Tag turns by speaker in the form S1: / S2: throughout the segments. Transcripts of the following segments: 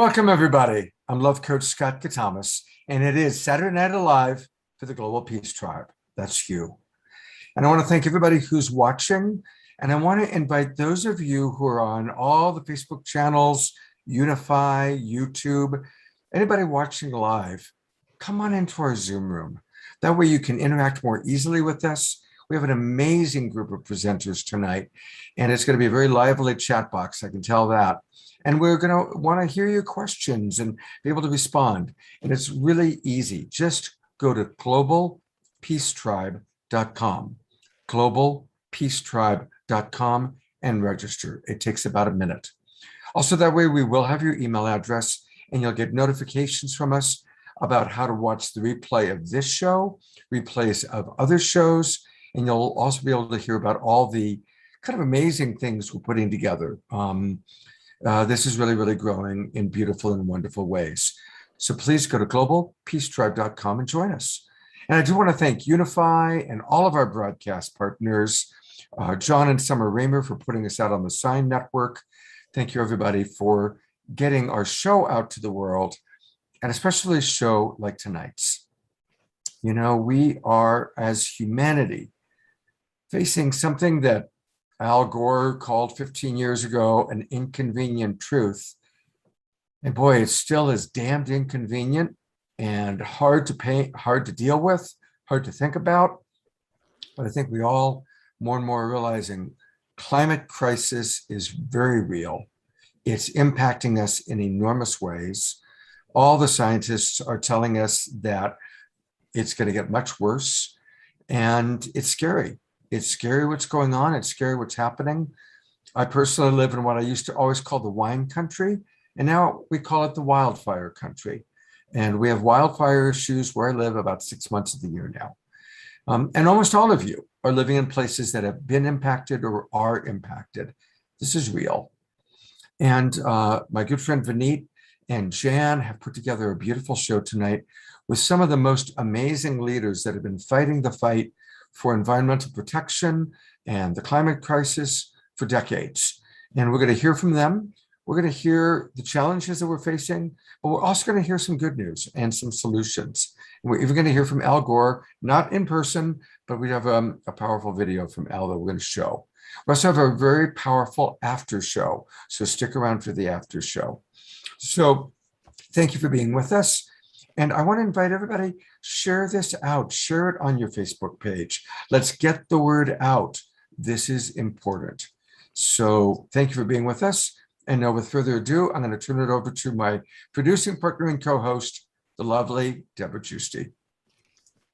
S1: Welcome, everybody. I'm Love Coach Scott Katamas, and it is Saturday Night Alive for the Global Peace Tribe. That's you. And I want to thank everybody who's watching, and I want to invite those of you who are on all the Facebook channels, Unify, YouTube, anybody watching live, come on into our Zoom room. That way you can interact more easily with us. We have an amazing group of presenters tonight, and it's going to be a very lively chat box, I can tell that. And we're going to want to hear your questions and be able to respond. And it's really easy. Just go to globalpeacetribe.com, globalpeacetribe.com, and register. It takes about a minute. Also, that way we will have your email address, and you'll get notifications from us about how to watch the replay of this show, replays of other shows, and you'll also be able to hear about all the kind of amazing things we're putting together. This is really, really growing in beautiful and wonderful ways. So please go to globalpeacetribe.com and join us. And I do want to thank Unify and all of our broadcast partners, John and Summer Raymer for putting us out on the Sign Network. Thank you, everybody, for getting our show out to the world, and especially a show like tonight's. You know, we are, as humanity, facing something that Al Gore called 15 years ago an inconvenient truth. And boy, it still is damned inconvenient and hard to deal with, hard to think about. But I think we all more and more are realizing climate crisis is very real. It's impacting us in enormous ways. All the scientists are telling us that it's going to get much worse, and it's scary. It's scary what's going on. It's scary what's happening. I personally live in what I used to always call the wine country, and now we call it the wildfire country. And we have wildfire issues where I live about 6 months of the year now. And almost all of you are living in places that have been impacted or are impacted. This is real. And my good friend Vineet and Jan have put together a beautiful show tonight with some of the most amazing leaders that have been fighting the fight for environmental protection and the climate crisis for decades. And we're going to hear from them. We're going to hear the challenges that we're facing, but we're also going to hear some good news and some solutions. And we're even going to hear from Al Gore, not in person, but we have a powerful video from Al that we're going to show. We also have a very powerful after show, so stick around for the after show. So thank you for being with us. And I want to invite everybody, share this out, share it on your Facebook page. Let's get the word out. This is important. So thank you for being with us. And now with further ado, I'm going to turn it over to my producing partner and co-host, the lovely Deborah Giusti.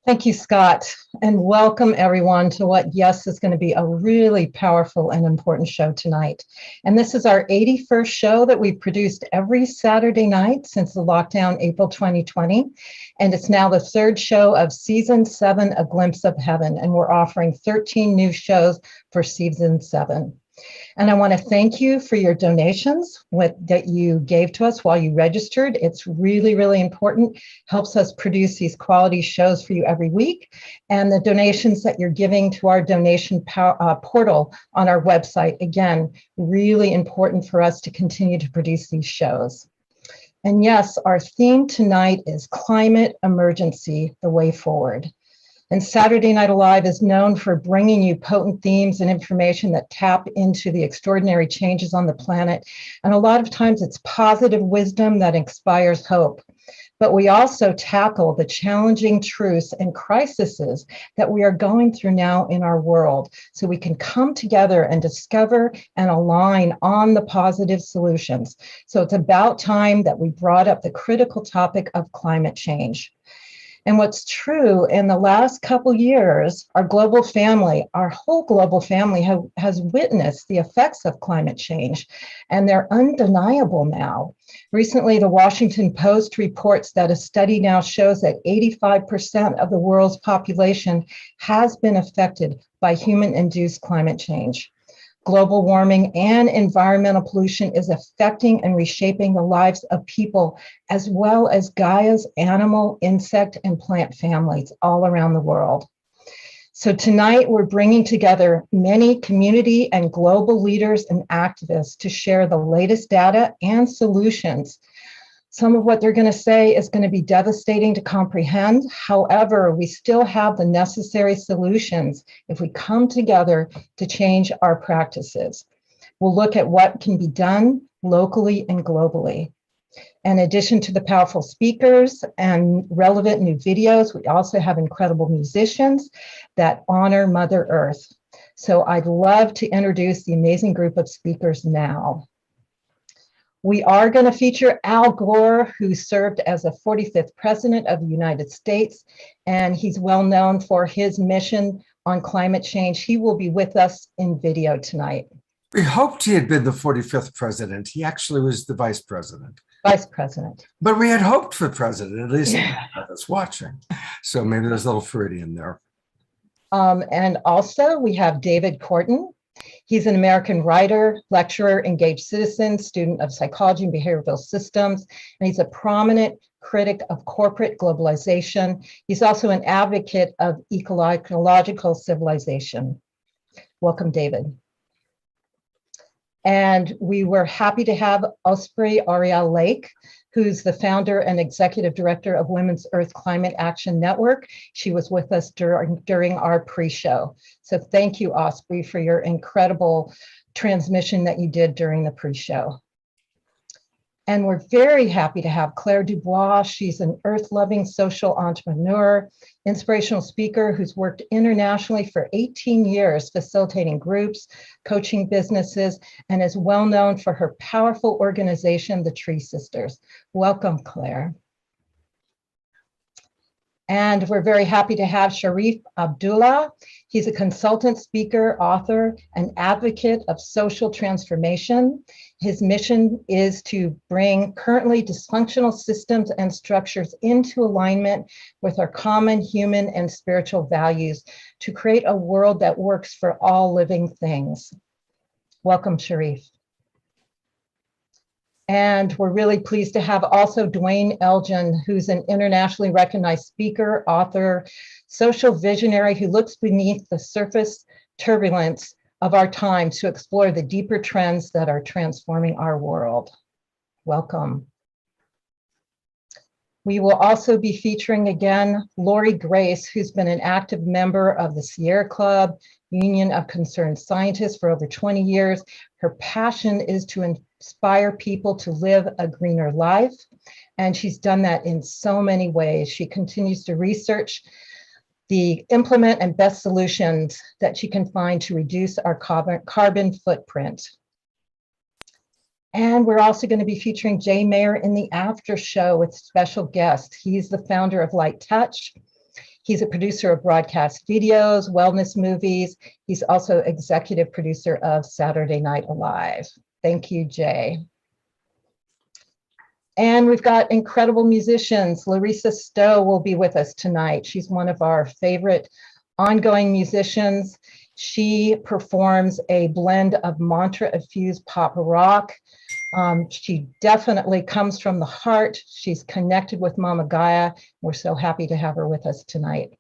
S2: Thank you, Scott, and welcome everyone to what, yes, is going to be a really powerful and important show tonight. And this is our 81st show that we've produced every Saturday night since the lockdown, April 2020. And it's now the third show of season 7, A Glimpse of Heaven. And we're offering 13 new shows for season 7. And I want to thank you for your donations that you gave to us while you registered. It's really, really important. Helps us produce these quality shows for you every week. And the donations that you're giving to our donation portal on our website, again, really important for us to continue to produce these shows. And yes, our theme tonight is Climate Emergency, the Way Forward. And Saturday Night Alive is known for bringing you potent themes and information that tap into the extraordinary changes on the planet. And a lot of times it's positive wisdom that inspires hope. But we also tackle the challenging truths and crises that we are going through now in our world, so we can come together and discover and align on the positive solutions. So it's about time that we brought up the critical topic of climate change. And what's true, in the last couple years, our global family, our whole global family has witnessed the effects of climate change, and they're undeniable now. Recently, the Washington Post reports that a study now shows that 85% of the world's population has been affected by human-induced climate change. Global warming and environmental pollution is affecting and reshaping the lives of people, as well as Gaia's animal, insect, and plant families all around the world. So tonight we're bringing together many community and global leaders and activists to share the latest data and solutions Some of what they're going to say is going to be devastating to comprehend. However, we still have the necessary solutions if we come together to change our practices. We'll look at what can be done locally and globally. In addition to the powerful speakers and relevant new videos, we also have incredible musicians that honor Mother Earth. So I'd love to introduce the amazing group of speakers now. We are going to feature Al Gore, who served as a 45th President of the United States, and he's well known for his mission on climate change. He will be with us in video tonight.
S1: We hoped he had been the 45th president. He actually was the vice president.
S2: Vice president.
S1: But we had hoped for president, at least that's watching. So maybe there's a little Freudian there.
S2: And also we have David Corton. He's an American writer, lecturer, engaged citizen, student of psychology and behavioral systems, and he's a prominent critic of corporate globalization. He's also an advocate of ecological civilization. Welcome, David. And we were happy to have Osprey Ariel Lake, who's the founder and executive director of Women's Earth Climate Action Network. She was with us during our pre-show. So thank you, Osprey, for your incredible transmission that you did during the pre-show. And we're very happy to have Claire Dubois. She's an earth-loving social entrepreneur, inspirational speaker who's worked internationally for 18 years, facilitating groups, coaching businesses, and is well known for her powerful organization, the Tree Sisters. Welcome, Claire. And we're very happy to have Sharif Abdullah. He's a consultant, speaker, author, and advocate of social transformation. His mission is to bring currently dysfunctional systems and structures into alignment with our common human and spiritual values to create a world that works for all living things. Welcome, Sharif. And we're really pleased to have also Dwayne Elgin, who's an internationally recognized speaker, author, social visionary who looks beneath the surface turbulence of our time to explore the deeper trends that are transforming our world. Welcome. We will also be featuring again Lori Grace, who's been an active member of the Sierra Club, Union of Concerned Scientists for over 20 years. Her passion is to inspire people to live a greener life, and she's done that in so many ways. She continues to research implement and best solutions that she can find to reduce our carbon footprint. And we're also going to be featuring Jay Mayer in the after show with special guests. He's the founder of Light Touch. He's a producer of broadcast videos, wellness movies. He's also executive producer of Saturday Night Alive. Thank you, Jay. And we've got incredible musicians. Larissa Stowe will be with us tonight. She's one of our favorite ongoing musicians. She performs a blend of mantra-infused pop rock. She definitely comes from the heart. She's connected with Mama Gaia. We're so happy to have her with us tonight.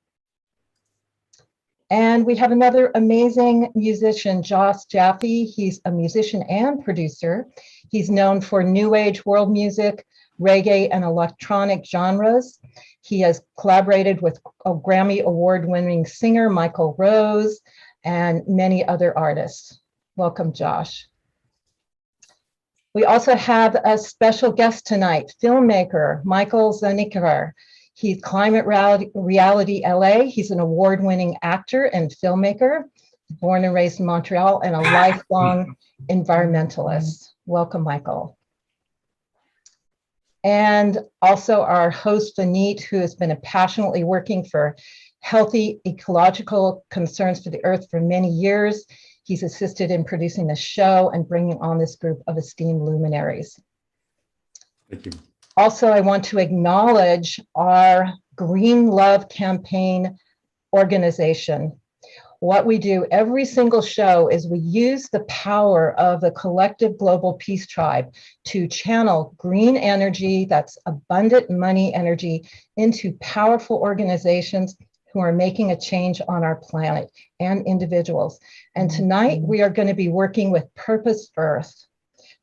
S2: And we have another amazing musician, Josh Jaffe. He's a musician and producer. He's known for new age world music, reggae, and electronic genres. He has collaborated with a Grammy award-winning singer, Michael Rose, and many other artists. Welcome, Josh. We also have a special guest tonight, filmmaker Michael Zanikar. He's Climate Reality LA. He's an award-winning actor and filmmaker, born and raised in Montreal, and a lifelong environmentalist. Welcome, Michael. And also our host, Anit, who has been passionately working for healthy ecological concerns for the earth for many years. He's assisted in producing the show and bringing on this group of esteemed luminaries.
S3: Thank you.
S2: Also, I want to acknowledge our Green Love Campaign organization. What we do every single show is we use the power of the collective global peace tribe to channel green energy, that's abundant money energy, into powerful organizations who are making a change on our planet and individuals. And tonight we are going to be working with Purpose Earth.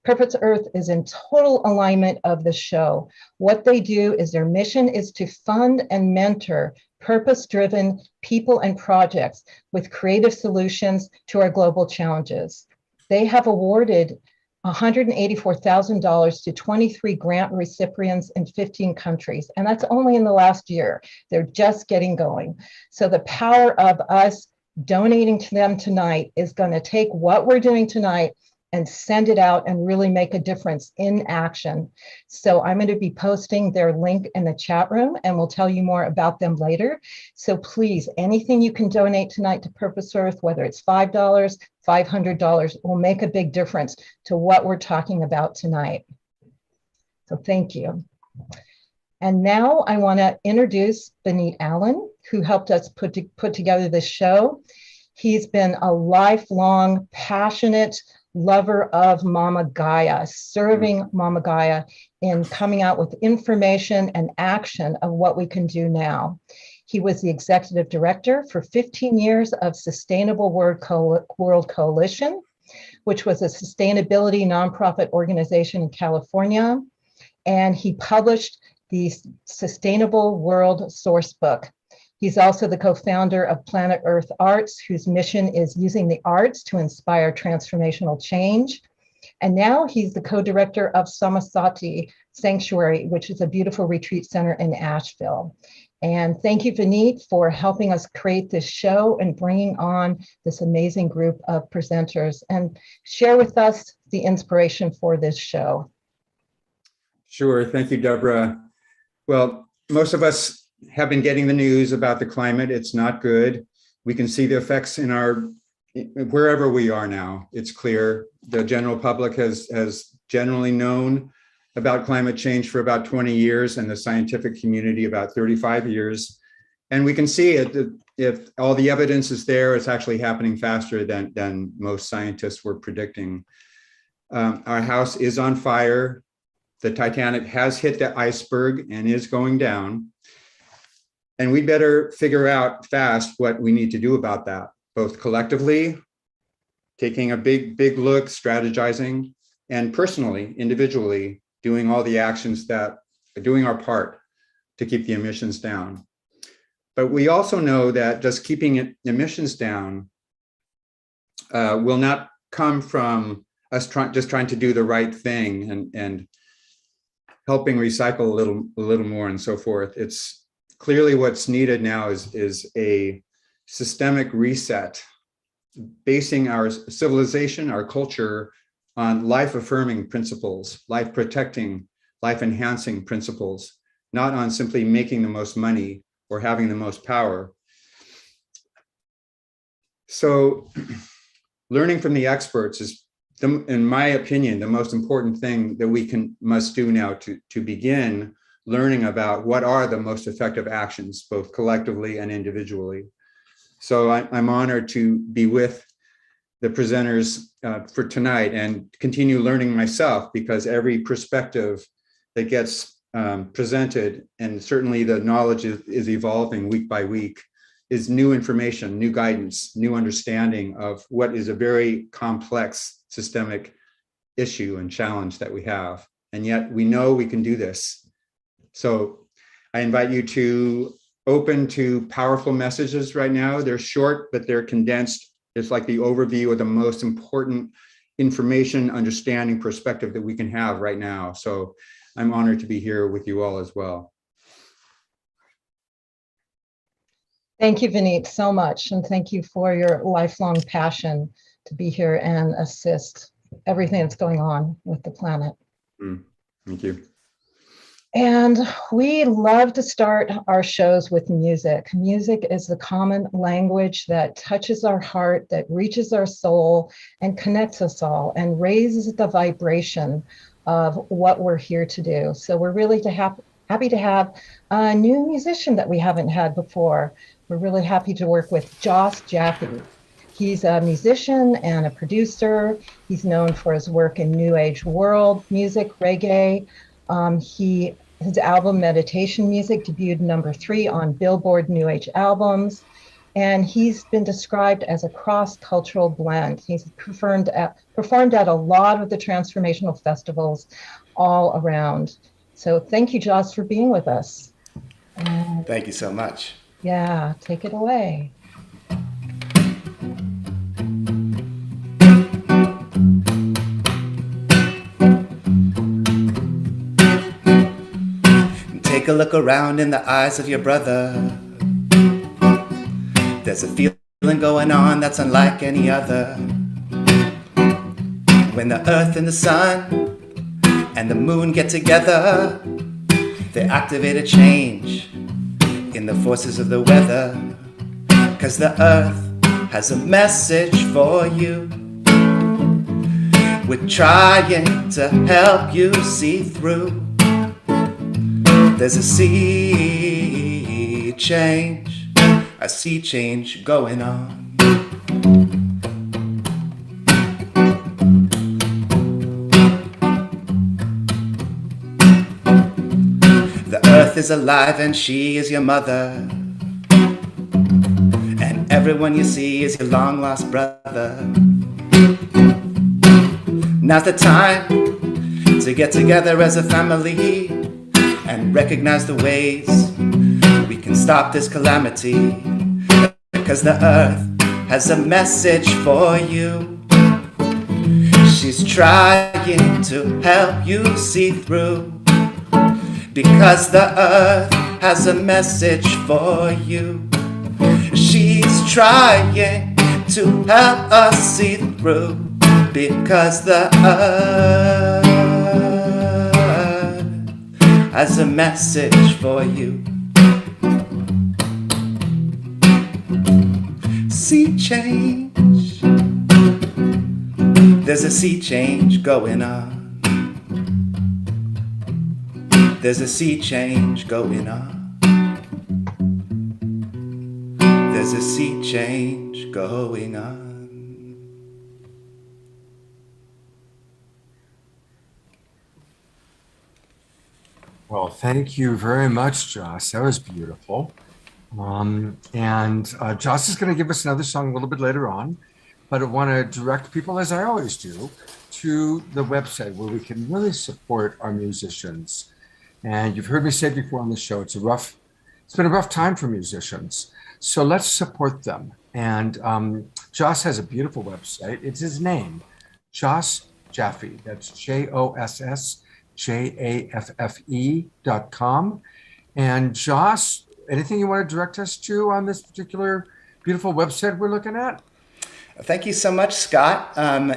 S2: Purpose Earth is in total alignment of the show. What they do is their mission is to fund and mentor purpose-driven people and projects with creative solutions to our global challenges. They have awarded $184,000 to 23 grant recipients in 15 countries, and that's only in the last year. They're just getting going. So the power of us donating to them tonight is going to take what we're doing tonight and send it out and really make a difference in action. So I'm going to be posting their link in the chat room, and we'll tell you more about them later. So please, anything you can donate tonight to Purpose Earth, whether it's $5, $500, will make a big difference to what we're talking about tonight. So thank you. And now I want to introduce Benit Allen, who helped us put together this show. He's been a lifelong, passionate lover of Mama Gaia, serving Mama Gaia in coming out with information and action of what we can do now. He was the executive director for 15 years of Sustainable World Coalition, which was a sustainability nonprofit organization in California. And he published the Sustainable World Source Book. He's also the co-founder of Planet Earth Arts, whose mission is using the arts to inspire transformational change. And now he's the co-director of Samasati Sanctuary, which is a beautiful retreat center in Asheville. And thank you, Benit, for helping us create this show and bringing on this amazing group of presenters, and share with us the inspiration for this show.
S3: Sure. Thank you, Deborah. Well, most of us have been getting the news about the climate. It's not good. We can see the effects in wherever we are now. It's clear. The general public has generally known about climate change for about 20 years, and the scientific community about 35 years. And we can see it. If all the evidence is there, it's actually happening faster than most scientists were predicting. Our house is on fire. The Titanic has hit the iceberg and is going down. And we better figure out fast what we need to do about that, both collectively, taking a big look, strategizing, and personally, individually, doing all the actions doing our part to keep the emissions down. But we also know that just keeping emissions down will not come from us just trying to do the right thing and helping recycle a little more and so forth. It's clearly what's needed now is a systemic reset, basing our civilization, our culture, on life-affirming principles, life-protecting, life-enhancing principles, not on simply making the most money or having the most power. So learning from the experts is, in my opinion, the most important thing that we must do now to begin learning about what are the most effective actions, both collectively and individually. So I'm honored to be with the presenters for tonight and continue learning myself, because every perspective that gets presented, and certainly the knowledge is evolving week by week, is new information, new guidance, new understanding of what is a very complex systemic issue and challenge that we have. And yet we know we can do this. So I invite you to open to powerful messages right now. They're short, but they're condensed. It's like the overview of the most important information, understanding, perspective that we can have right now. So I'm honored to be here with you all as well.
S2: Thank you, Benit, so much. And thank you for your lifelong passion to be here and assist everything that's going on with the planet.
S3: Thank you.
S2: And we love to start our shows with music. Music is the common language that touches our heart, that reaches our soul, and connects us all, and raises the vibration of what we're here to do. So we're really happy to have a new musician that we haven't had before. We're really happy to work with Joss Jaffe. He's a musician and a producer. He's known for his work in New Age world music, reggae. His album Meditation Music debuted #3 on Billboard New Age Albums. And he's been described as a cross-cultural blend. He's performed at a lot of the transformational festivals all around. So thank you, Joss, for being with us.
S4: Thank you so much.
S2: Yeah, take it away.
S4: Take a look around in the eyes of your brother. There's a feeling going on that's unlike any other. When the earth and the sun and the moon get together, they activate a change in the forces of the weather. 'Cause the earth has a message for you. We're trying to help you see through. There's a sea change going on. The earth is alive and she is your mother. And everyone you see is your long lost brother. Now's the time to get together as a family and recognize the ways we can stop this calamity. Because the earth has a message for you. She's trying to help you see through. Because the earth has a message for you. She's trying to help us see through. Because the earth has a message for you. Sea change. There's a sea change going on. There's a sea change going on. There's a sea change going on.
S1: Well, thank you very much, Joss. That was beautiful. Joss is going to give us another song a little bit later on, but I want to direct people, as I always do, to the website where we can really support our musicians. And you've heard me say before on the show, it's been a rough time for musicians. So let's support them. And Joss has a beautiful website. It's his name, Joss Jaffe. That's JossJaffe.com. And Joss, anything you want to direct us to on this particular beautiful website we're looking at?
S4: Thank you so much, Scott.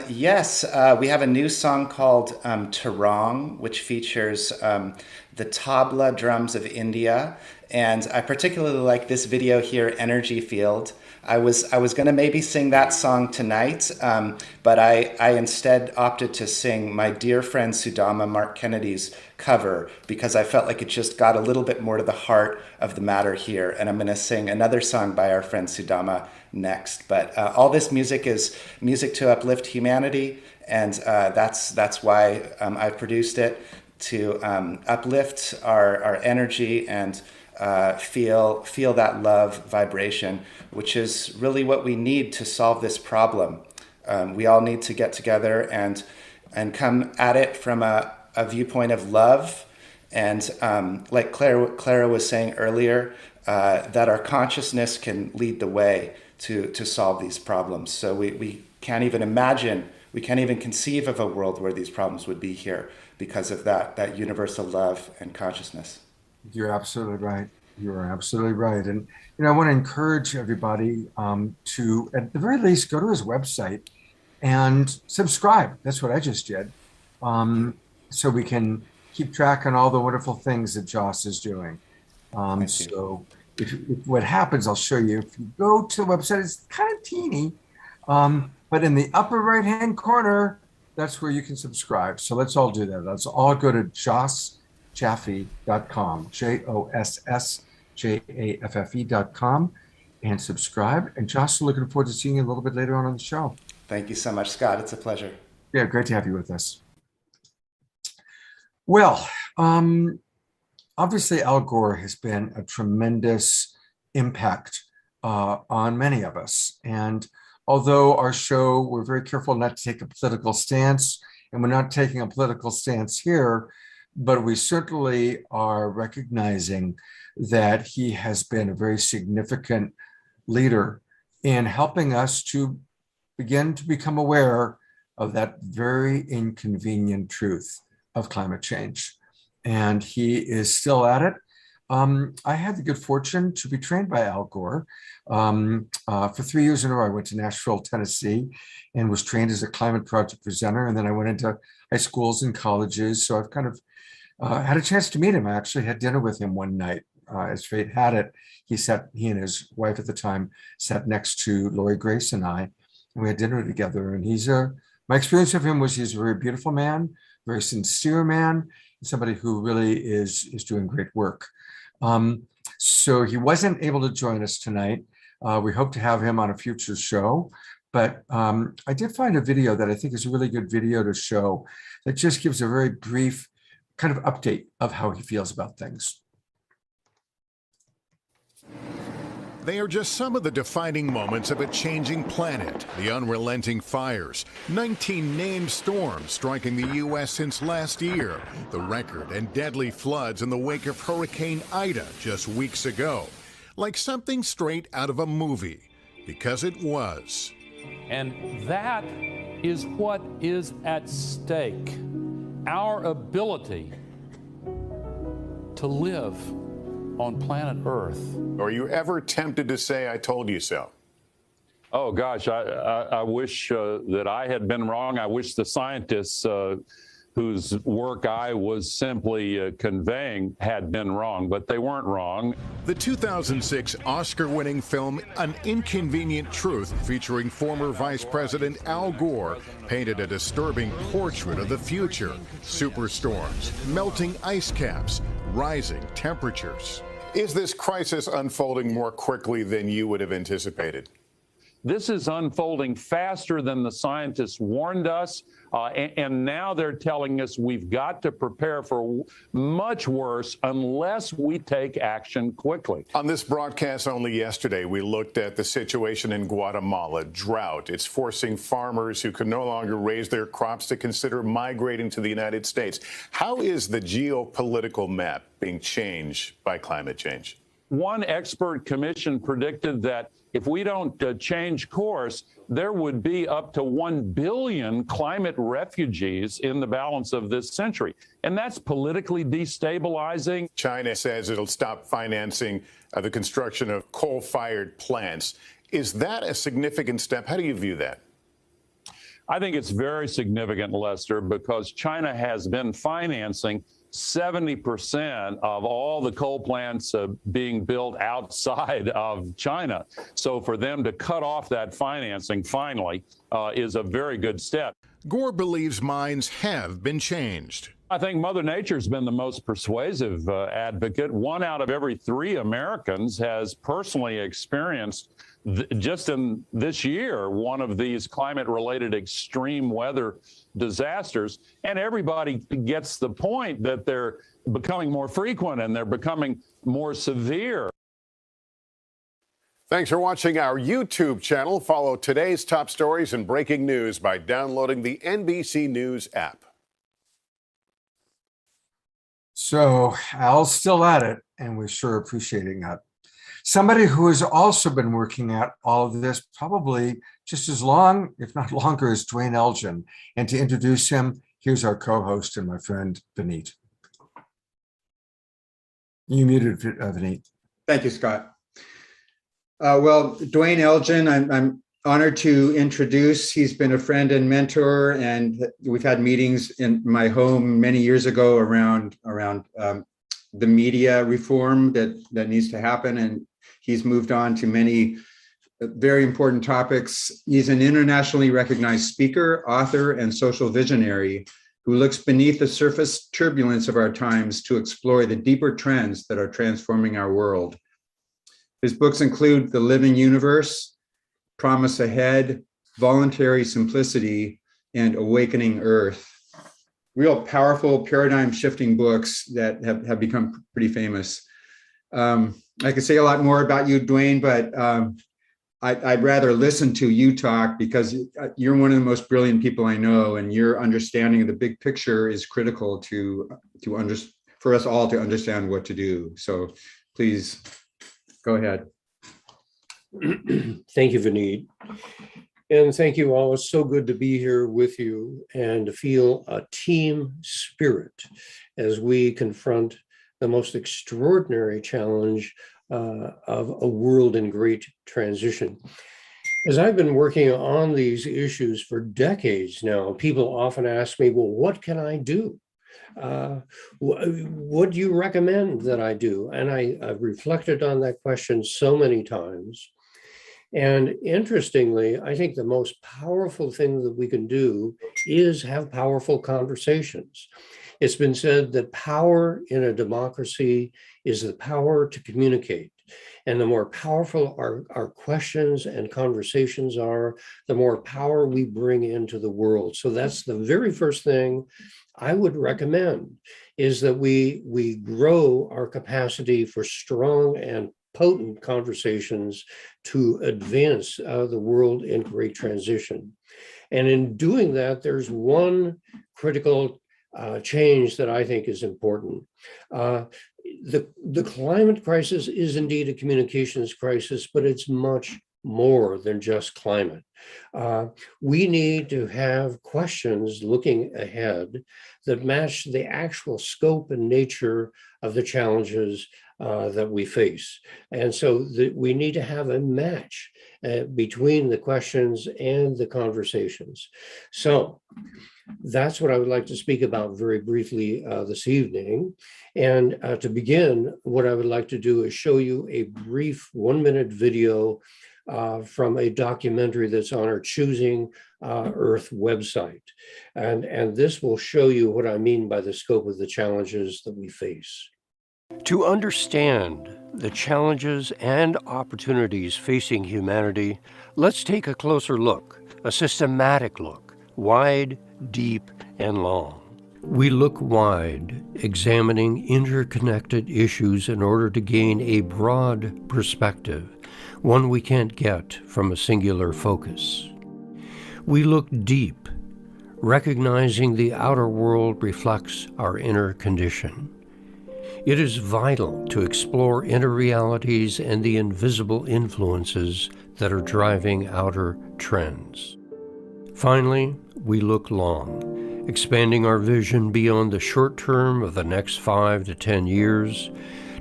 S4: Yes, we have a new song called Tarong, which features the tabla drums of India. And I particularly like this video here, Energy Field. I was going to maybe sing that song tonight, but I instead opted to sing my dear friend Sudama Mark Kennedy's cover because I felt like it just got a little bit more to the heart of the matter here. And I'm going to sing another song by our friend Sudama next. But all this music is music to uplift humanity, and that's why I've produced it, to uplift our energy and feel that love vibration, which is really what we need to solve this problem. We all need to get together and come at it from a viewpoint of love, and like Clara was saying earlier, that our consciousness can lead the way to solve these problems. So we can't even imagine, we can't even conceive of a world where these problems would be here because of that universal love and consciousness.
S1: You're absolutely right. You are absolutely right. And, I want to encourage everybody to, at the very least, go to his website and subscribe. That's what I just did. So we can keep track on all the wonderful things that Joss is doing. So if what happens, I'll show you. If you go to the website, it's kind of teeny, but in the upper right-hand corner, that's where you can subscribe. So let's all do that. Let's all go to JossJaffe.com, JossJaffe.com, and subscribe. And Joss, looking forward to seeing you a little bit later on the show.
S4: Thank you so much, Scott. It's a pleasure.
S1: Yeah, great to have you with us. Well, obviously Al Gore has been a tremendous impact on many of us. And although our show, we're very careful not to take a political stance, and we're not taking a political stance here, but we certainly are recognizing that he has been a very significant leader in helping us to begin to become aware of that very inconvenient truth of climate change. And he is still at it. I had the good fortune to be trained by Al Gore. For 3 years in a row, I went to Nashville, Tennessee, and was trained as a climate project presenter. And then I went into high schools and colleges. So I've kind of had a chance to meet him. I actually had dinner with him one night. As fate had it, he and his wife at the time sat next to Lori Grace and I, and we had dinner together. And my experience of him was he's a very beautiful man, very sincere man, somebody who really is doing great work. So he wasn't able to join us tonight. We hope to have him on a future show, but I did find a video that I think is a really good video to show that just gives a very brief kind of update of how he feels about things.
S5: They are just some of the defining moments of a changing planet. The unrelenting fires, 19 named storms striking the U.S. since last year, the record and deadly floods in the wake of Hurricane Ida just weeks ago. Like something straight out of a movie, because it was.
S6: And that is what is at stake. Our ability to live on planet Earth.
S5: Are you ever tempted to say, I told you so?
S6: Oh, gosh, I wish that I had been wrong. I wish the scientists whose work I was simply conveying had been wrong, but they weren't wrong.
S5: The 2006 Oscar-winning film An Inconvenient Truth, featuring former Vice President Al Gore, painted a disturbing portrait of the future. Superstorms, melting ice caps, rising temperatures. Is this crisis unfolding more quickly than you would have anticipated?
S6: This is unfolding faster than the scientists warned us, and now they're telling us we've got to prepare for much worse unless we take action quickly.
S5: On this broadcast only yesterday, we looked at the situation in Guatemala, drought. It's forcing farmers who can no longer raise their crops to consider migrating to the United States. How is the geopolitical map being changed by climate change?
S6: One expert commission predicted that if we don't change course, there would be up to 1 billion climate refugees in the balance of this century. And that's politically destabilizing.
S5: China says it'll stop financing the construction of coal-fired plants. Is that a significant step? How do you view that?
S6: I think it's very significant, Lester, because China has been financing 70% of all the coal plants being built outside of China. So for them to cut off that financing finally is a very good step.
S5: Gore believes minds have been changed.
S6: I think Mother Nature's been the most persuasive advocate. 1 out of every 3 Americans has personally experienced just in this year one of these climate-related extreme weather disasters, and everybody gets the point that they're becoming more frequent and they're becoming more severe.
S5: Thanks for watching our YouTube channel. Follow today's top stories and breaking news by downloading the NBC News app.
S1: So Al's still at it, and we're sure appreciating that. Somebody who has also been working at all of this probably just as long, if not longer, as Dwayne Elgin. And to introduce him, here's our co-host and my friend, Vineet. You muted, Vineet.
S3: Thank you, Scott. Well, Dwayne Elgin, I'm honored to introduce. He's been a friend and mentor, and we've had meetings in my home many years ago around the media reform that needs to happen. And he's moved on to many very important topics. He's an internationally recognized speaker, author, and social visionary who looks beneath the surface turbulence of our times to explore the deeper trends that are transforming our world. His books include The Living Universe, Promise Ahead, Voluntary Simplicity, and Awakening Earth. Real powerful, paradigm-shifting books that have become pretty famous. I could say a lot more about you, Dwayne, but I'd rather listen to you talk, because you're one of the most brilliant people I know, and your understanding of the big picture is critical for us all to understand what to do. So please go ahead.
S7: Thank you, Vineet. And thank you all. It's so good to be here with you and to feel a team spirit as we confront the most extraordinary challenge of a world in great transition. As I've been working on these issues for decades now, people often ask me, well, what can I do? What do you recommend that I do? And I've reflected on that question so many times. And interestingly, I think the most powerful thing that we can do is have powerful conversations. It's been said that power in a democracy is the power to communicate. And the more powerful our questions and conversations are, the more power we bring into the world. So that's the very first thing I would recommend, is that we grow our capacity for strong and potent conversations to advance the world in great transition. And in doing that, there's one critical change that I think is important. The climate crisis is indeed a communications crisis, but it's much more than just climate. We need to have questions looking ahead that match the actual scope and nature of the challenges that we face. And so we need to have a match between the questions and the conversations. So that's what I would like to speak about very briefly this evening. And to begin, what I would like to do is show you a brief 1-minute video from a documentary that's on our Choosing Earth website. And this will show you what I mean by the scope of the challenges that we face. To understand the challenges and opportunities facing humanity, let's take a closer look, a systematic look, wide, deep, and long. We look wide, examining interconnected issues in order to gain a broad perspective, one we can't get from a singular focus. We look deep, recognizing the outer world reflects our inner condition. It is vital to explore inner realities and the invisible influences that are driving outer trends. Finally, we look long, expanding our vision beyond the short term of the next 5 to 10 years.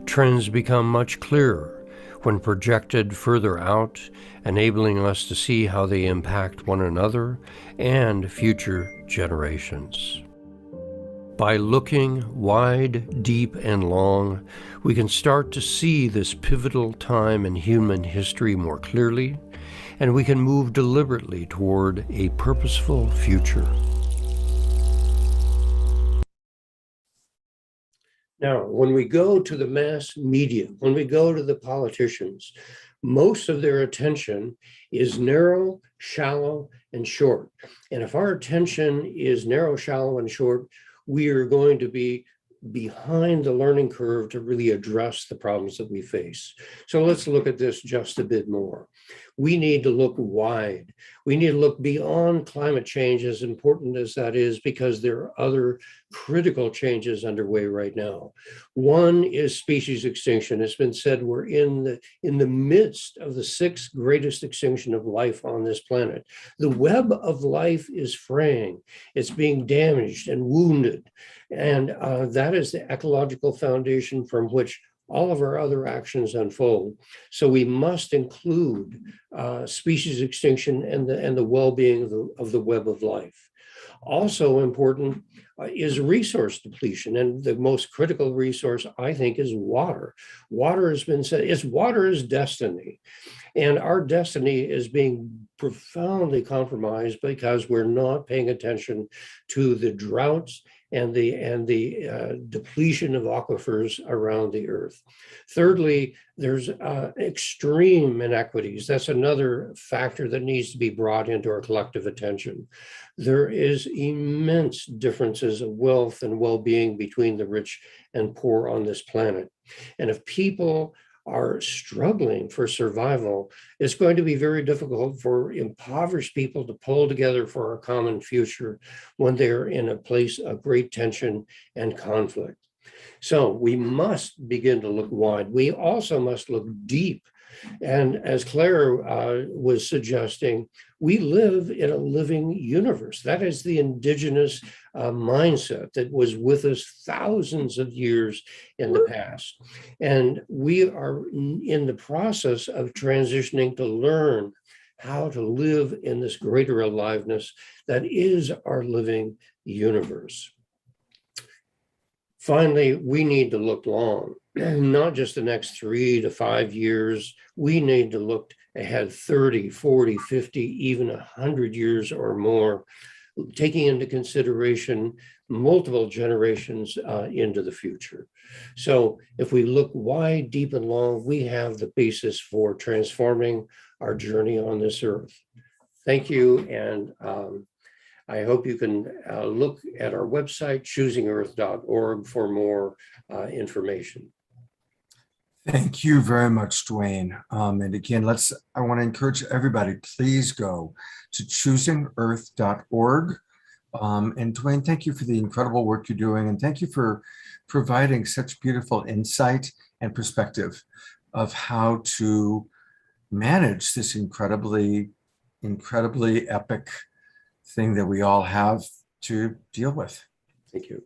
S7: Trends become much clearer when projected further out, enabling us to see how they impact one another and future generations. By looking wide, deep, and long, we can start to see this pivotal time in human history more clearly, and we can move deliberately toward a purposeful future. Now, when we go to the mass media, when we go to the politicians, most of their attention is narrow, shallow, and short. And if our attention is narrow, shallow, and short, we are going to be behind the learning curve to really address the problems that we face. So let's look at this just a bit more. We need to look wide. We need to look beyond climate change, as important as that is, because there are other critical changes underway right now. One is species extinction. It's been said we're in the midst of the 6th greatest extinction of life on this planet. The web of life is fraying. It's being damaged and wounded. And that is the ecological foundation from which all of our other actions unfold. So we must include species extinction and the well-being of the web of life. Also important is resource depletion. And the most critical resource, I think, is water. Water has been said, water is destiny. And our destiny is being profoundly compromised because we're not paying attention to the droughts and the depletion of aquifers around the earth. Thirdly, there's extreme inequities. That's another factor that needs to be brought into our collective attention. There is immense differences of wealth and well-being between the rich and poor on this planet. And if people are struggling for survival, it's going to be very difficult for impoverished people to pull together for a common future when they're in a place of great tension and conflict. So we must begin to look wide. We also must look deep. And as Claire was suggesting, we live in a living universe. That is the indigenous mindset that was with us thousands of years in the past. And we are in the process of transitioning to learn how to live in this greater aliveness that is our living universe. Finally, we need to look long, not just the next 3 to 5 years. We need to look ahead 30, 40, 50, even 100 years or more, taking into consideration multiple generations into the future. So if we look wide, deep, and long, we have the basis for transforming our journey on this earth. Thank you. And I hope you can look at our website, choosingearth.org, for more information.
S1: Thank you very much, Dwayne. And again, I want to encourage everybody, please go to choosingearth.org. And Dwayne, thank you for the incredible work you're doing. And thank you for providing such beautiful insight and perspective of how to manage this incredibly epic thing that we all have to deal with.
S7: Thank you.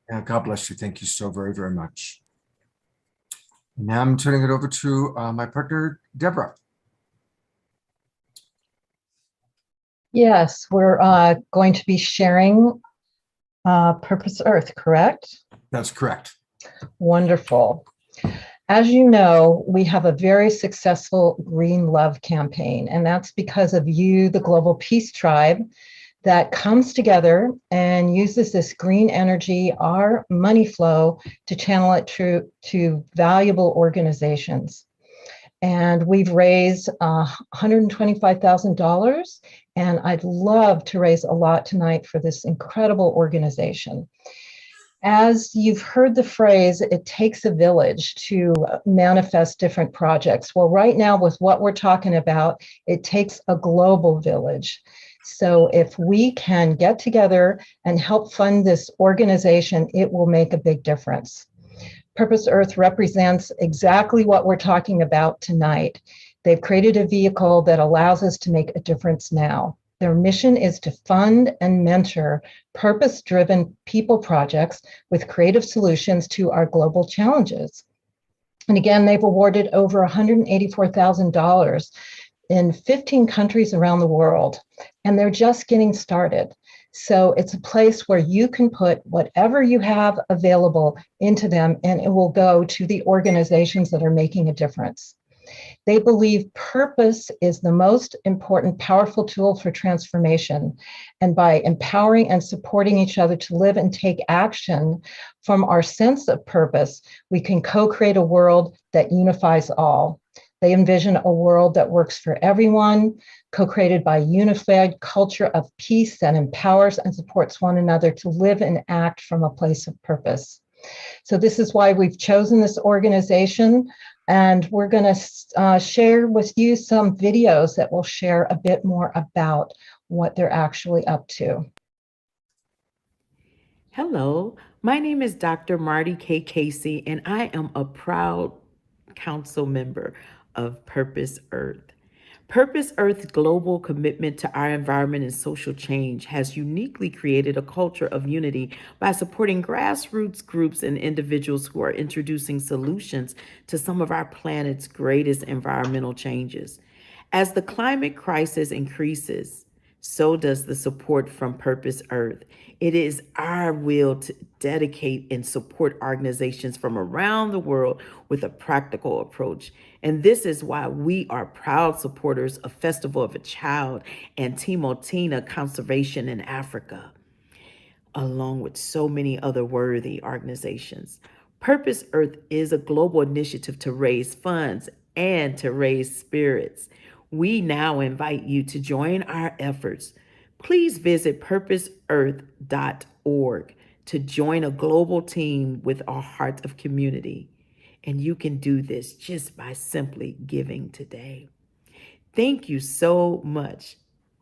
S1: Yeah, God bless you. Thank you so very, very much. Now I'm turning it over to my partner, Deborah.
S2: Yes, we're going to be sharing Purpose Earth, correct?
S1: That's correct.
S2: Wonderful. As you know, we have a very successful Green Love campaign, and that's because of you, the Global Peace Tribe, that comes together and uses this green energy, our money flow, to channel it to valuable organizations. And we've raised $125,000, and I'd love to raise a lot tonight for this incredible organization. As you've heard the phrase, it takes a village to manifest different projects. Well, right now, with what we're talking about, it takes a global village. So if we can get together and help fund this organization, it will make a big difference. Purpose Earth represents exactly what we're talking about tonight. They've created a vehicle that allows us to make a difference now. Their mission is to fund and mentor purpose-driven people projects with creative solutions to our global challenges. And again, they've awarded over $184,000 in 15 countries around the world, and they're just getting started. So it's a place where you can put whatever you have available into them, and it will go to the organizations that are making a difference. They believe purpose is the most important, powerful tool for transformation. And by empowering and supporting each other to live and take action from our sense of purpose, we can co-create a world that unifies all. They envision a world that works for everyone, co-created by a unified culture of peace that empowers and supports one another to live and act from a place of purpose. So this is why we've chosen this organization, and we're going to share with you some videos that will share a bit more about what they're actually up to.
S8: Hello, my name is Dr. Marty K. Casey, and I am a proud council member of Purpose Earth. Purpose Earth's global commitment to our environment and social change has uniquely created a culture of unity by supporting grassroots groups and individuals who are introducing solutions to some of our planet's greatest environmental changes. As the climate crisis increases, so does the support from Purpose Earth. It is our will to dedicate and support organizations from around the world with a practical approach. And this is why we are proud supporters of Festival of a Child and Timotina Conservation in Africa, along with so many other worthy organizations. Purpose Earth is a global initiative to raise funds and to raise spirits. We now invite you to join our efforts. Please visit purposeearth.org to join a global team with a heart of community. And you can do this just by simply giving today. Thank you so much,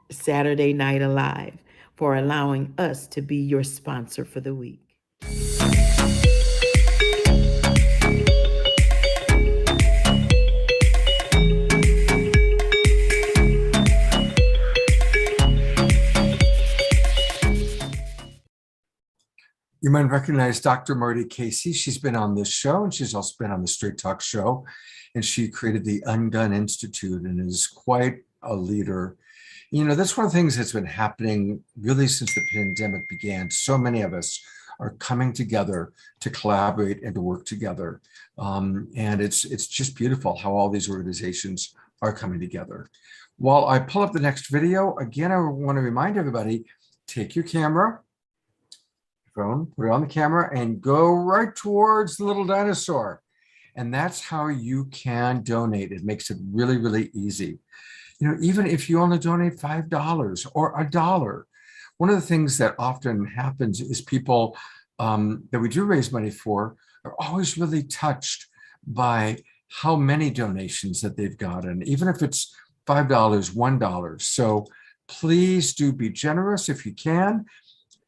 S8: Saturday Night Alive, for allowing us to be your sponsor for the week.
S1: You might recognize Dr. Marty Casey. She's been on this show, and she's also been on the Straight Talk show. And she created the Ungun Institute and is quite a leader. You know, that's one of the things that's been happening really since the pandemic began. So many of us are coming together to collaborate and to work together. And it's just beautiful how all these organizations are coming together. While I pull up the next video, again, I want to remind everybody, take your camera, phone, put it on the camera, and go right towards the little dinosaur. And that's how you can donate. It makes it really, really easy. You know, even if you only donate $5 or $1, one of the things that often happens is people that we do raise money for are always really touched by how many donations that they've gotten, even if it's $5, $1. So please do be generous if you can.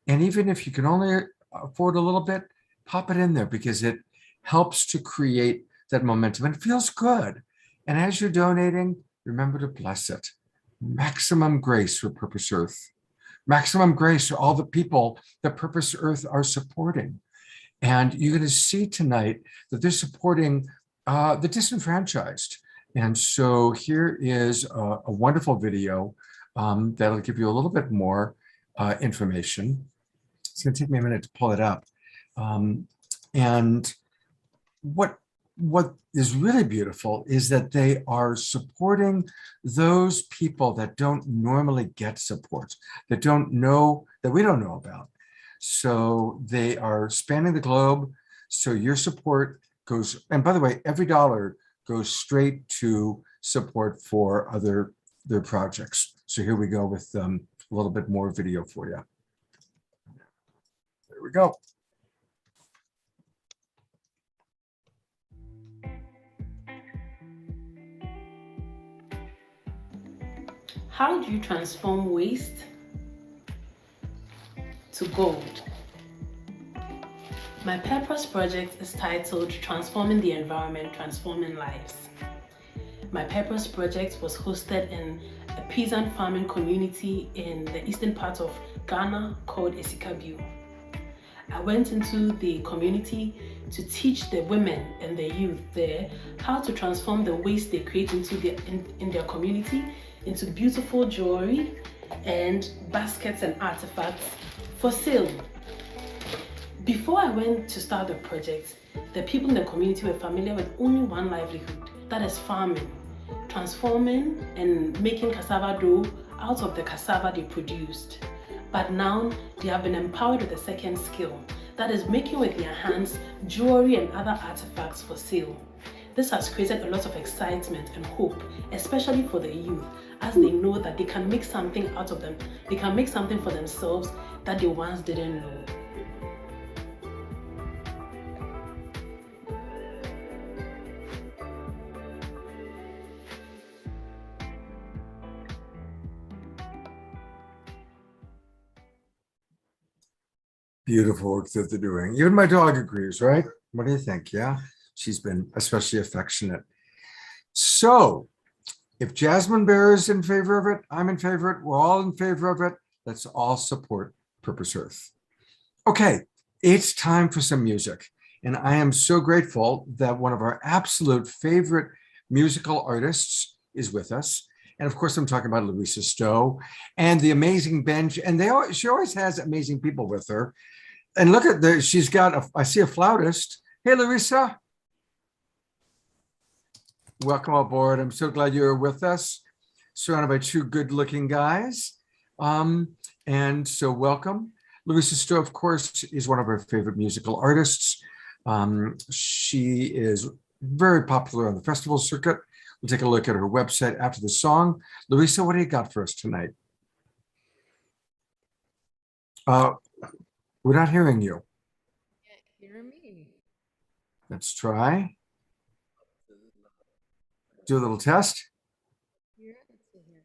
S1: And even if you can only afford a little bit, pop it in there because it helps to create that momentum and it feels good. And as you're donating, remember to bless it. Maximum grace for Purpose Earth. Maximum grace for all the people that Purpose Earth are supporting. And you're going to see tonight that they're supporting the disenfranchised. And so here is a wonderful video that'll give you a little bit more information. It's going to take me a minute to pull it up. And what is really beautiful is that they are supporting those people that don't normally get support, that don't know, that we don't know about. So they are spanning the globe. So your support goes, and by the way, every dollar goes straight to support for their projects. So here we go with a little bit more video for you. There we go.
S9: How do you transform waste to gold? My purpose project is titled Transforming the Environment, Transforming Lives. My purpose project was hosted in a peasant farming community in the eastern part of Ghana called Esikabu. I went into the community to teach the women and the youth there how to transform the waste they create in their community into beautiful jewelry and baskets and artifacts for sale. Before I went to start the project, the people in the community were familiar with only one livelihood, that is farming, transforming and making cassava dough out of the cassava they produced. But now they have been empowered with a second skill, that is making with their hands jewelry and other artifacts for sale. This has created a lot of excitement and hope, especially for the youth, as they know that they can make something out of them. They can make something for themselves that they once didn't know.
S1: Beautiful work that they're doing. Even my dog agrees, right? What do you think? Yeah, she's been especially affectionate. So if Jasmine Bear is in favor of it, I'm in favor of it, we're all in favor of it. Let's all support Purpose Earth. Okay, it's time for some music. And I am so grateful that one of our absolute favorite musical artists is with us. And of course, I'm talking about Louisa Stowe and the amazing bench. And she always has amazing people with her. And look at she's got, I see a flautist. Hey, Louisa. Welcome aboard. I'm so glad you're with us, surrounded by two good-looking guys. And so welcome. Louisa Stowe, of course, is one of our favorite musical artists. She is very popular on the festival circuit. We'll take a look at her website after the song. Louisa, what do you got for us tonight? We're not hearing you.
S10: Can't hear me.
S1: Let's try. Do a little test.
S10: Here, let's see here.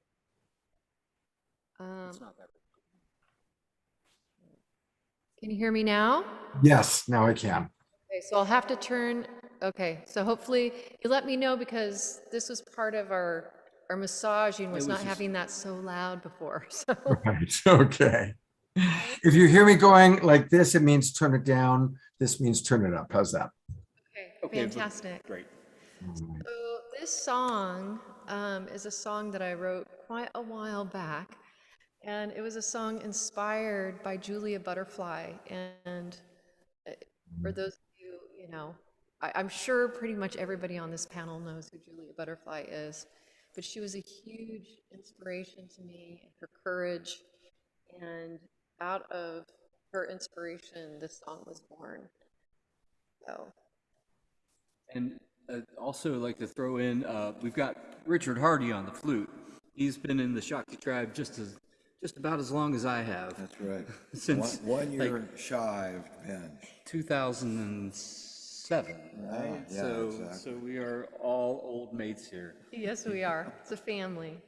S10: Can you hear me now?
S1: Yes, now I can.
S10: Okay, so I'll have to turn. Okay, so hopefully you let me know because this was part of our massaging was not having that so loud before. So
S1: Right. Okay. If you hear me going like this, it means turn it down. This means turn it up. How's that?
S10: okay, fantastic.
S11: Great.
S10: So this song is a song that I wrote quite a while back, and it was a song inspired by Julia Butterfly. And for those of you, you know, I'm sure pretty much everybody on this panel knows who Julia Butterfly is, but she was a huge inspiration to me, and her courage, and out of her inspiration, this song was born. So.
S11: And also like to throw in, we've got Richard Hardy on the flute. He's been in the Shakti tribe just about as long as I have.
S12: That's right.
S11: Since
S12: one year shy of Ben.
S11: 2007, right?
S12: Yeah,
S11: so,
S12: exactly.
S11: So we are all old mates here.
S10: Yes, we are. It's a family.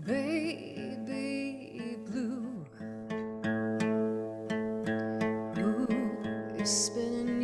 S10: Baby blue, ooh, is spinning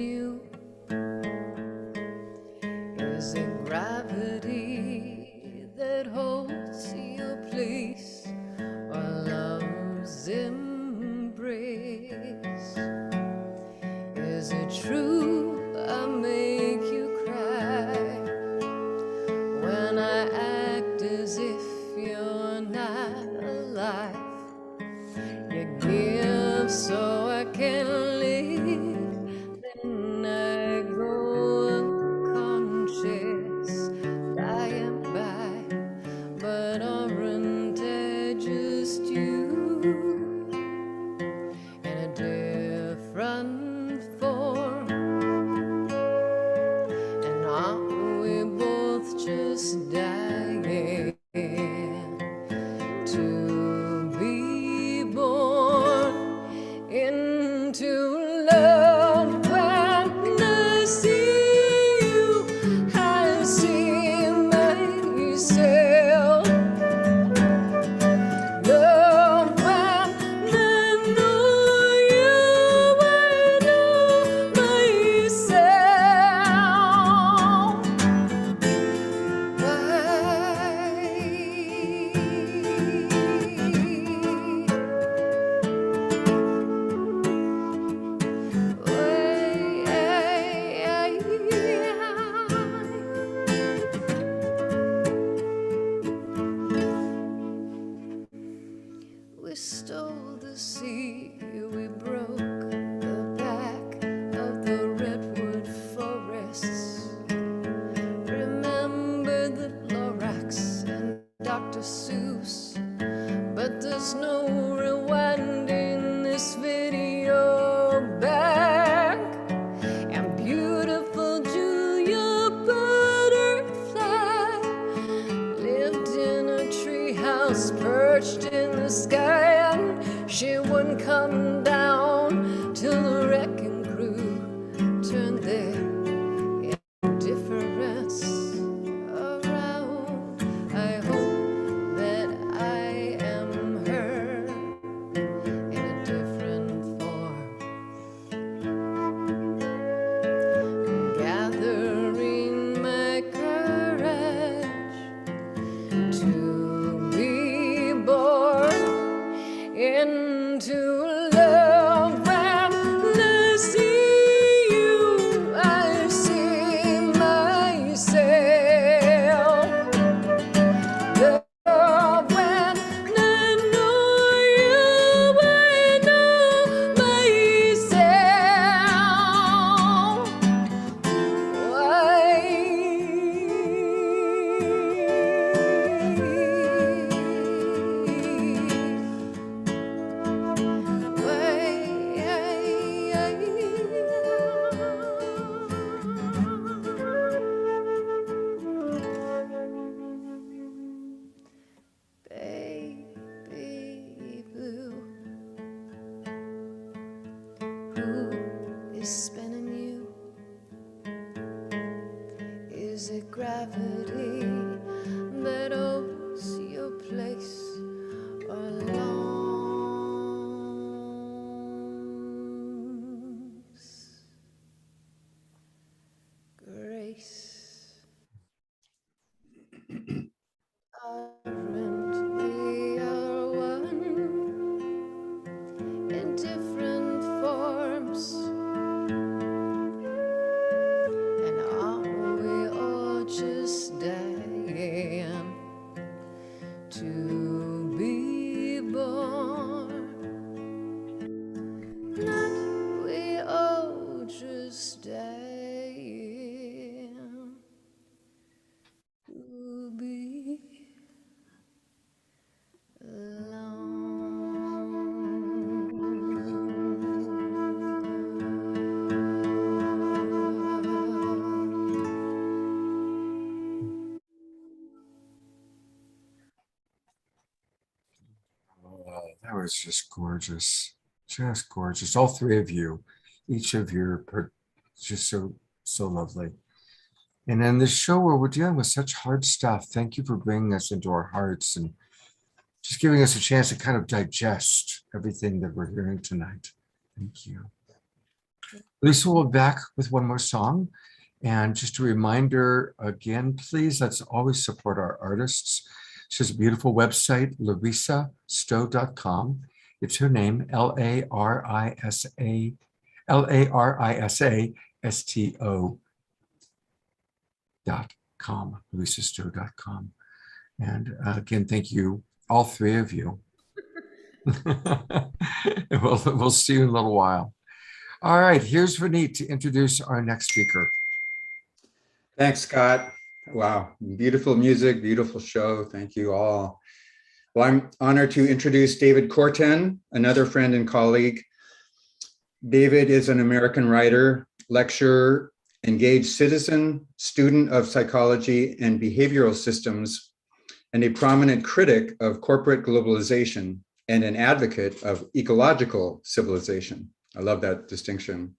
S10: is it gravity that holds your place alone? Grace. We are one in different forms. And are we all just dying to be born? Not we all just dying to be
S1: That was just gorgeous. Just gorgeous. All three of you, each of you, just so lovely. And in this show where we're dealing with such hard stuff, thank you for bringing us into our hearts and just giving us a chance to kind of digest everything that we're hearing tonight. Thank you. Lisa will be back with one more song. And just a reminder again, please, let's always support our artists. She has a beautiful website, LarissaStowe.com. It's her name, LarissaStowe.com, LarissaStowe.com. And again, thank you, all three of you. We'll see you in a little while. All right, here's Vineet to introduce our next speaker.
S3: Thanks, Scott. Wow, beautiful music, beautiful show. Thank you all. Well, I'm honored to introduce David Corten, another friend and colleague. David is an American writer, lecturer, engaged citizen, student of psychology and behavioral systems, and a prominent critic of corporate globalization and an advocate of ecological civilization. I love that distinction.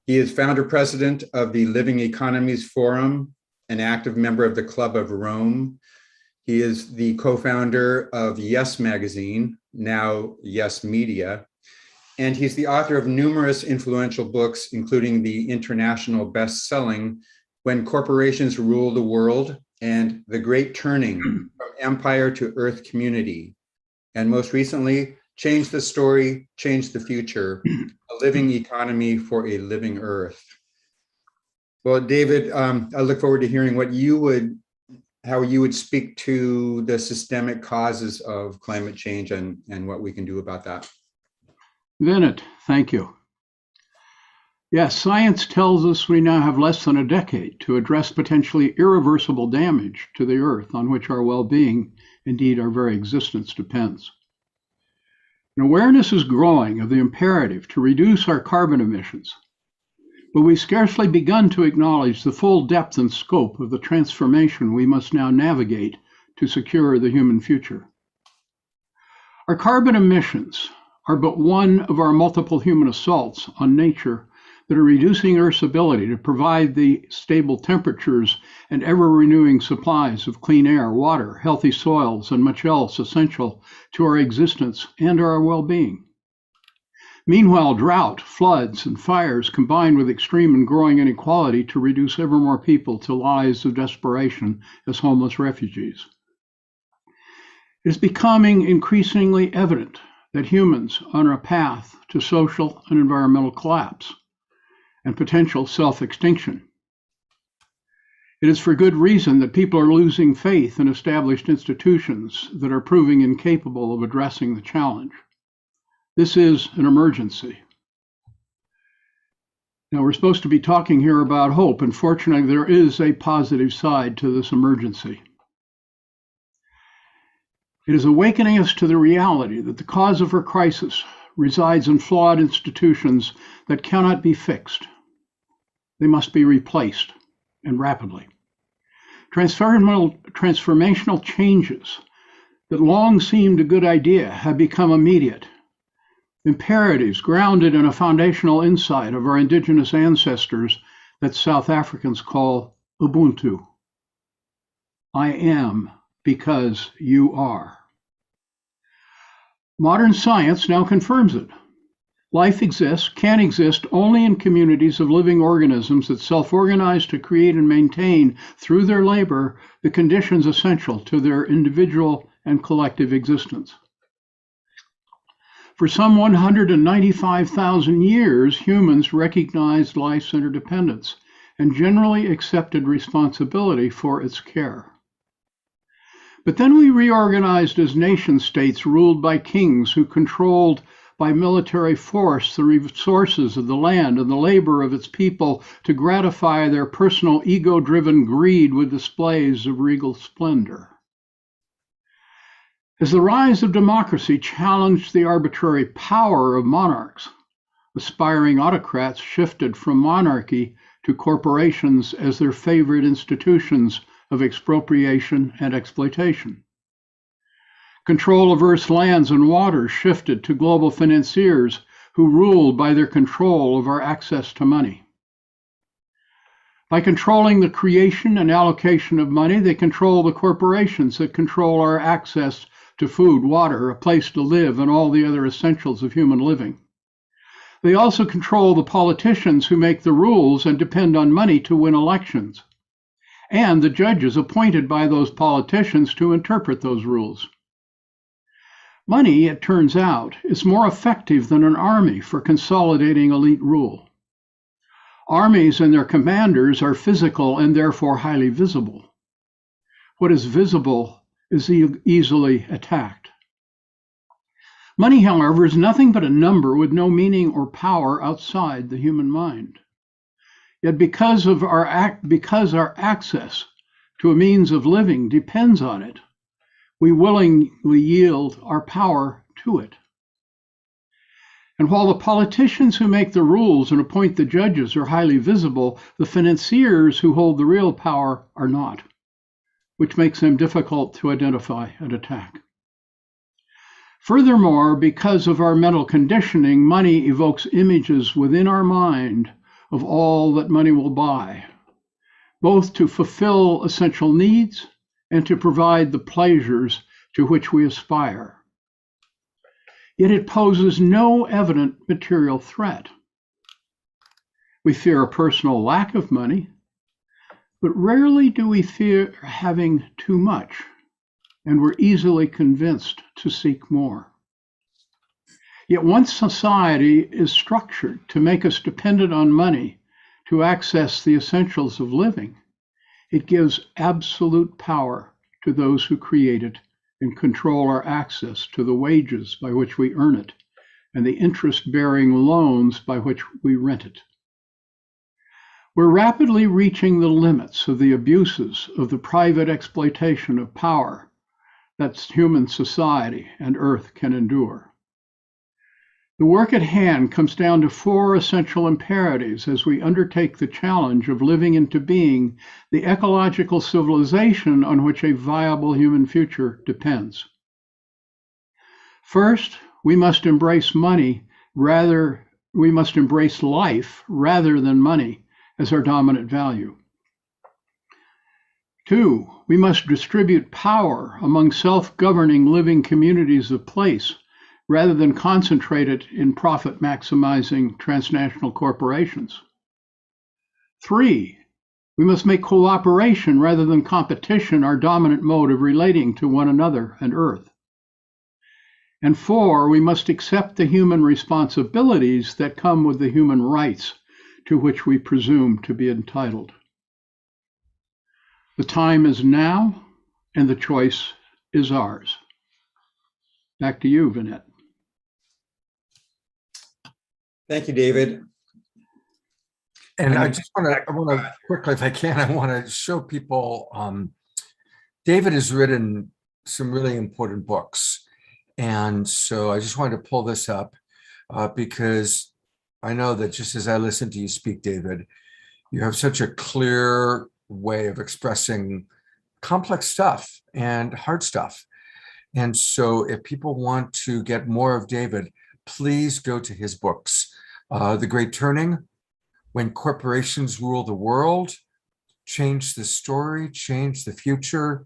S3: He is founder president of the Living Economies Forum, an active member of the Club of Rome. He is the co-founder of Yes Magazine, now Yes Media, and he's the author of numerous influential books, including the international best-selling When Corporations Rule the World and The Great Turning from Empire to Earth Community, and most recently, Change the Story, Change the Future, A Living Economy for a Living Earth. Well, David, I look forward to hearing how you would speak to the systemic causes of climate change and what we can do about that.
S13: Vineet, thank you. Yes, science tells us we now have less than a decade to address potentially irreversible damage to the Earth on which our well-being, indeed our very existence, depends. And awareness is growing of the imperative to reduce our carbon emissions, but we've scarcely begun to acknowledge the full depth and scope of the transformation we must now navigate to secure the human future. Our carbon emissions are but one of our multiple human assaults on nature that are reducing Earth's ability to provide the stable temperatures and ever-renewing supplies of clean air, water, healthy soils, and much else essential to our existence and our well-being. Meanwhile, drought, floods, and fires combine with extreme and growing inequality to reduce ever more people to lives of desperation as homeless refugees. It is becoming increasingly evident that humans are on a path to social and environmental collapse and potential self-extinction. It is for good reason that people are losing faith in established institutions that are proving incapable of addressing the challenge. This is an emergency. Now, we're supposed to be talking here about hope, and fortunately, there is a positive side to this emergency. It is awakening us to the reality that the cause of our crisis resides in flawed institutions that cannot be fixed. They must be replaced, and rapidly. Transformational changes that long seemed a good idea have become immediate. Imperatives grounded in a foundational insight of our indigenous ancestors that South Africans call Ubuntu. I am because you are. Modern science now confirms it. Life can exist only in communities of living organisms that self-organize to create and maintain, through their labor, the conditions essential to their individual and collective existence. For some 195,000 years, humans recognized life's interdependence and generally accepted responsibility for its care. But then we reorganized as nation-states ruled by kings who controlled by military force the resources of the land and the labor of its people to gratify their personal ego-driven greed with displays of regal splendor. As the rise of democracy challenged the arbitrary power of monarchs, aspiring autocrats shifted from monarchy to corporations as their favorite institutions of expropriation and exploitation. Control of Earth's lands and waters shifted to global financiers who ruled by their control of our access to money. By controlling the creation and allocation of money, they control the corporations that control our access to food, water, a place to live, and all the other essentials of human living. They also control the politicians who make the rules and depend on money to win elections, and the judges appointed by those politicians to interpret those rules. Money, it turns out, is more effective than an army for consolidating elite rule. Armies and their commanders are physical and therefore highly visible. What is visible is easily attacked. Money, however, is nothing but a number with no meaning or power outside the human mind. Yet because our access to a means of living depends on it, we willingly yield our power to it. And while the politicians who make the rules and appoint the judges are highly visible, the financiers who hold the real power are not, which makes them difficult to identify and attack. Furthermore, because of our mental conditioning, money evokes images within our mind of all that money will buy, both to fulfill essential needs and to provide the pleasures to which we aspire. Yet it poses no evident material threat. We fear a personal lack of money, but rarely do we fear having too much, and we're easily convinced to seek more. Yet once society is structured to make us dependent on money to access the essentials of living, it gives absolute power to those who create it and control our access to the wages by which we earn it and the interest-bearing loans by which we rent it. We're rapidly reaching the limits of the abuses of the private exploitation of power that human society and Earth can endure. The work at hand comes down to 4 essential imperatives as we undertake the challenge of living into being the ecological civilization on which a viable human future depends. First, we must embrace life rather than money as our dominant value. 2, we must distribute power among self-governing living communities of place rather than concentrate it in profit-maximizing transnational corporations. 3, we must make cooperation rather than competition our dominant mode of relating to one another and Earth. And 4, we must accept the human responsibilities that come with the human rights to which we presume to be entitled. The time is now, and the choice is ours. Back to you, Vinette.
S3: Thank you, David.
S1: And I want to quickly, if I can, I want to show people, David has written some really important books. And so I just wanted to pull this up because I know that just as I listen to you speak, David, you have such a clear way of expressing complex stuff and hard stuff. And so if people want to get more of David, please go to his books. The Great Turning, When Corporations Rule the World, change the story, change the future,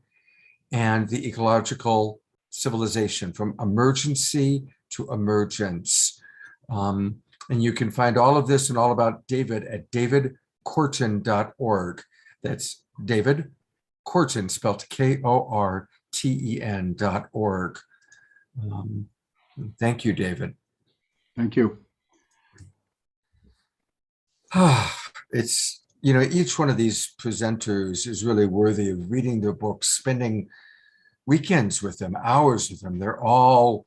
S1: and the ecological civilization from emergency to emergence. And you can find all of this and all about David at davidkorten.org. That's David Korten, spelled KORTEN.org. Thank you, David.
S13: Thank you.
S1: It's, you know, each one of these presenters is really worthy of reading their books, spending weekends with them, hours with them. They're all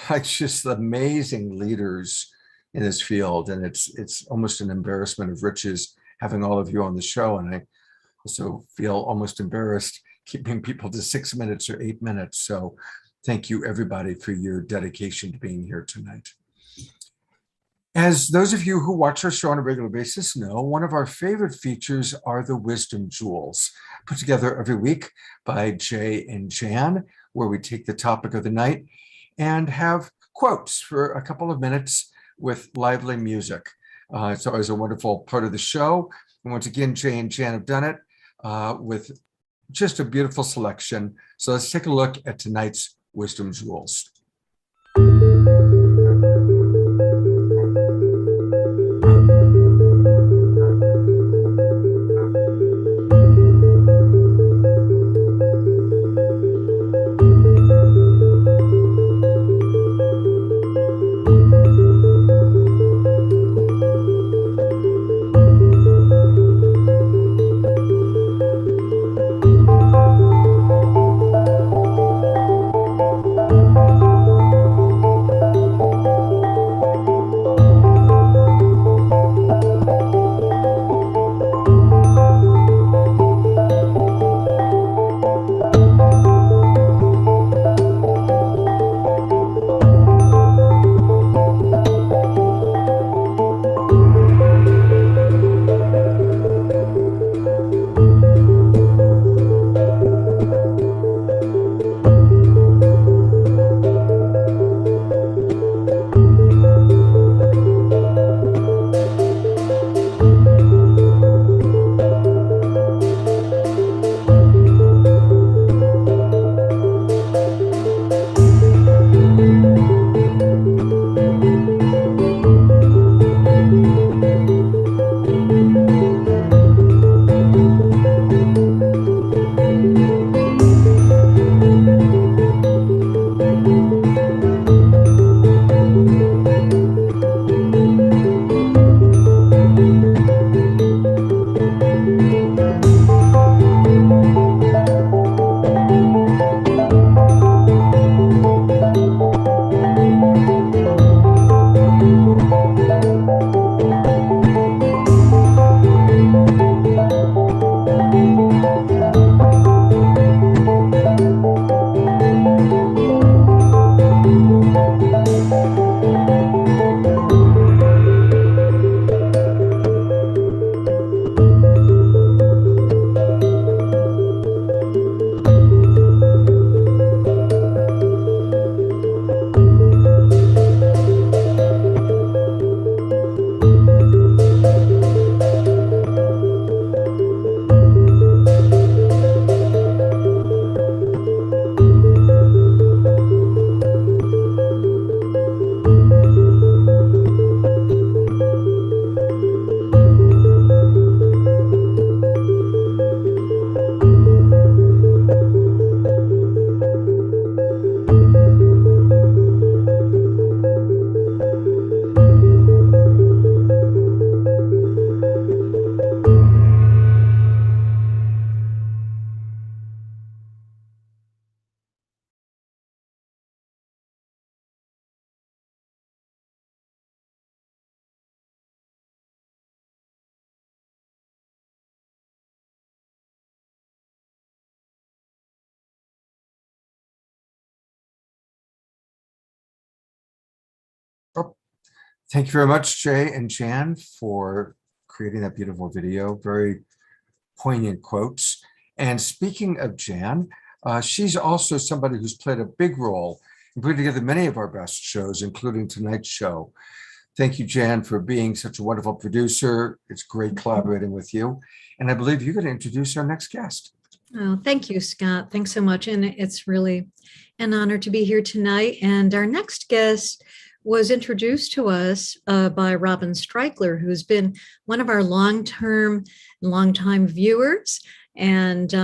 S1: like just amazing leaders in this field. And it's almost an embarrassment of riches having all of you on the show. And I also feel almost embarrassed keeping people to 6 minutes or 8 minutes. So thank you, everybody, for your dedication to being here tonight. As those of you who watch our show on a regular basis know, one of our favorite features are the Wisdom Jewels, put together every week by Jay and Jan, where we take the topic of the night and have quotes for a couple of minutes with lively music. It's always a wonderful part of the show. And once again, Jay and Jan have done it with just a beautiful selection. So let's take a look at tonight's Wisdom Jewels. Oh, thank you very much, Jay and Jan, for creating that beautiful video. Very poignant quotes. And speaking of Jan, she's also somebody who's played a big role in putting together many of our best shows, including tonight's show. Thank you, Jan, for being such a wonderful producer. It's great collaborating with you. And I believe you're going to introduce our next guest.
S14: Oh, thank you, Scott. Thanks so much. And it's really an honor to be here tonight. And our next guest was introduced to us by Robin Streichler, who's been one of our longtime viewers. And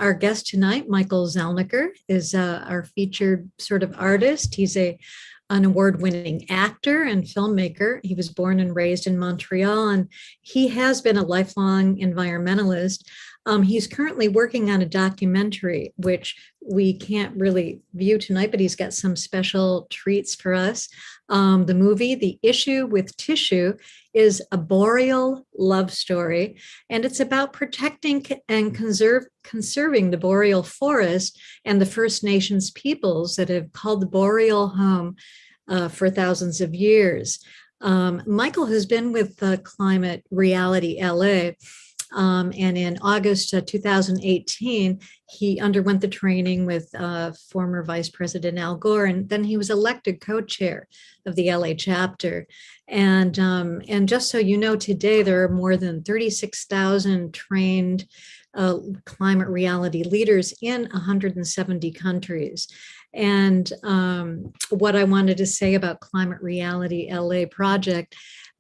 S14: our guest tonight, Michael Zelniker, is our featured sort of artist. He's an award-winning actor and filmmaker. He was born and raised in Montreal, and he has been a lifelong environmentalist. He's currently working on a documentary, which we can't really view tonight, but he's got some special treats for us. The movie, The Issue with Tissue, is a boreal love story, and it's about protecting and conserving the boreal forest and the First Nations peoples that have called the boreal home for thousands of years. Michael has been with Climate Reality LA, and in August 2018, he underwent the training with former Vice President Al Gore, and then he was elected co-chair of the LA chapter. And just so you know, today there are more than 36,000 trained climate reality leaders in 170 countries. And what I wanted to say about Climate Reality LA project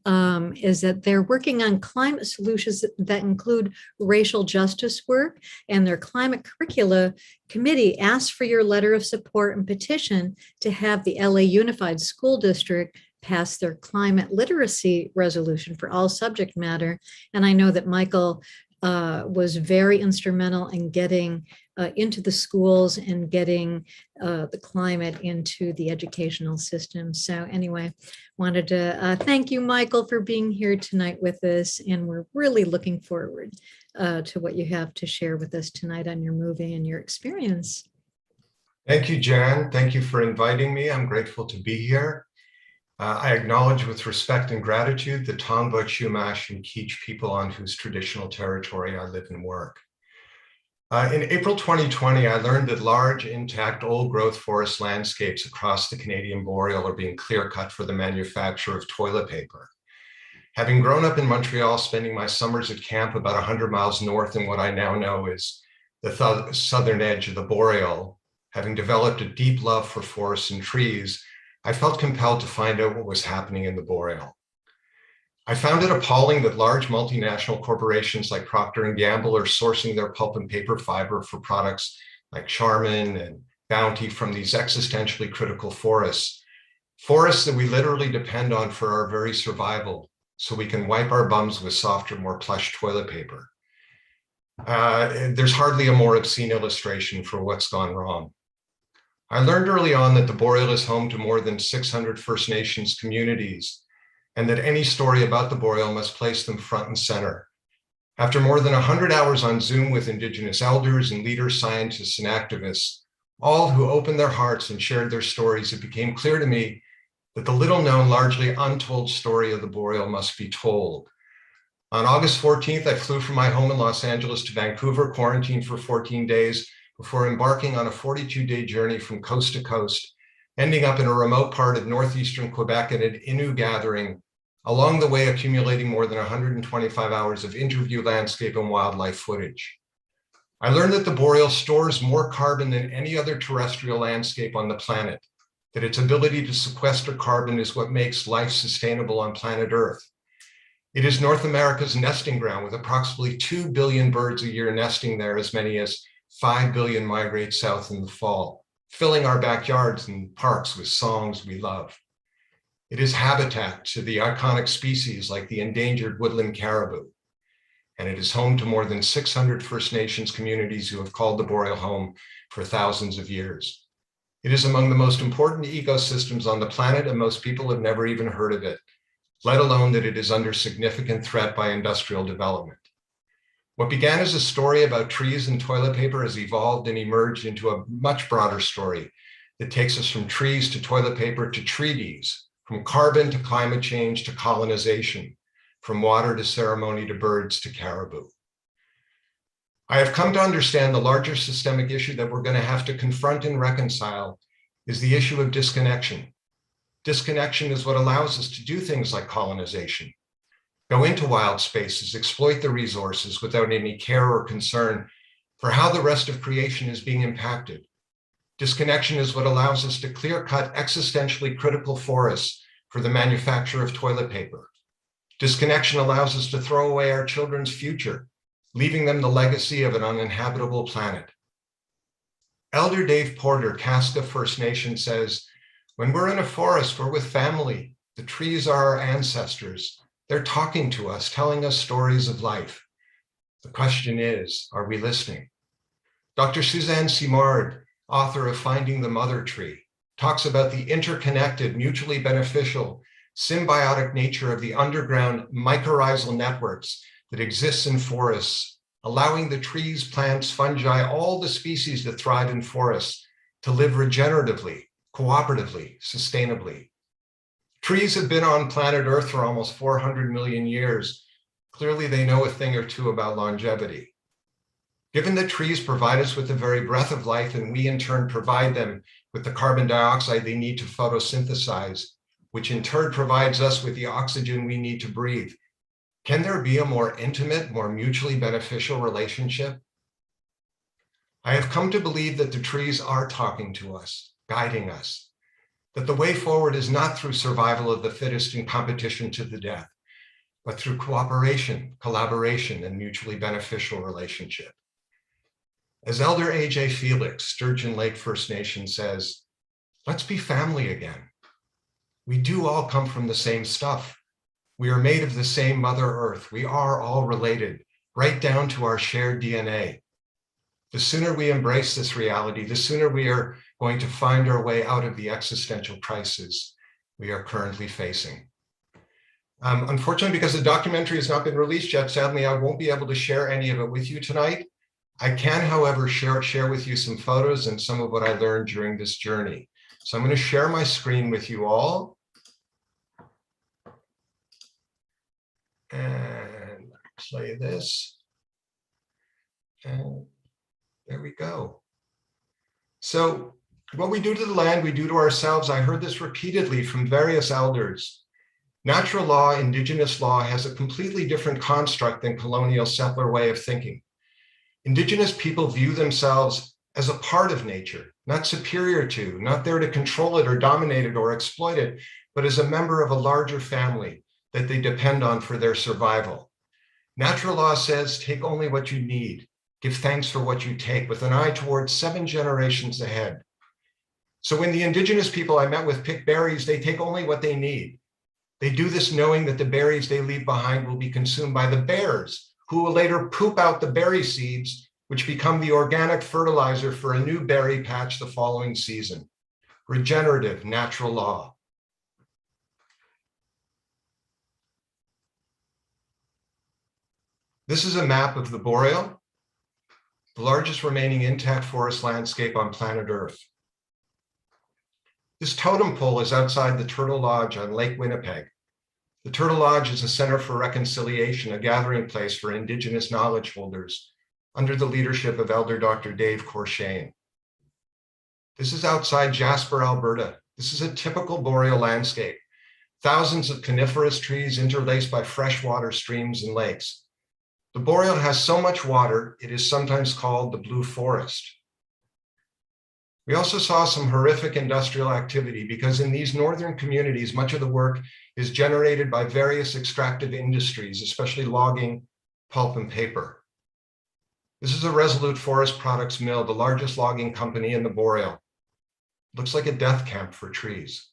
S14: is that they're working on climate solutions that include racial justice work, and their climate curricula committee asked for your letter of support and petition to have the LA Unified School District pass their climate literacy resolution for all subject matter. And I know that Michael was very instrumental in getting into the schools and getting the climate into the educational system. So anyway, wanted to thank you, Michael, for being here tonight with us. And we're really looking forward to what you have to share with us tonight on your movie and your experience.
S15: Thank you, Jan. Thank you for inviting me. I'm grateful to be here. I acknowledge with respect and gratitude the Tongva, Chumash, and Kizh people on whose traditional territory I live and work. In April 2020, I learned that large, intact, old-growth forest landscapes across the Canadian boreal are being clear-cut for the manufacture of toilet paper. Having grown up in Montreal, spending my summers at camp about 100 miles north in what I now know is the southern edge of the boreal, having developed a deep love for forests and trees, I felt compelled to find out what was happening in the boreal. I found it appalling that large multinational corporations like Procter & Gamble are sourcing their pulp and paper fiber for products like Charmin and Bounty from these existentially critical forests, forests that we literally depend on for our very survival, so we can wipe our bums with softer, more plush toilet paper. There's hardly a more obscene illustration for what's gone wrong. I learned early on that the boreal is home to more than 600 First Nations communities, and that any story about the boreal must place them front and center. After more than 100 hours on Zoom with Indigenous elders and leaders, scientists, and activists, all who opened their hearts and shared their stories, it became clear to me that the little-known, largely untold story of the boreal must be told. On August 14th, I flew from my home in Los Angeles to Vancouver, quarantined for 14 days, before embarking on a 42-day journey from coast to coast, ending up in a remote part of northeastern Quebec at an Innu gathering, along the way accumulating more than 125 hours of interview, landscape, and wildlife footage. I learned that the boreal stores more carbon than any other terrestrial landscape on the planet, that its ability to sequester carbon is what makes life sustainable on planet Earth. It is North America's nesting ground, with approximately 2 billion birds a year nesting there, as many as 5 billion migrate south in the fall, filling our backyards and parks with songs we love. It is habitat to the iconic species like the endangered woodland caribou. And it is home to more than 600 First Nations communities who have called the boreal home for thousands of years. It is among the most important ecosystems on the planet, and most people have never even heard of it, let alone that it is under significant threat by industrial development. What began as a story about trees and toilet paper has evolved and emerged into a much broader story that takes us from trees to toilet paper to treaties, from carbon to climate change to colonization, from water to ceremony to birds to caribou. I have come to understand the larger systemic issue that we're going to have to confront and reconcile is the issue of disconnection. Disconnection is what allows us to do things like colonization, go into wild spaces, exploit the resources without any care or concern for how the rest of creation is being impacted. Disconnection is what allows us to clear-cut existentially critical forests for the manufacture of toilet paper. Disconnection allows us to throw away our children's future, leaving them the legacy of an uninhabitable planet. Elder Dave Porter, Kaska First Nation, says, when we're in a forest, we're with family. The trees are our ancestors. They're talking to us, telling us stories of life. The question is, are we listening? Dr. Suzanne Simard, author of Finding the Mother Tree, talks about the interconnected, mutually beneficial, symbiotic nature of the underground mycorrhizal networks that exists in forests, allowing the trees, plants, fungi, all the species that thrive in forests to live regeneratively, cooperatively, sustainably. Trees have been on planet Earth for almost 400 million years. Clearly, they know a thing or two about longevity. Given that trees provide us with the very breath of life, and we in turn provide them with the carbon dioxide they need to photosynthesize, which in turn provides us with the oxygen we need to breathe, can there be a more intimate, more mutually beneficial relationship? I have come to believe that the trees are talking to us, guiding us, that the way forward is not through survival of the fittest in competition to the death, but through cooperation, collaboration, and mutually beneficial relationship. As Elder A.J. Felix, Sturgeon Lake First Nation, says, let's be family again. We do all come from the same stuff. We are made of the same Mother Earth. We are all related, right down to our shared DNA. The sooner we embrace this reality, the sooner we are going to find our way out of the existential crisis we are currently facing. Unfortunately, because the documentary has not been released yet, sadly, I won't be able to share any of it with you tonight. I can, however, share with you some photos and some of what I learned during this journey. So I'm going to share my screen with you all. And play this. And there we go. So what we do to the land, we do to ourselves. I heard this repeatedly from various elders. Natural law, indigenous law, has a completely different construct than colonial settler way of thinking. Indigenous people view themselves as a part of nature, not superior to, not there to control it or dominate it or exploit it, but as a member of a larger family that they depend on for their survival. Natural law says, take only what you need, give thanks for what you take, with an eye towards 7 generations ahead. So when the indigenous people I met with pick berries, they take only what they need. They do this knowing that the berries they leave behind will be consumed by the bears, who will later poop out the berry seeds, which become the organic fertilizer for a new berry patch the following season. Regenerative natural law. This is a map of the Boreal, the largest remaining intact forest landscape on planet Earth. This totem pole is outside the Turtle Lodge on Lake Winnipeg. The Turtle Lodge is a center for reconciliation, a gathering place for Indigenous knowledge holders under the leadership of Elder Dr. Dave Corshane. This is outside Jasper, Alberta. This is a typical boreal landscape. Thousands of coniferous trees interlaced by freshwater streams and lakes. The boreal has so much water, it is sometimes called the Blue Forest. We also saw some horrific industrial activity because in these northern communities, much of the work is generated by various extractive industries, especially logging, pulp, and paper. This is a Resolute Forest Products mill, the largest logging company in the Boreal. Looks like a death camp for trees.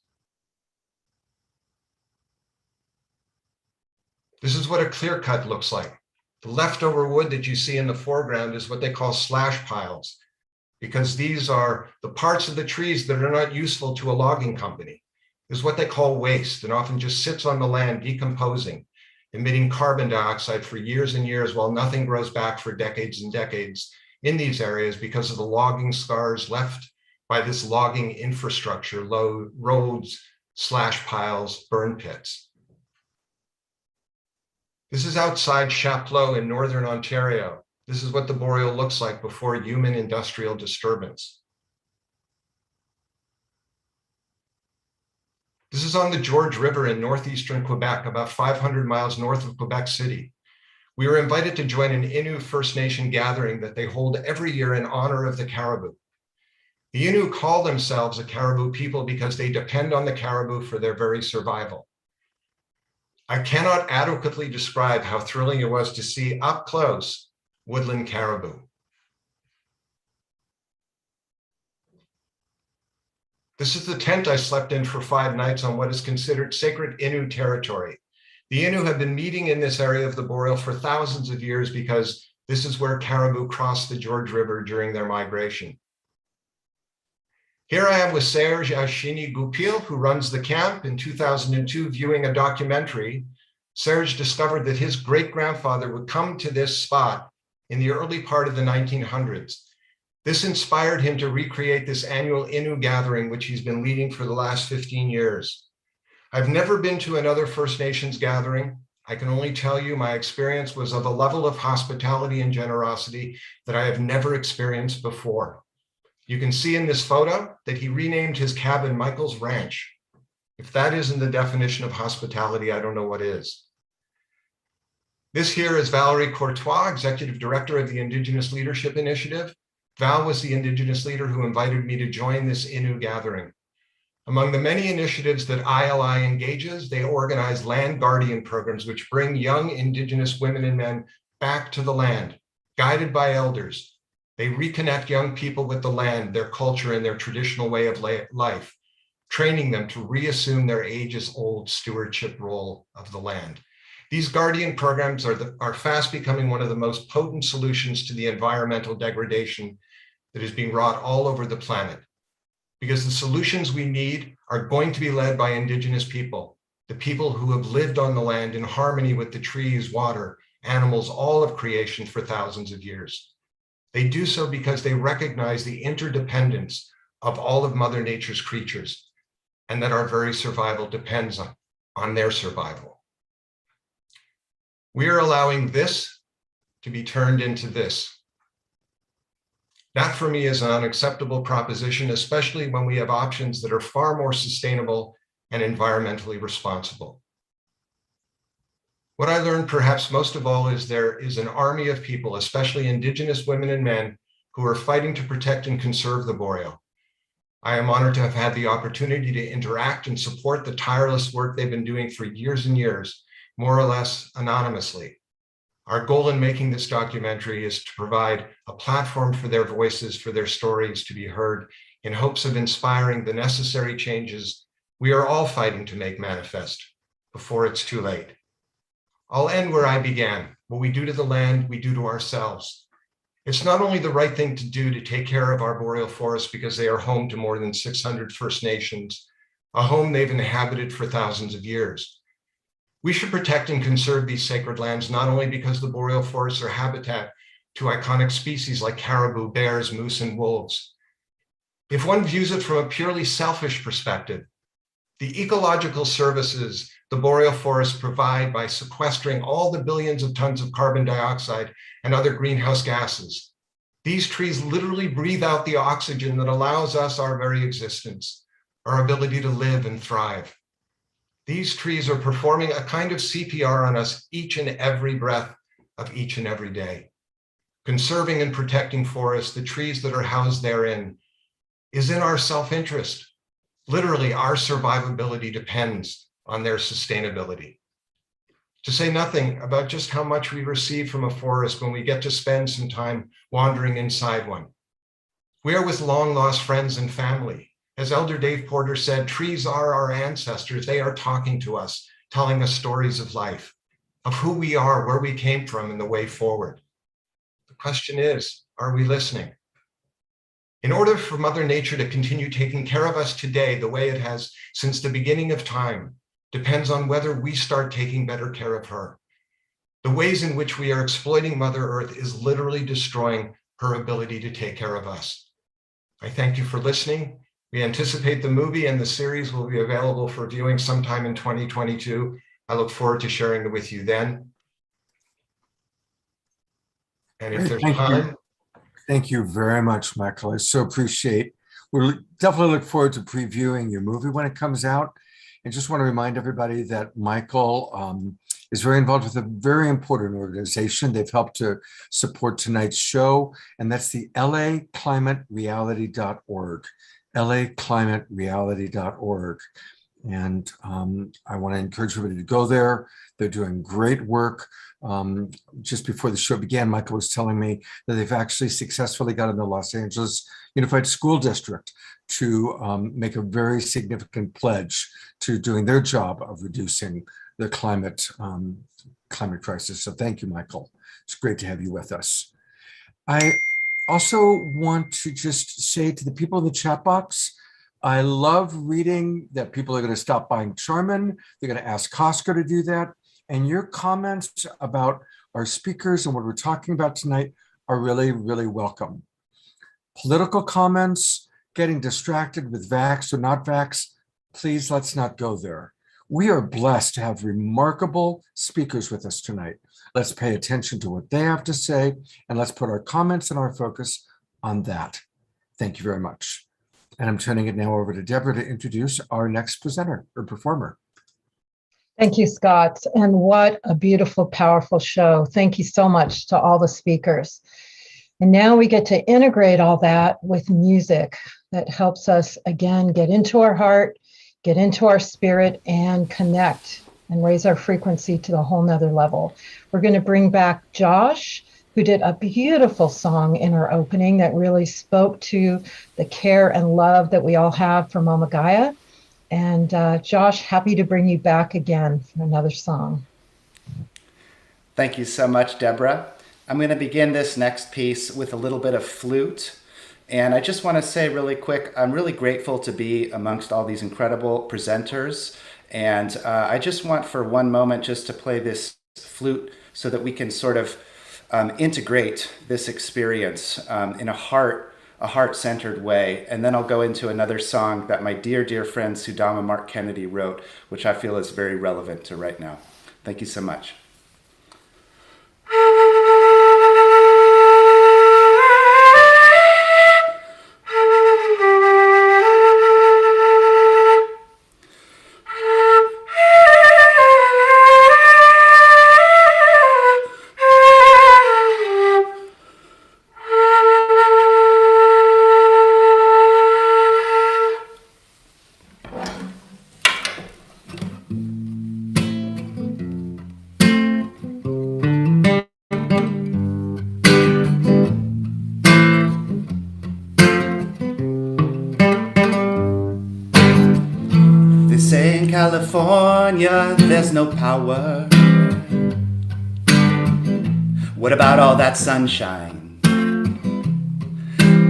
S15: This is what a clear cut looks like. The leftover wood that you see in the foreground is what they call slash piles, because these are the parts of the trees that are not useful to a logging company. Is what they call waste, and often just sits on the land decomposing, emitting carbon dioxide for years and years while nothing grows back for decades and decades in these areas because of the logging scars left by this logging infrastructure, roads, slash piles, burn pits. This is outside Chapleau in northern Ontario. This is what the Boreal looks like before human industrial disturbance. This is on the George River in northeastern Quebec, about 500 miles north of Quebec City. We were invited to join an Innu First Nation gathering that they hold every year in honor of the caribou. The Innu call themselves a caribou people because they depend on the caribou for their very survival. I cannot adequately describe how thrilling it was to see up close woodland caribou. This is the tent I slept in for 5 nights on what is considered sacred Innu territory. The Innu have been meeting in this area of the boreal for thousands of years because this is where caribou crossed the George River during their migration. Here I am with Serge Ashini Goupil, who runs the camp. In 2002, viewing a documentary, Serge discovered that his great-grandfather would come to this spot in the early part of the 1900s. This inspired him to recreate this annual Innu gathering, which he's been leading for the last 15 years. I've never been to another First Nations gathering. I can only tell you my experience was of a level of hospitality and generosity that I have never experienced before. You can see in this photo that he renamed his cabin Michael's Ranch. If that isn't the definition of hospitality, I don't know what is. This here is Valerie Courtois, Executive Director of the Indigenous Leadership Initiative. Val was the Indigenous leader who invited me to join this Innu gathering. Among the many initiatives that ILI engages, they organize land guardian programs which bring young Indigenous women and men back to the land, guided by elders. They reconnect young people with the land, their culture, and their traditional way of life, training them to reassume their ages-old stewardship role of the land. These guardian programs are fast becoming one of the most potent solutions to the environmental degradation that is being wrought all over the planet. Because the solutions we need are going to be led by Indigenous people, the people who have lived on the land in harmony with the trees, water, animals, all of creation for thousands of years. They do so because they recognize the interdependence of all of Mother Nature's creatures, and that our very survival depends on their survival. We are allowing this to be turned into this. That for me is an unacceptable proposition, especially when we have options that are far more sustainable and environmentally responsible. What I learned perhaps most of all is there is an army of people, especially Indigenous women and men, who are fighting to protect and conserve the boreal. I am honored to have had the opportunity to interact and support the tireless work they've been doing for years and years, more or less anonymously. Our goal in making this documentary is to provide a platform for their voices, for their stories to be heard, in hopes of inspiring the necessary changes we are all fighting to make manifest before it's too late. I'll end where I began. What we do to the land, we do to ourselves. It's not only the right thing to do to take care of our boreal forests because they are home to more than 600 First Nations, a home they've inhabited for thousands of years. We should protect and conserve these sacred lands, not only because the boreal forests are habitat to iconic species like caribou, bears, moose, and wolves. If one views it from a purely selfish perspective, the ecological services the boreal forests provide by sequestering all the billions of tons of carbon dioxide and other greenhouse gases. These trees literally breathe out the oxygen that allows us our very existence, our ability to live and thrive. These trees are performing a kind of CPR on us each and every breath of each and every day. Conserving and protecting forests, the trees that are housed therein, is in our self-interest. Literally, our survivability depends on their sustainability. To say nothing about just how much we receive from a forest when we get to spend some time wandering inside one. We are with long-lost friends and family. As Elder Dave Porter said, trees are our ancestors. They are talking to us, telling us stories of life, of who we are, where we came from, and the way forward. The question is, are we listening? In order for Mother Nature to continue taking care of us today the way it has since the beginning of time, depends on whether we start taking better care of her. The ways in which we are exploiting Mother Earth is literally destroying her ability to take care of us. I thank you for listening. We anticipate the movie and the series will be available for viewing sometime in 2022. I look forward to sharing it with you then. And if there's time.
S1: Thank you very much, Michael. I so appreciate. We'll definitely look forward to previewing your movie when it comes out. And just want to remind everybody that Michael is very involved with a very important organization. They've helped to support tonight's show, and that's the laclimatereality.org, laclimatereality.org. And I want to encourage everybody to go there. They're doing great work. Just before the show began, Michael was telling me that they've actually successfully gotten the Los Angeles Unified School District to make a very significant pledge to doing their job of reducing the climate crisis. So thank you, Michael. It's great to have you with us. I also want to just say to the people in the chat box, I love reading that people are going to stop buying Charmin. They're going to ask Costco to do that. And your comments about our speakers and what we're talking about tonight are really, really welcome. Political comments, getting distracted with vax or not vax, please let's not go there. We are blessed to have remarkable speakers with us tonight. Let's pay attention to what they have to say, and let's put our comments and our focus on that. Thank you very much. And I'm turning it now over to Deborah to introduce our next presenter or performer.
S2: Thank you, Scott. And what a beautiful, powerful show. Thank you so much to all the speakers. And now we get to integrate all that with music that helps us, again, get into our heart, get into our spirit, and connect and raise our frequency to a whole nother level. We're going to bring back Josh, who did a beautiful song in our opening that really spoke to the care and love that we all have for Mama Gaia. And Josh, happy to bring you back again for another song.
S4: Thank you so much, Deborah. I'm going to begin this next piece with a little bit of flute. And I just want to say really quick, I'm really grateful to be amongst all these incredible presenters. And I just want for one moment just to play this flute so that we can sort of integrate this experience in a heart-centered way. And then I'll go into another song that my dear, dear friend Sudama Mark Kennedy wrote, which I feel is very relevant to right now. Thank you so much. California, there's no power. What about all that sunshine?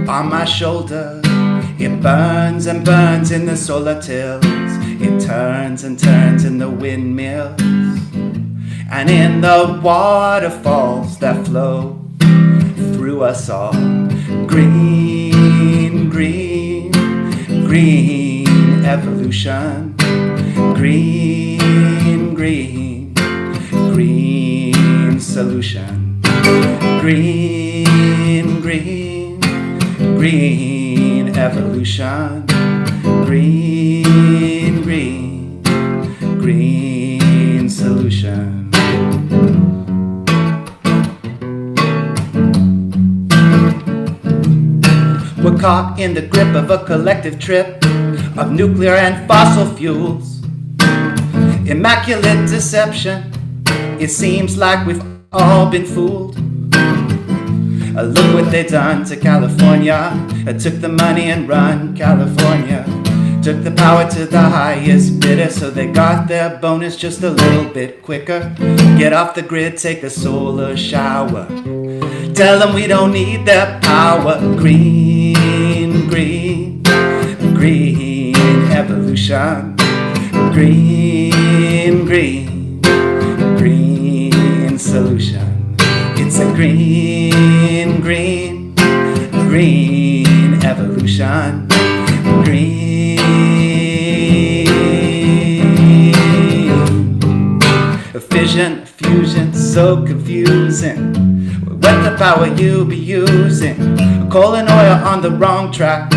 S4: On my shoulder, it burns and burns in the solar tills. It turns and turns in the windmills and in the waterfalls that flow through us all. Green, green, green evolution. Green, green, green solution. Green, green, green evolution. Green, green, green solution. We're caught in the grip of a collective trip of nuclear and fossil fuels. Immaculate deception, it seems like we've all been fooled. Look what they done to California. Took the money and run California. Took the power to the highest bidder, so they got their bonus just a little bit quicker. Get off the grid, take a solar shower. Tell them we don't need their power. Green, green, green evolution. Green, green, green solution. It's a green, green, green evolution. Green. Fission, fusion, so confusing. What the power you be using? Coal and oil on the wrong track.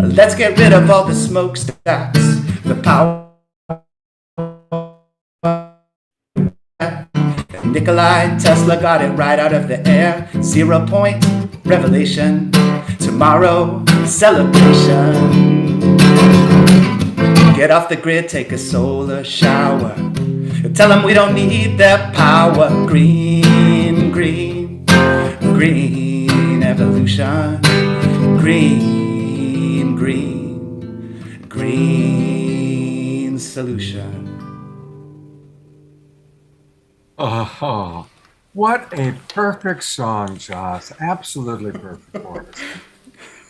S4: Let's get rid of all the smokestacks. The power Nikolai Tesla got it right out of the air. 0 point revelation. Tomorrow, celebration. Get off the grid, take a solar shower. Tell them we don't need their power. Green, green, green evolution. Green, green, green solution.
S1: Oh, what a perfect song, Joss. Absolutely perfect for us.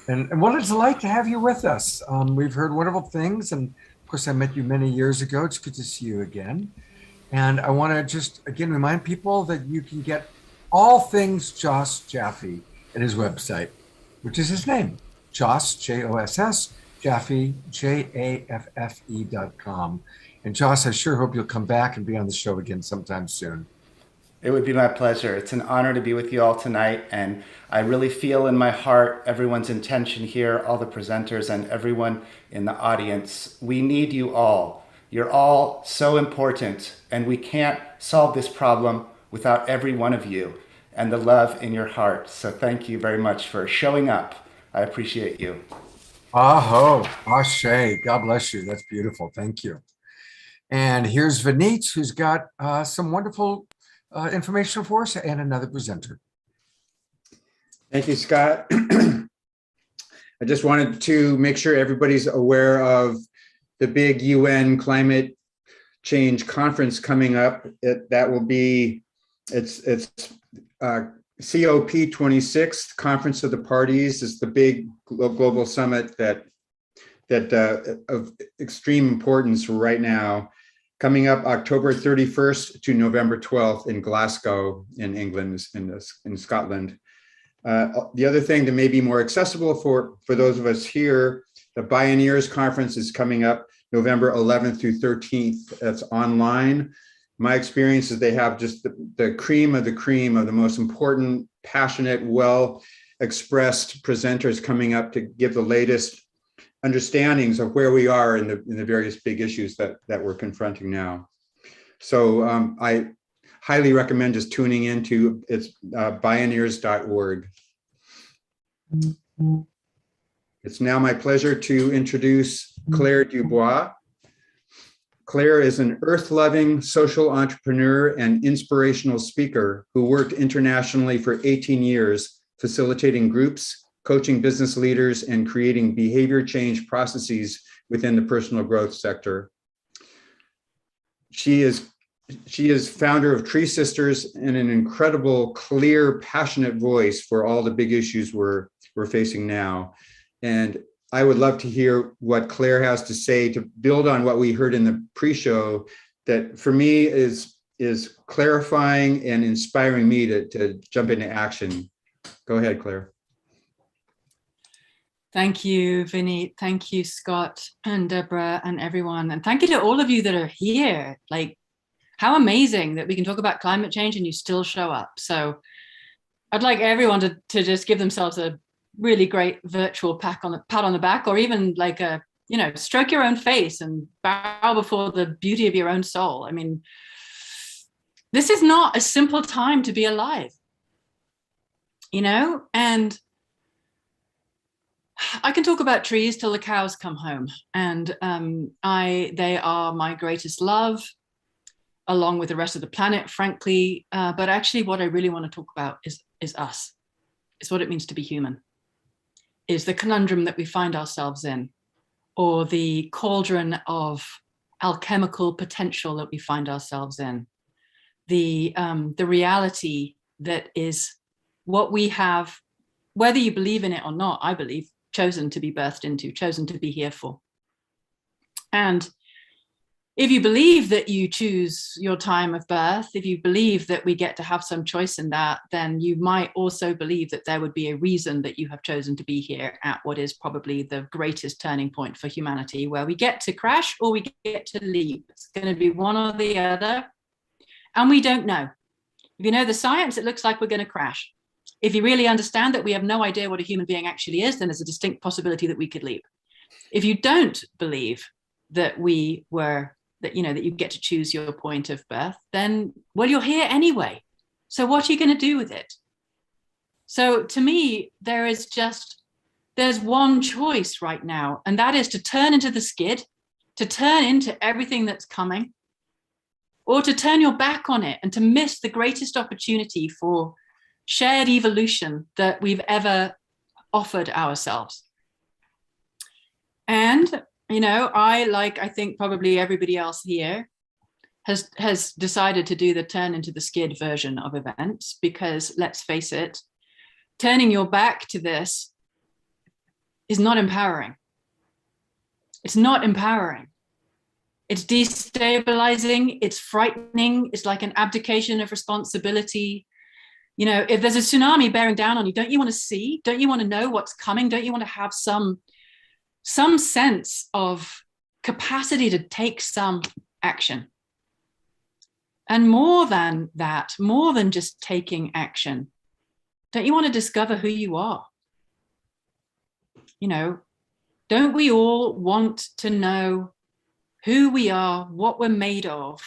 S1: And what it's like to have you with us. We've heard wonderful things. And of course, I met you many years ago. It's good to see you again. And I want to just, again, remind people that you can get all things Joss Jaffe at his website, which is his name, Joss, Joss, Jaffe, JAFFE.com. And Joss, I sure hope you'll come back and be on the show again sometime soon.
S4: It would be my pleasure. It's an honor to be with you all tonight. And I really feel in my heart everyone's intention here, all the presenters and everyone in the audience. We need you all. You're all so important. And we can't solve this problem without every one of you and the love in your heart. So thank you very much for showing up. I appreciate you.
S1: Aho, ashe. God bless you. That's beautiful. Thank you. And here's Vineet, who's got some wonderful information for us, and another presenter.
S3: Thank you, Scott. I just wanted to make sure everybody's aware of the big UN climate change conference coming up. That will be, it's COP26, Conference of the Parties. Is the big global summit that of extreme importance right now, coming up October 31st to November 12th in Glasgow, in England, in Scotland. The other thing that may be more accessible for those of us here, the Bioneers Conference is coming up November 11th through 13th. That's online. My experience is they have just the cream of the most important, passionate, well-expressed presenters coming up to give the latest understandings of where we are in the various big issues that we're confronting now. So I highly recommend just tuning into it's bioneers.org. It's now my pleasure to introduce Claire Dubois. Claire is an earth-loving social entrepreneur and inspirational speaker who worked internationally for 18 years, facilitating groups, coaching business leaders, and creating behavior change processes within the personal growth sector. She is founder of Tree Sisters and an incredible, clear, passionate voice for all the big issues we're facing now. And I would love to hear what Claire has to say to build on what we heard in the pre-show that for me is clarifying and inspiring me to jump into action. Go ahead, Claire.
S16: Thank you, Vineet. Thank you, Scott and Deborah and everyone. And thank you to all of you that are here. Like, how amazing that we can talk about climate change and you still show up. So I'd like everyone to just give themselves a really great virtual pat on the back, or even like a, stroke your own face and bow before the beauty of your own soul. I mean, this is not a simple time to be alive, and I can talk about trees till the cows come home, and they are my greatest love, along with the rest of the planet, frankly. But actually, what I really want to talk about is us. It's what it means to be human. Is the conundrum that we find ourselves in, or the cauldron of alchemical potential that we find ourselves in. The reality that is what we have, whether you believe in it or not, I believe, chosen to be birthed into, chosen to be here for. And if you believe that you choose your time of birth, if you believe that we get to have some choice in that, then you might also believe that there would be a reason that you have chosen to be here at what is probably the greatest turning point for humanity, where we get to crash or we get to leap. It's going to be one or the other, and we don't know. If you know the science, it looks like we're going to crash. If you really understand that we have no idea what a human being actually is, then there's a distinct possibility that we could leap. If you don't believe that we were that you get to choose your point of birth, then, well, you're here anyway. So what are you going to do with it? So to me, there's one choice right now, and that is to turn into the skid, to turn into everything that's coming, or to turn your back on it and to miss the greatest opportunity for shared evolution that we've ever offered ourselves. And, I think probably everybody else here has decided to do the turn into the skid version of events, because let's face it, turning your back to this is not empowering. It's not empowering. It's destabilizing. It's frightening. It's like an abdication of responsibility. If there's a tsunami bearing down on you, don't you want to see? Don't you want to know what's coming? Don't you want to have some sense of capacity to take some action? And more than that, more than just taking action, don't you want to discover who you are? Don't we all want to know who we are, what we're made of?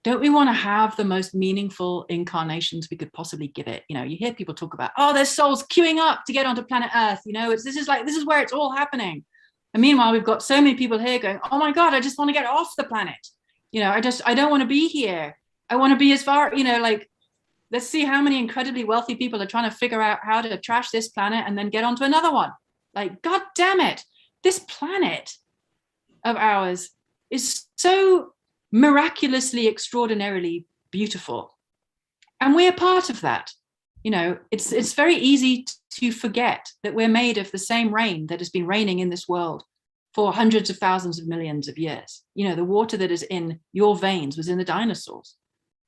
S16: Don't we want to have the most meaningful incarnations we could possibly give it? You hear people talk about, there's souls queuing up to get onto planet Earth. This is where it's all happening. And meanwhile, we've got so many people here going, oh my God, I just want to get off the planet. I don't want to be here. I want to be as far, let's see how many incredibly wealthy people are trying to figure out how to trash this planet and then get onto another one. God damn it. This planet of ours is so miraculously, extraordinarily beautiful. And we're part of that. It's very easy to forget that we're made of the same rain that has been raining in this world for hundreds of thousands of millions of years. The water that is in your veins was in the dinosaurs,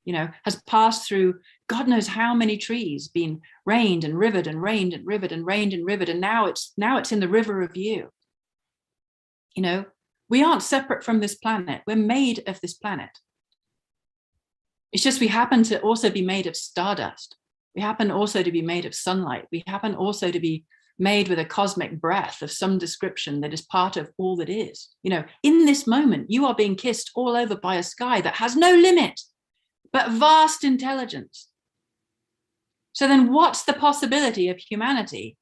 S16: has passed through God knows how many trees, been rained and rivered and rained and rivered and rained and rivered. And now it's in the river of you. We aren't separate from this planet. We're made of this planet. It's just we happen to also be made of stardust. We happen also to be made of sunlight. We happen also to be made with a cosmic breath of some description that is part of all that is. In this moment, you are being kissed all over by a sky that has no limit, but vast intelligence. So then what's the possibility of humanity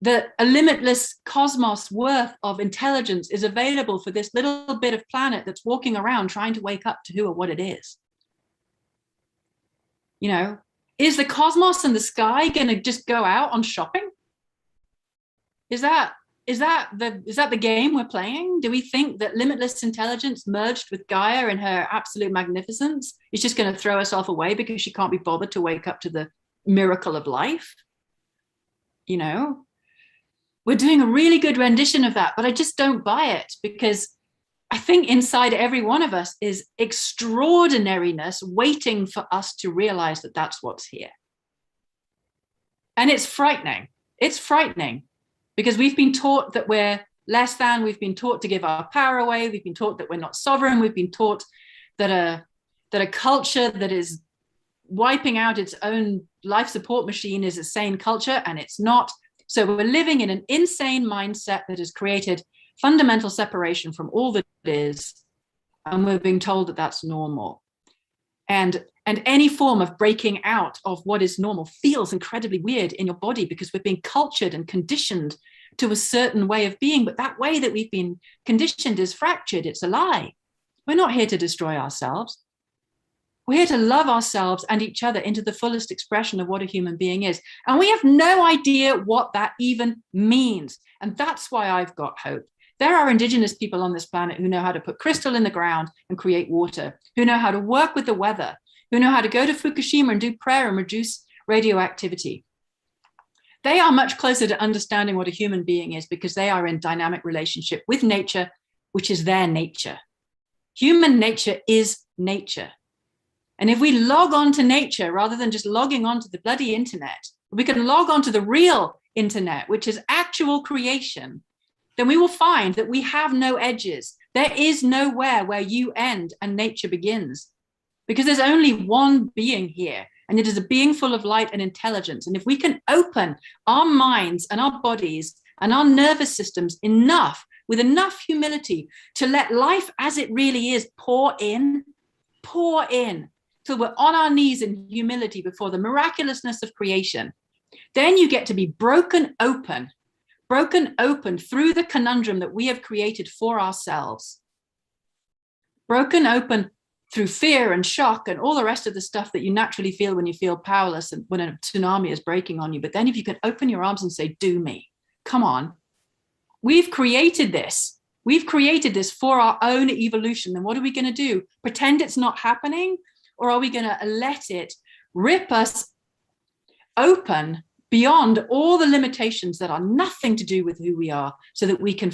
S16: that a limitless cosmos worth of intelligence is available for this little bit of planet that's walking around trying to wake up to who or what it is? Is the cosmos and the sky going to just go out on shopping? Is that the game we're playing? Do we think that limitless intelligence merged with Gaia in her absolute magnificence is just going to throw herself away because she can't be bothered to wake up to the miracle of life? We're doing a really good rendition of that, but I just don't buy it, because I think inside every one of us is extraordinariness waiting for us to realize that that's what's here. And it's frightening. It's frightening because we've been taught that we're less than, we've been taught to give our power away, we've been taught that we're not sovereign, we've been taught that a culture that is wiping out its own life support machine is a sane culture, and it's not. So we're living in an insane mindset that has created fundamental separation from all that is, and we're being told that that's normal. And any form of breaking out of what is normal feels incredibly weird in your body because we're being cultured and conditioned to a certain way of being, but that way that we've been conditioned is fractured, it's a lie. We're not here to destroy ourselves. We're here to love ourselves and each other into the fullest expression of what a human being is. And we have no idea what that even means. And that's why I've got hope. There are indigenous people on this planet who know how to put crystal in the ground and create water, who know how to work with the weather, who know how to go to Fukushima and do prayer and reduce radioactivity. They are much closer to understanding what a human being is because they are in dynamic relationship with nature, which is their nature. Human nature is nature. And if we log on to nature rather than just logging on to the bloody internet, we can log on to the real internet, which is actual creation, then we will find that we have no edges. There is nowhere where you end and nature begins, because there's only one being here, and it is a being full of light and intelligence. And if we can open our minds and our bodies and our nervous systems enough with enough humility to let life as it really is pour in, till we're on our knees in humility before the miraculousness of creation, then you get to be broken open through the conundrum that we have created for ourselves. Broken open through fear and shock and all the rest of the stuff that you naturally feel when you feel powerless and when a tsunami is breaking on you. But then if you can open your arms and say, do me, come on. We've created this. We've created this for our own evolution. Then what are we going to do? Pretend it's not happening? Or are we going to let it rip us open beyond all the limitations that are nothing to do with who we are, so that we can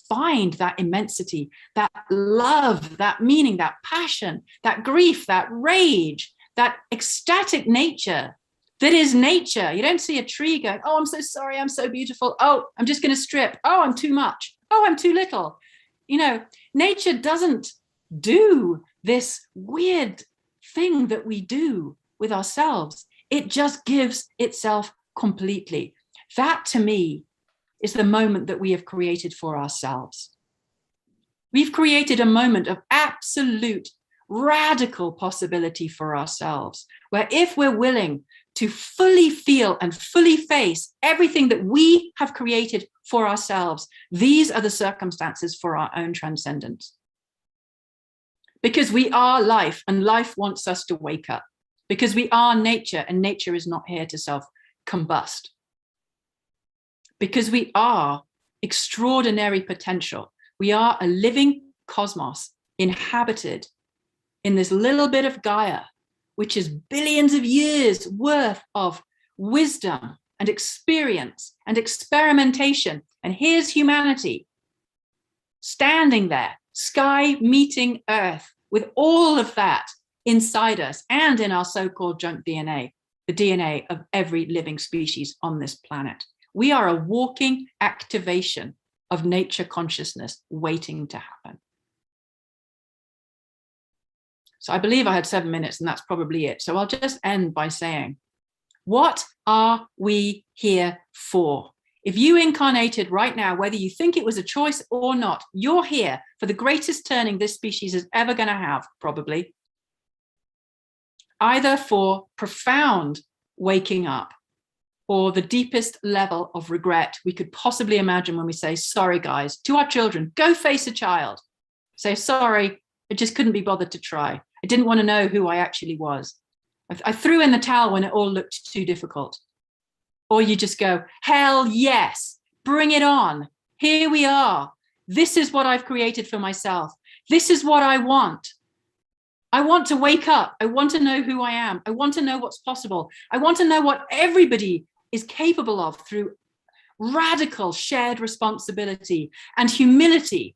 S16: find that immensity, that love, that meaning, that passion, that grief, that rage, that ecstatic nature that is nature. You don't see a tree going, oh, I'm so sorry, I'm so beautiful. Oh, I'm just going to strip. Oh, I'm too much. Oh, I'm too little. You know, nature doesn't do this weird thing that we do with ourselves. It just gives itself completely. That, to me, is the moment that we have created for ourselves. We've created a moment of absolute radical possibility for ourselves, where if we're willing to fully feel and fully face everything that we have created for ourselves, these are the circumstances for our own transcendence. Because we are life, and life wants us to wake up. Because we are nature, and nature is not here to self-combust. Because we are extraordinary potential. We are a living cosmos inhabited in this little bit of Gaia, which is billions of years worth of wisdom and experience and experimentation. And here's humanity standing there, sky meeting earth, with all of that inside us and in our so-called junk DNA, the DNA of every living species on this planet. We are a walking activation of nature consciousness waiting to happen. So I believe I had 7 minutes, and that's probably it. So I'll just end by saying, what are we here for? If you incarnated right now, whether you think it was a choice or not, you're here for the greatest turning this species is ever going to have, probably. Either for profound waking up, or the deepest level of regret we could possibly imagine when we say, sorry, guys, to our children, go face a child. Say, sorry, I just couldn't be bothered to try. I didn't want to know who I actually was. I threw in the towel when it all looked too difficult. Or you just go, hell yes, bring it on. Here we are. This is what I've created for myself. This is what I want. I want to wake up. I want to know who I am. I want to know what's possible. I want to know what everybody is capable of through radical shared responsibility and humility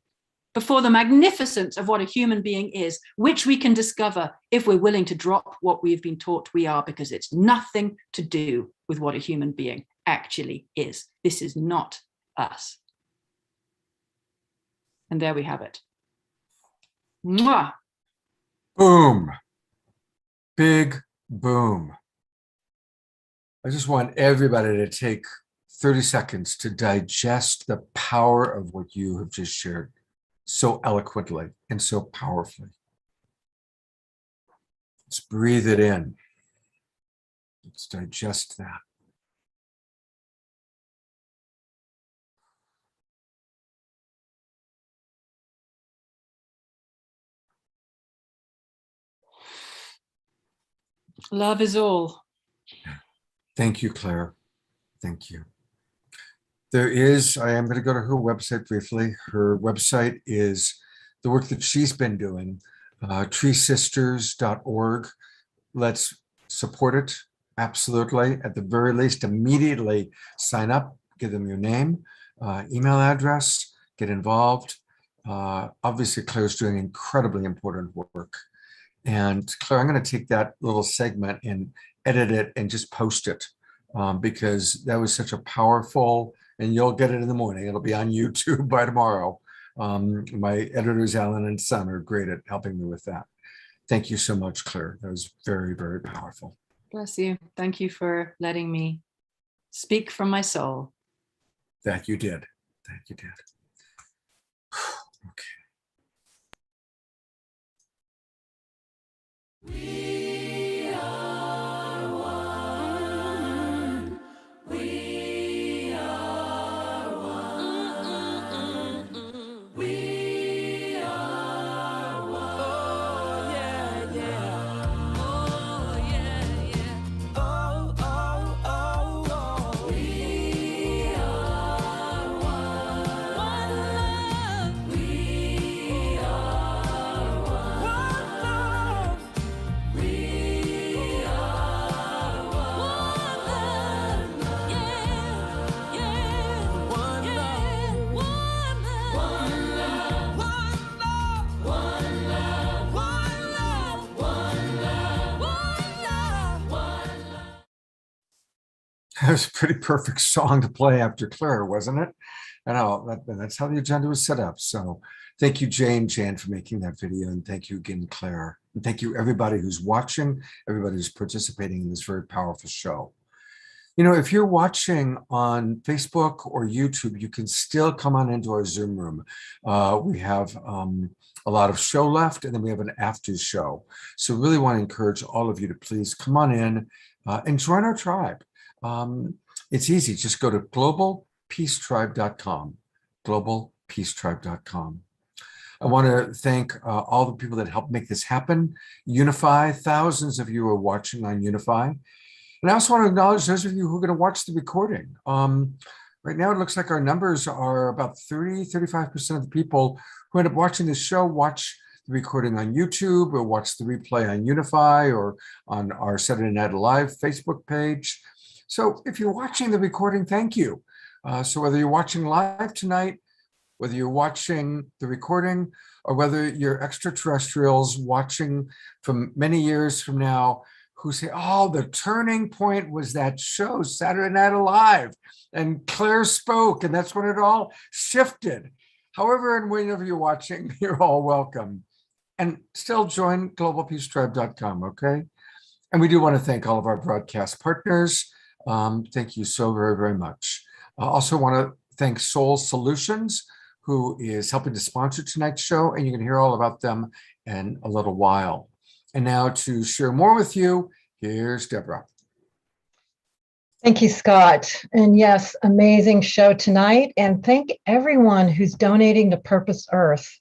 S16: before the magnificence of what a human being is, which we can discover if we're willing to drop what we've been taught we are, because it's nothing to do with what a human being actually is. This is not us. And there we have it. Mwah.
S1: Boom. Big boom. I just want everybody to take 30 seconds to digest the power of what you have just shared so eloquently and so powerfully. Let's breathe it in. Let's digest that.
S16: Love is all.
S1: Thank you, Claire. Thank you. There is, I am going to go to her website briefly. Her website is the work that she's been doing, treesisters.org. Let's support it. Absolutely. At the very least, immediately sign up, give them your name, email address, get involved. Obviously, Claire's doing incredibly important work. And Claire, I'm going to take that little segment and edit it and just post it because that was such a powerful, and you'll get it in the morning. It'll be on YouTube by tomorrow. My editors, Alan and Son, are great at helping me with that. Thank you so much, Claire. That was very, very powerful.
S16: Bless you. Thank you for letting me speak from my soul.
S1: That you did. That you did.
S17: We are one. We are one. We are one. Oh, yeah, yeah. Oh, yeah, yeah. Oh, oh, oh, oh. We are one. One love. We are one. One love. We are one love, yeah, yeah, one love, one love, one love, one love, one love, one love, one love, one love.
S1: That was a pretty perfect song to play after Claire, wasn't it? I know that's how the agenda was set up. So thank you, Jan, for making that video. And thank you again, Claire. And thank you, everybody who's watching, everybody who's participating in this very powerful show. You know, if you're watching on Facebook or YouTube, you can still come on into our Zoom room. We have a lot of show left, and then we have an after show. So really want to encourage all of you to please come on in and join our tribe. It's easy. Just go to globalpeacetribe.com, globalpeacetribe.com. I want to thank all the people that helped make this happen. Unify, thousands of you are watching on Unify. And I also want to acknowledge those of you who are going to watch the recording. Right now, it looks like our numbers are about 35% of the people who end up watching this show watch the recording on YouTube or watch the replay on Unify or on our Saturday Night Live Facebook page. So if you're watching the recording, thank you. So whether you're watching live tonight, whether you're watching the recording, or whether you're extraterrestrials watching from many years from now who say, oh, the turning point was that show, Saturday Night Live, and Claire spoke, and that's when it all shifted. However, and whenever you're watching, you're all welcome. And still join globalpeacetribe.com, okay? And we do want to thank all of our broadcast partners. Thank you so very, very much. I also want to thank Soul Solutions, who is helping to sponsor tonight's show, and you can hear all about them in a little while. And now to share more with you, here's Deborah.
S2: Thank you, Scott. And yes, amazing show tonight. And thank everyone who's donating to Purpose Earth.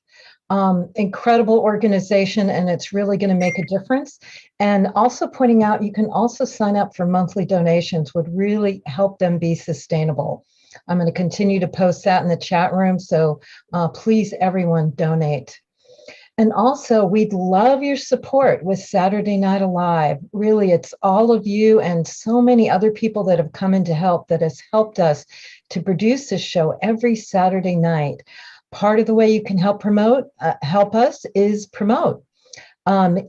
S2: Incredible organization, and it's really going to make a difference. And also pointing out, you can also sign up for monthly donations, would really help them be sustainable. I'm going to continue to post that in the chat room. So please, everyone, donate. And also, we'd love your support with Saturday Night Alive. Really, it's all of you and so many other people that have come in to help that has helped us to produce this show every Saturday night. Part of the way you can help us is promote.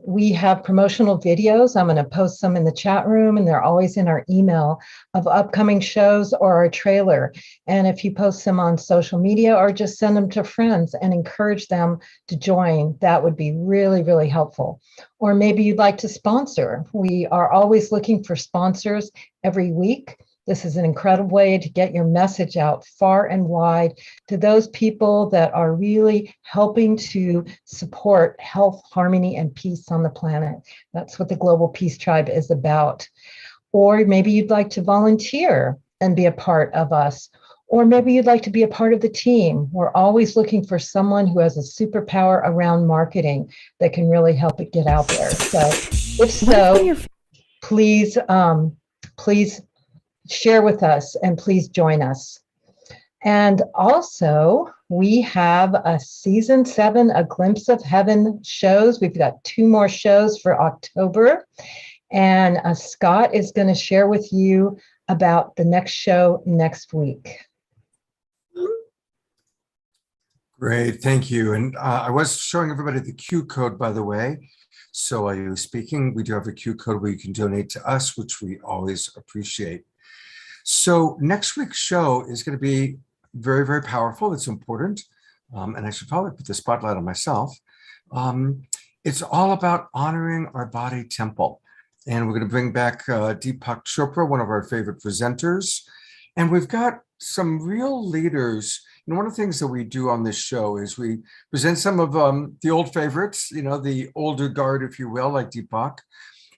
S2: We have promotional videos. I'm going to post some in the chat room, and they're always in our email of upcoming shows or our trailer. And if you post them on social media or just send them to friends and encourage them to join, that would be really, really helpful. Or maybe you'd like to sponsor. We are always looking for sponsors every week. This is an incredible way to get your message out far and wide to those people that are really helping to support health, harmony, and peace on the planet. That's what the Global Peace Tribe is about. Or maybe you'd like to volunteer and be a part of us. Or maybe you'd like to be a part of the team. We're always looking for someone who has a superpower around marketing that can really help it get out there. So if so, please share with us and please join us. And also, we have a season 7, A Glimpse of Heaven shows. We've got 2 more shows for October. And Scott is going to share with you about the next show next week.
S1: Great, thank you. And I was showing everybody the Q code, by the way. So while you were speaking, we do have a Q code where you can donate to us, which we always appreciate. So next week's show is going to be very, very powerful. It's important. And I should probably put the spotlight on myself. It's all about honoring our body temple. And we're going to bring back Deepak Chopra, one of our favorite presenters. And we've got some real leaders. And one of the things that we do on this show is we present some of the old favorites, the older guard, if you will, like Deepak.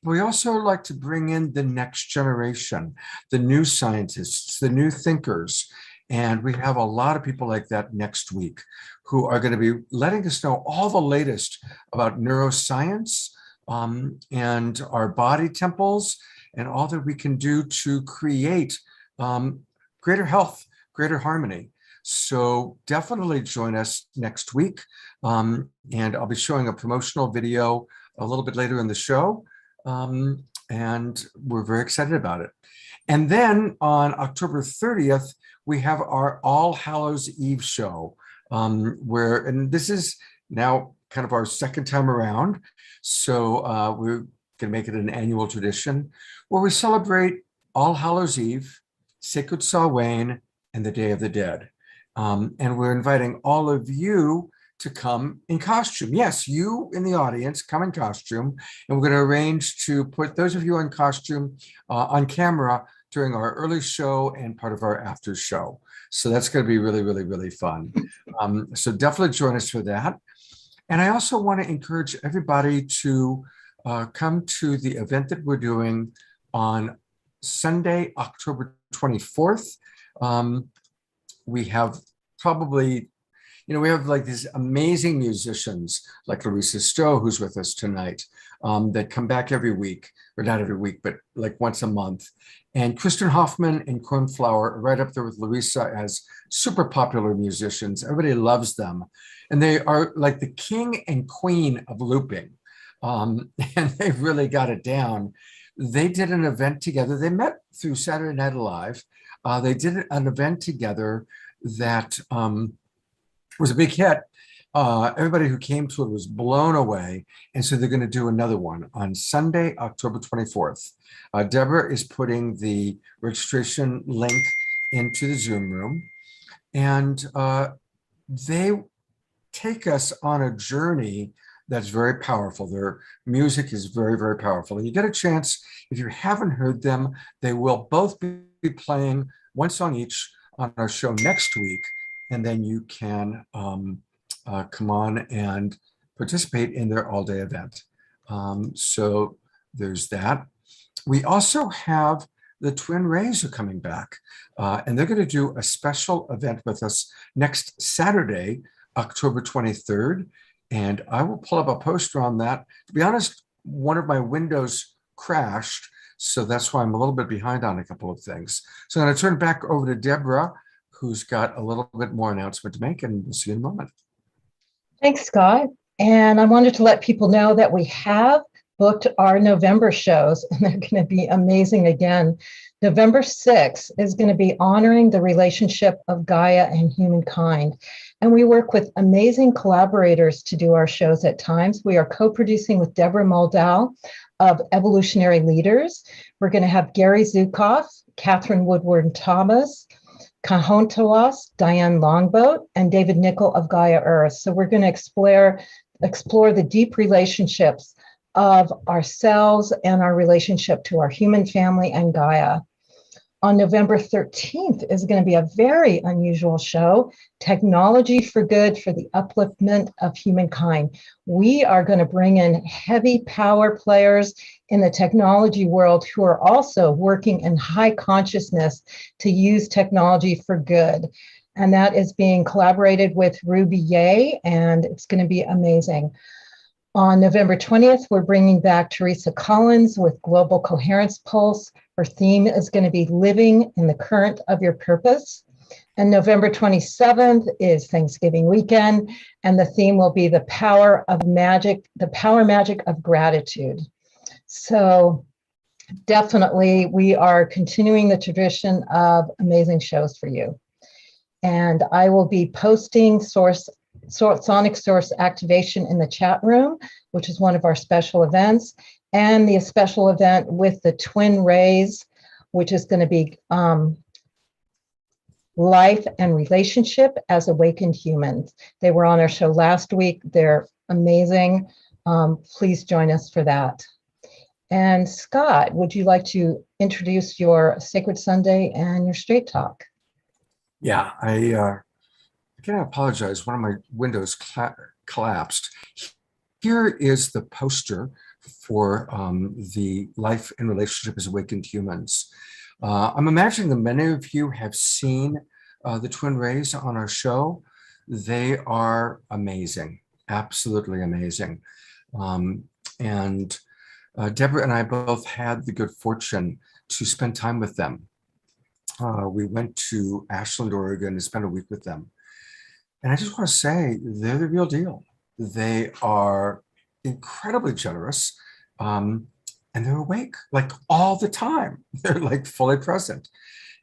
S1: We also like to bring in the next generation, the new scientists, the new thinkers. And we have a lot of people like that next week who are going to be letting us know all the latest about neuroscience and our body temples and all that we can do to create greater health, greater harmony. So definitely join us next week. And I'll be showing a promotional video a little bit later in the show. And we're very excited about it. And then on October 30th, we have our All Hallows Eve show, and this is now kind of our second time around. So we're going to make it an annual tradition where we celebrate All Hallows Eve, Sacred Samhain, and the Day of the Dead. And we're inviting all of you to come in costume. Yes, you in the audience, come in costume. And we're going to arrange to put those of you in costume on camera during our early show and part of our after show. So that's going to be really, really, really fun. So definitely join us for that. And I also want to encourage everybody to come to the event that we're doing on Sunday, October 24th. We have probably, we have like these amazing musicians like Larissa Stowe, who's with us tonight, that come back every week, or not every week, but like once a month. And Kristen Hoffman and Cornflower are right up there with Larissa as super popular musicians. Everybody loves them. And they are like the king and queen of looping. And they've really got it down. They did an event together. They met through Saturday Night Live. They did an event together that was a big hit. Everybody who came to it was blown away. And so they're going to do another one on Sunday, October 24th. Deborah is putting the registration link into the Zoom room. And they take us on a journey that's very powerful. Their music is very, very powerful. And you get a chance, if you haven't heard them, they will both be playing one song each on our show next week. And then you can come on and participate in their all-day event. So there's that. We also have the Twin Rays are coming back, and they're going to do a special event with us next Saturday, October 23rd. And I will pull up a poster on that. To be honest, one of my windows crashed, so that's why I'm a little bit behind on a couple of things. So I'm going to turn back over to Deborah, who's got a little bit more announcement to make, and we'll see you in a moment.
S2: Thanks, Scott. And I wanted to let people know that we have booked our November shows, and they're going to be amazing again. November 6th is going to be honoring the relationship of Gaia and humankind. And we work with amazing collaborators to do our shows at times. We are co-producing with Deborah Moldau of Evolutionary Leaders. We're going to have Gary Zukoff, Catherine Woodward-Thomas, Kahontawas, Diane Longboat, and David Nickel of Gaia Earth. So we're going to explore the deep relationships of ourselves and our relationship to our human family and Gaia. On November 13th is going to be a very unusual show, Technology for Good for the Upliftment of Humankind. We are going to bring in heavy power players in the technology world who are also working in high consciousness to use technology for good. And that is being collaborated with Ruby Ye, and it's going to be amazing. On November 20th, we're bringing back Teresa Collins with Global Coherence Pulse. Her theme is going to be Living in the Current of Your Purpose. And November 27th is Thanksgiving weekend, and the theme will be the power magic of gratitude. So definitely we are continuing the tradition of amazing shows for you. And I will be posting Sonic Source activation in the chat room, which is one of our special events, and the special event with the Twin Rays, which is going to be life and relationship as awakened humans. They were on our show last week. They're amazing. Please join us for that. And Scott, would you like to introduce your Sacred Sunday and your Straight Talk?
S1: Yeah, I gotta apologize. One of my windows collapsed. Here is the poster for the Life and Relationship as Awakened Humans. I'm imagining that many of you have seen the Twin Rays on our show. They are amazing, absolutely amazing. And Deborah and I both had the good fortune to spend time with them. We went to Ashland, Oregon to spend a week with them. And I just want to say they're the real deal. They are incredibly generous, and they're awake like all the time. They're like fully present.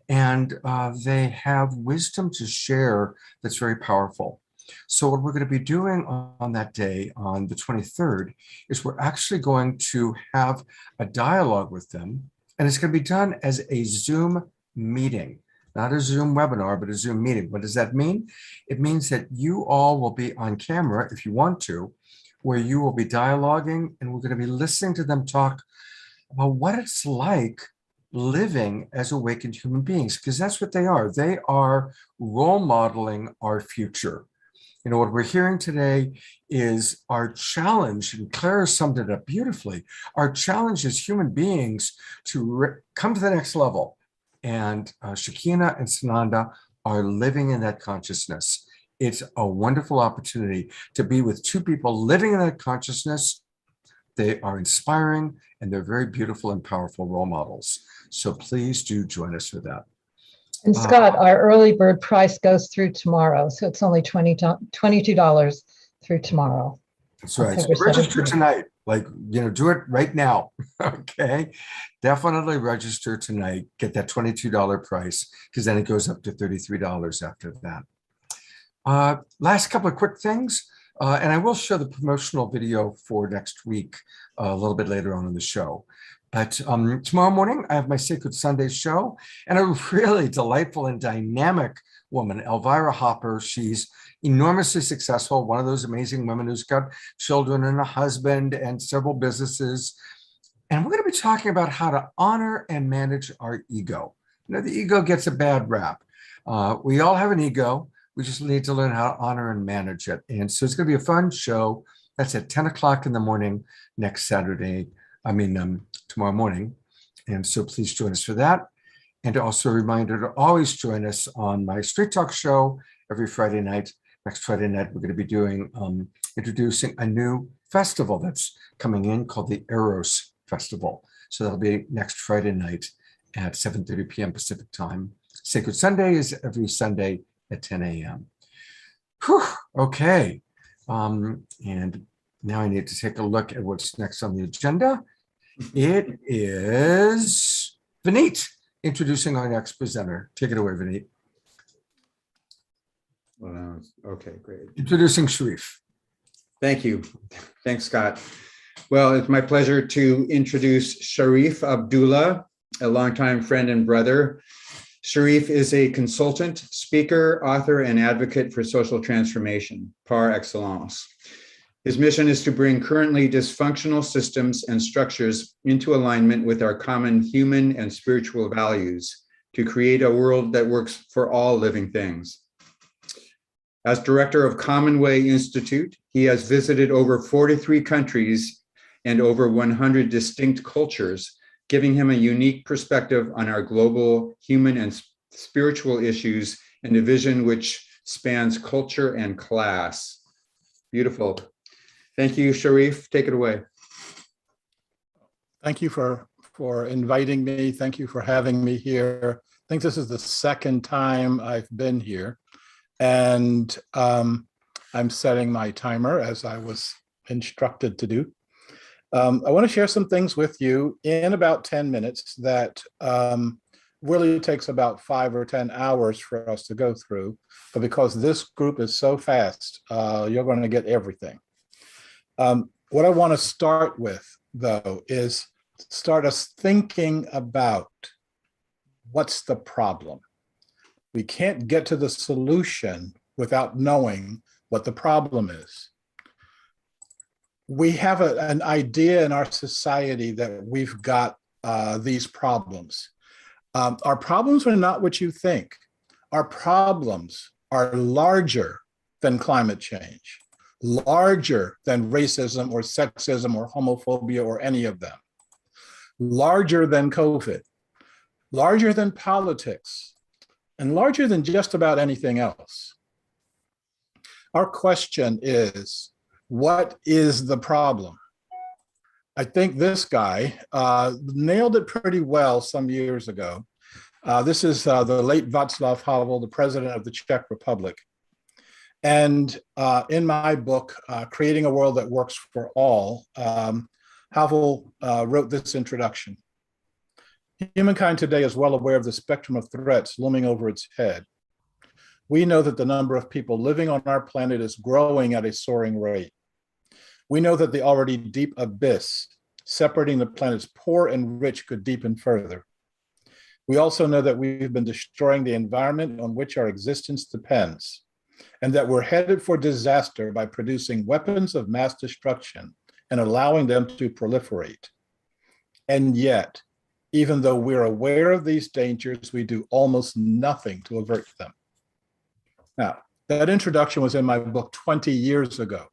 S1: And they have wisdom to share that's very powerful. So what we're going to be doing on that day, on the 23rd, is we're actually going to have a dialogue with them. And it's going to be done as a Zoom meeting, not a Zoom webinar, but a Zoom meeting. What does that mean? It means that you all will be on camera, if you want to, where you will be dialoguing, and we're going to be listening to them talk about what it's like living as awakened human beings, because that's what they are. They are role modeling our future. You know, what we're hearing today is our challenge, and Clara summed it up beautifully, our challenge as human beings to come to the next level. And Shakina and Sananda are living in that consciousness. It's a wonderful opportunity to be with two people living in that consciousness. They are inspiring, and they're very beautiful and powerful role models. So please do join us for that.
S2: And Scott, our early bird price goes through tomorrow. So it's only $22 through tomorrow.
S1: That's right. So register tonight. Like, you know, do it right now. Okay. Definitely register tonight. Get that $22 price, because then it goes up to $33 after that. Last couple of quick things. And I will show the promotional video for next week a little bit later on in the show. But tomorrow morning, I have my Sacred Sunday show, and a really delightful and dynamic woman, Elvira Hopper. She's enormously successful, one of those amazing women who's got children and a husband and several businesses. And we're going to be talking about how to honor and manage our ego. You know, the ego gets a bad rap. We all have an ego. We just need to learn how to honor and manage it. And so it's going to be a fun show. That's at 10 o'clock in the morning next Saturday. Tomorrow morning. And so please join us for that. And also a reminder to always join us on my Street Talk show every Friday night. Next Friday night, we're going to be doing, introducing a new festival that's coming in called the Eros Festival. So that'll be next Friday night at 7:30 p.m. Pacific time. Sacred Sunday is every Sunday at 10 a.m. Okay. And now I need to take a look at what's next on the agenda. It is Vineet introducing our next presenter. Take it away, Vineet.
S3: Well, okay, great.
S1: Introducing Sharif.
S3: Thank you. Thanks, Scott. Well, it's my pleasure to introduce Sharif Abdullah, a longtime friend and brother. Sharif is a consultant, speaker, author, and advocate for social transformation, par excellence. His mission is to bring currently dysfunctional systems and structures into alignment with our common human and spiritual values to create a world that works for all living things. As director of Commonway Institute, he has visited over 43 countries and over 100 distinct cultures, giving him a unique perspective on our global human and spiritual issues and a vision which spans culture and class. Beautiful. Thank you, Sharif. Take it away.
S18: Thank you for inviting me. Thank you for having me here. I think this is the second time I've been here. And I'm setting my timer as I was instructed to do. I want to share some things with you in about 10 minutes that really takes about 5 or 10 hours for us to go through. But because this group is so fast, you're going to get everything. What I want to start with, though, is start us thinking about what's the problem. We can't get to the solution without knowing what the problem is. We have an idea in our society that we've got these problems. Our problems are not what you think. Our problems are larger than climate change, larger than racism or sexism or homophobia or any of them, larger than COVID, larger than politics, and larger than just about anything else. Our question is, what is the problem? I think this guy nailed it pretty well some years ago. This is the late Václav Havel, the president of the Czech Republic. And in my book, Creating a World That Works for All, Havel wrote this introduction. Humankind today is well aware of the spectrum of threats looming over its head. We know that the number of people living on our planet is growing at a soaring rate. We know that the already deep abyss separating the planet's poor and rich could deepen further. We also know that we've been destroying the environment on which our existence depends, and that we're headed for disaster by producing weapons of mass destruction and allowing them to proliferate. And yet, even though we're aware of these dangers, we do almost nothing to avert them. Now, that introduction was in my book 20 years ago.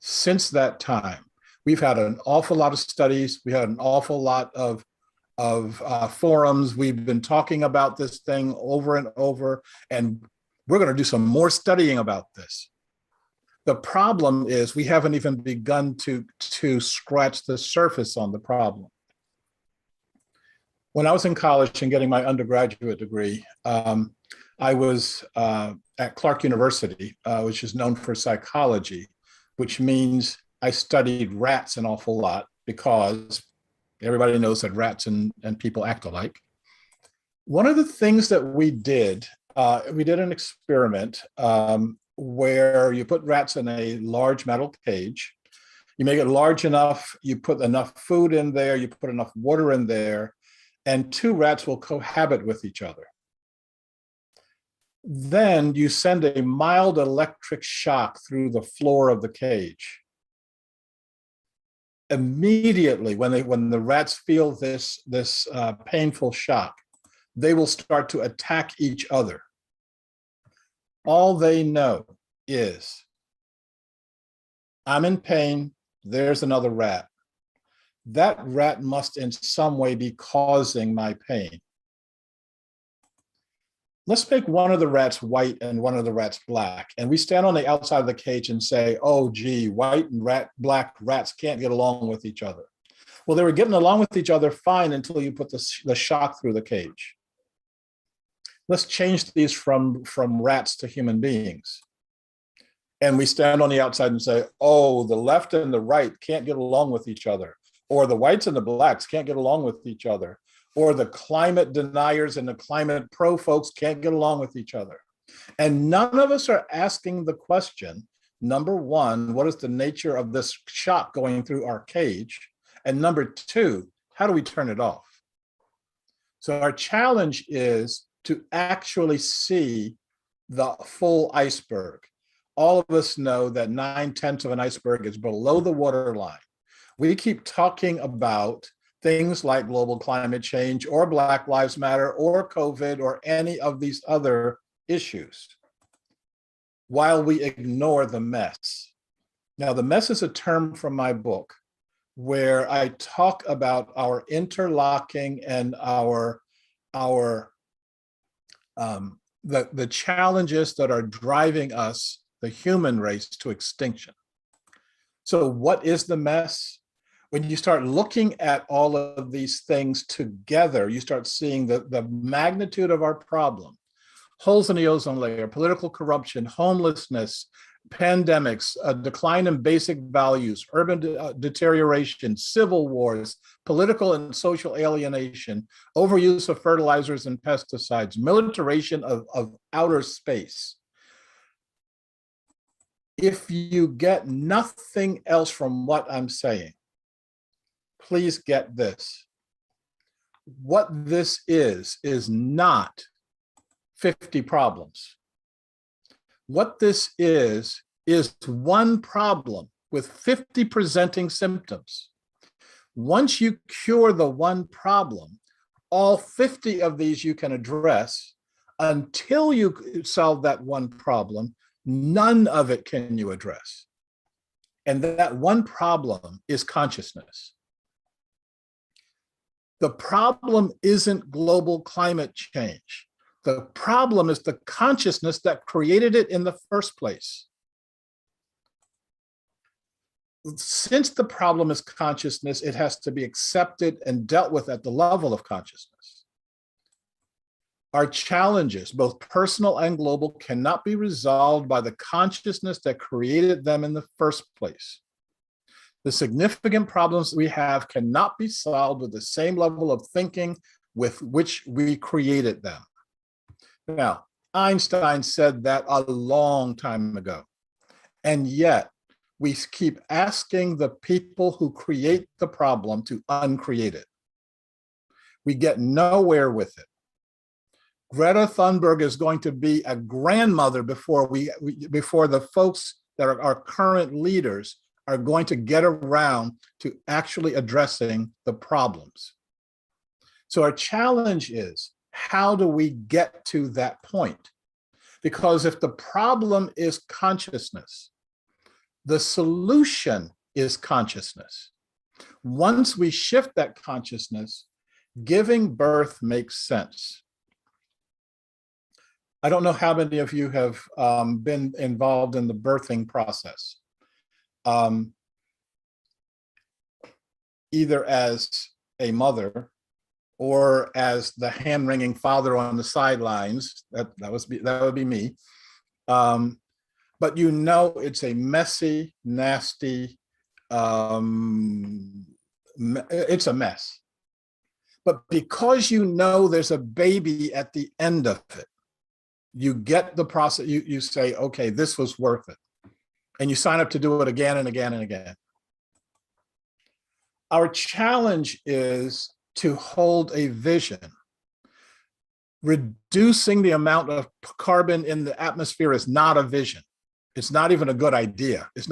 S18: Since that time, we've had an awful lot of studies. We had an awful lot of forums. We've been talking about this thing over and over, and we're going to do some more studying about this. The problem is we haven't even begun to scratch the surface on the problem. When I was in college and getting my undergraduate degree, I was at Clark University, which is known for psychology, which means I studied rats an awful lot because everybody knows that rats and people act alike. One of the things that we did an experiment where you put rats in a large metal cage. You make it large enough, you put enough food in there, you put enough water in there, and two rats will cohabit with each other. Then you send a mild electric shock through the floor of the cage. Immediately, when the rats feel this painful shock, they will start to attack each other. All they know is, I'm in pain, there's another rat. That rat must in some way be causing my pain. Let's make one of the rats white and one of the rats black. And we stand on the outside of the cage and say, oh, gee, white and black rats can't get along with each other. Well, they were getting along with each other fine until you put the shock through the cage. Let's change these from rats to human beings. And we stand on the outside and say, oh, the left and the right can't get along with each other. Or the whites and the blacks can't get along with each other. Or the climate deniers and the climate pro folks can't get along with each other. And none of us are asking the question, number one, what is the nature of this shock going through our cage? And number two, how do we turn it off? So our challenge is to actually see the full iceberg. All of us know that 9/10 of an iceberg is below the waterline. We keep talking about things like global climate change or Black Lives Matter or COVID or any of these other issues, while we ignore the mess. Now, the mess is a term from my book where I talk about our interlocking and the challenges that are driving us, the human race, to extinction. So what is the mess? When you start looking at all of these things together, you start seeing the magnitude of our problem. Holes in the ozone layer, political corruption, homelessness, pandemics, a decline in basic values, urban deterioration, civil wars, political and social alienation, overuse of fertilizers and pesticides, militarization of outer space. If you get nothing else from what I'm saying, please get this. What this is not 50 problems. What this is one problem with 50 presenting symptoms. Once you cure the one problem, all 50 of these you can address until you solve that one problem, none of it can you address. And that one problem is consciousness. The problem isn't global climate change. The problem is the consciousness that created it in the first place. Since the problem is consciousness, it has to be accepted and dealt with at the level of consciousness. Our challenges, both personal and global, cannot be resolved by the consciousness that created them in the first place. The significant problems we have cannot be solved with the same level of thinking with which we created them. Now, Einstein said that a long time ago, and yet we keep asking the people who create the problem to uncreate it. We get nowhere with it. Greta Thunberg is going to be a grandmother before the folks that are our current leaders are going to get around to actually addressing the problems. So our challenge is, how do we get to that point? Because if the problem is consciousness, the solution is consciousness. Once we shift that consciousness, giving birth makes sense. I don't know how many of you have been involved in the birthing process, either as a mother or as the hand-wringing father on the sidelines. That would be me. But you know it's a messy, nasty, it's a mess. But because you know there's a baby at the end of it, you get the process, you say, okay, this was worth it. And you sign up to do it again and again and again. Our challenge is to hold a vision. Reducing the amount of carbon in the atmosphere is not a vision. It's not even a good idea. It's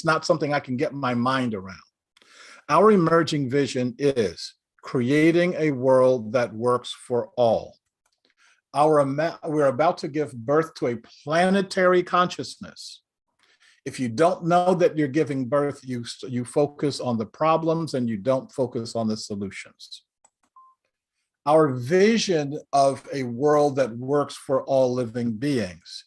S18: not something I can get my mind around. Our emerging vision is creating a world that works for all. We're about to give birth to a planetary consciousness. If you don't know that you're giving birth, you focus on the problems and you don't focus on the solutions. Our vision of a world that works for all living beings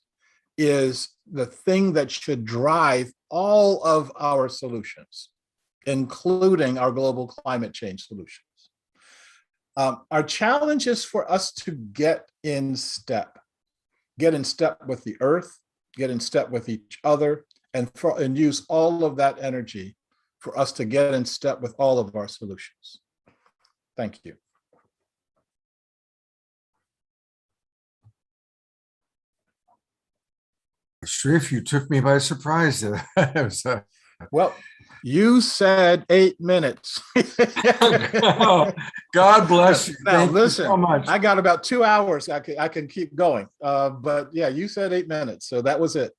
S18: is the thing that should drive all of our solutions, including our global climate change solutions. Our challenge is for us to get in step with the earth, get in step with each other, and use all of that energy for us to get in step with all of our solutions. Thank you.
S1: Sharif, you took me by surprise.
S18: Well, you said 8 minutes.
S1: Oh, God bless you.
S18: Now, listen, so much. I got about 2 hours. I can keep going. But yeah, you said 8 minutes. So that was it.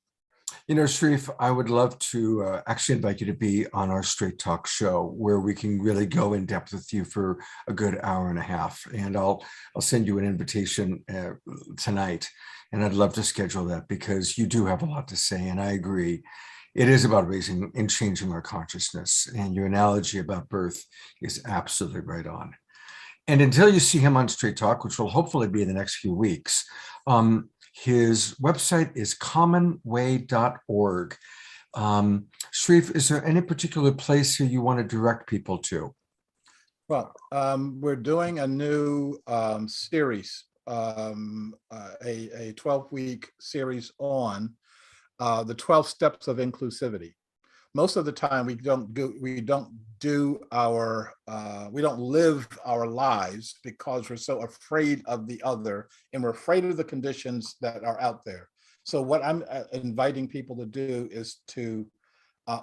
S1: You know, Sharif, I would love to actually invite you to be on our Straight Talk show where we can really go in depth with you for a good hour and a half. And I'll send you an invitation tonight. And I'd love to schedule that because you do have a lot to say. And I agree. It is about raising and changing our consciousness. And your analogy about birth is absolutely right on. And until you see him on Straight Talk, which will hopefully be in the next few weeks, his website is commonway.org. Sharif, is there any particular place here you want to direct people to?
S18: Well, we're doing a new series, a 12-week series on the 12 steps of inclusivity. Most of the time we don't live our lives because we're so afraid of the other and we're afraid of the conditions that are out there. So what I'm inviting people to do is to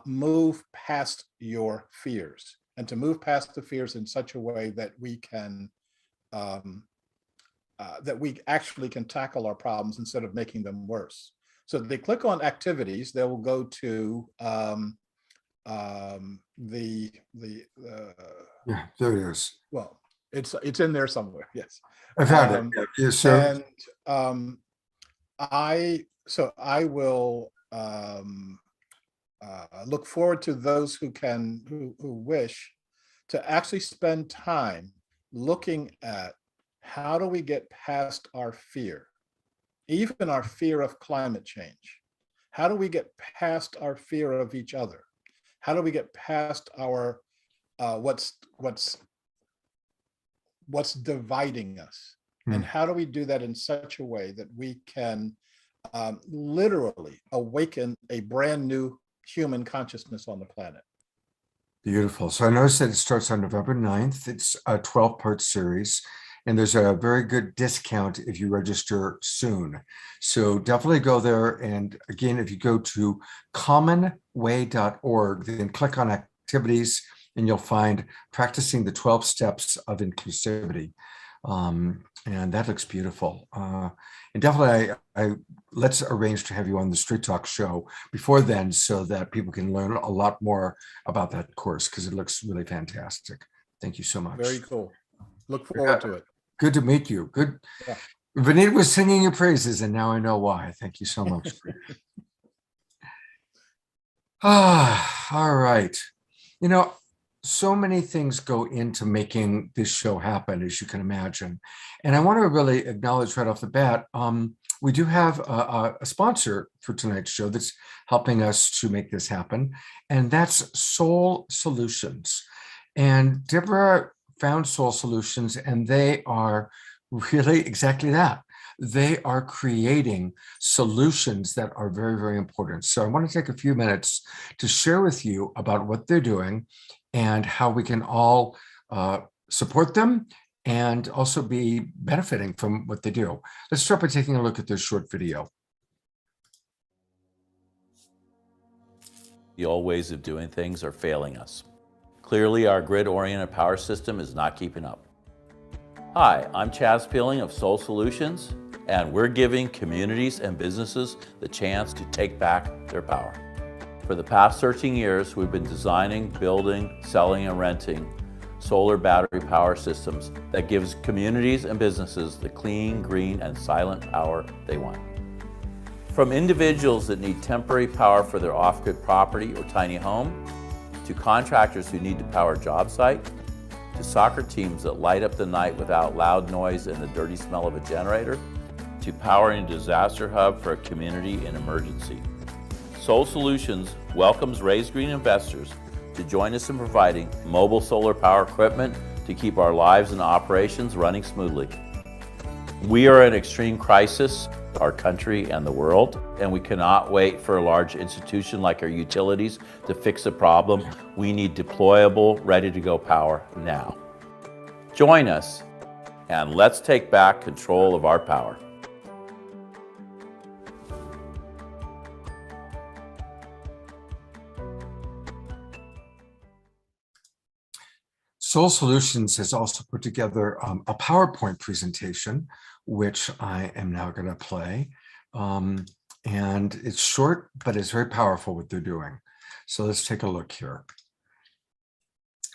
S18: move past your fears and to move past the fears in such a way that we can that we actually can tackle our problems instead of making them worse. So if they click on activities, they will go to yeah, there it is. Well, it's in there somewhere. Yes,
S1: I've had it. Yes, sir.
S18: I will look forward to those who wish to actually spend time looking at how do we get past our fear, even our fear of climate change. How do we get past our fear of each other? How do we get past our what's dividing us? And how do we do that in such a way that we can literally awaken a brand new human consciousness on the planet?
S1: Beautiful. So I noticed that it starts on November 9th. It's a 12-part series, and there's a very good discount if you register soon. So definitely go there. And again, if you go to commonway.org, then click on activities, and you'll find practicing the 12 steps of inclusivity. And that looks beautiful. And definitely, let's arrange to have you on the Street Talk show before then, so that people can learn a lot more about that course, because it looks really fantastic. Thank you so much.
S18: Very cool. Look forward to it.
S1: Good to meet you. Good.
S18: Yeah.
S1: Vanita was singing your praises, and now I know why. Thank you so much. All right. You know, so many things go into making this show happen, as you can imagine. And I want to really acknowledge right off the bat, we do have a sponsor for tonight's show that's helping us to make this happen, and that's Soul Solutions. And Deborah found Soul Solutions, and they are really exactly that. They are creating solutions that are very, very important. So I want to take a few minutes to share with you about what they're doing and how we can all support them and also be benefiting from what they do. Let's start by taking a look at this short video.
S19: The old ways of doing things are failing us. Clearly, our grid-oriented power system is not keeping up. Hi, I'm Chaz Peeling of Soul Solutions, and we're giving communities and businesses the chance to take back their power. For the past 13 years, we've been designing, building, selling, and renting solar battery power systems that gives communities and businesses the clean, green, and silent power they want. From individuals that need temporary power for their off-grid property or tiny home, to contractors who need to power a job site, to soccer teams that light up the night without loud noise and the dirty smell of a generator, to powering a disaster hub for a community in emergency. Soul Solutions welcomes Raise Green investors to join us in providing mobile solar power equipment to keep our lives and operations running smoothly. We are in extreme crisis, our country and the world, and we cannot wait for a large institution like our utilities to fix the problem. We need deployable, ready-to-go power now. Join us, and let's take back control of our power.
S1: Soul Solutions has also put together a PowerPoint presentation, which I am now going to play. And it's short, but it's very powerful what they're doing. So let's take a look here.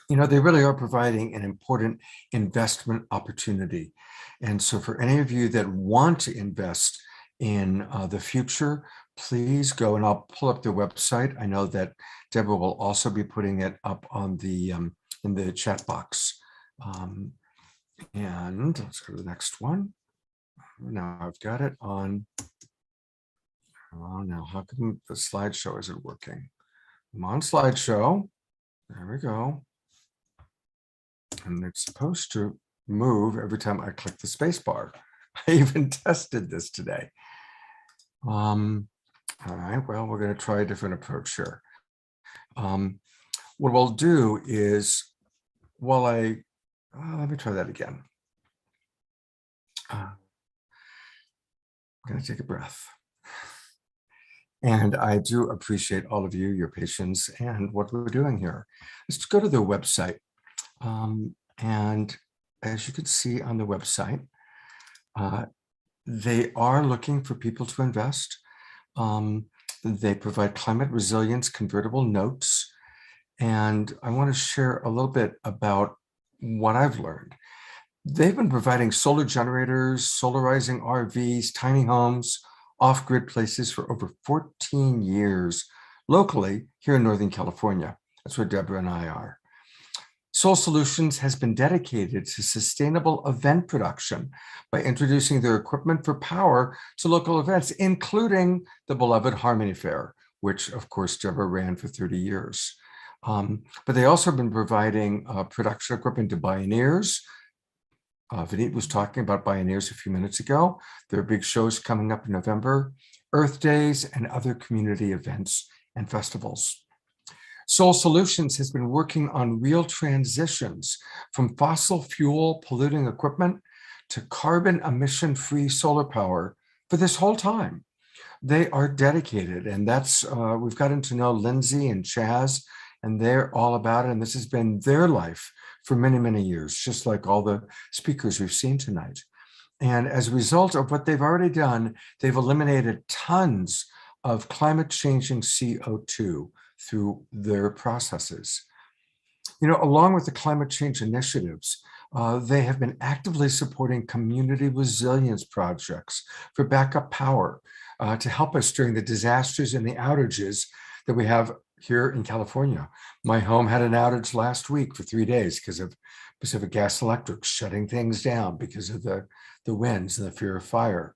S1: You know, they really are providing an important investment opportunity. And so for any of you that want to invest in the future, please go, and I'll pull up their website. I know that Deborah will also be putting it up on the in the chat box. And let's go to the next one. Now I've got it on. Oh, now how come the slideshow isn't working? I'm on slideshow. There we go. And it's supposed to move every time I click the space bar. I even tested this today. All right, well, we're going to try a different approach here. What we'll do is, while let me try that again. I'm going to take a breath. And I do appreciate all of you, your patience, and what we're doing here. Let's go to their website. And as you can see on the website, they are looking for people to invest. They provide climate resilience convertible notes. And I want to share a little bit about what I've learned. They've been providing solar generators, solarizing RVs, tiny homes, off-grid places for over 14 years locally here in Northern California. That's where Deborah and I are. Soul Solutions has been dedicated to sustainable event production by introducing their equipment for power to local events, including the beloved Harmony Fair, which of course Deborah ran for 30 years. But they also have been providing production equipment to Bioneers. Vineet was talking about Bioneers a few minutes ago. There are big shows coming up in November, Earth Days, and other community events and festivals. Soul Solutions has been working on real transitions from fossil fuel polluting equipment to carbon emission-free solar power for this whole time. They are dedicated, and that's, we've gotten to know Lindsay and Chaz, and they're all about it, and this has been their life for many, many years, just like all the speakers we've seen tonight. And as a result of what they've already done, they've eliminated tons of climate-changing CO2 through their processes. You know, along with the climate change initiatives, they have been actively supporting community resilience projects for backup power to help us during the disasters and the outages that we have here in California. My home had an outage last week for 3 days because of Pacific Gas Electric shutting things down because of the winds and the fear of fire.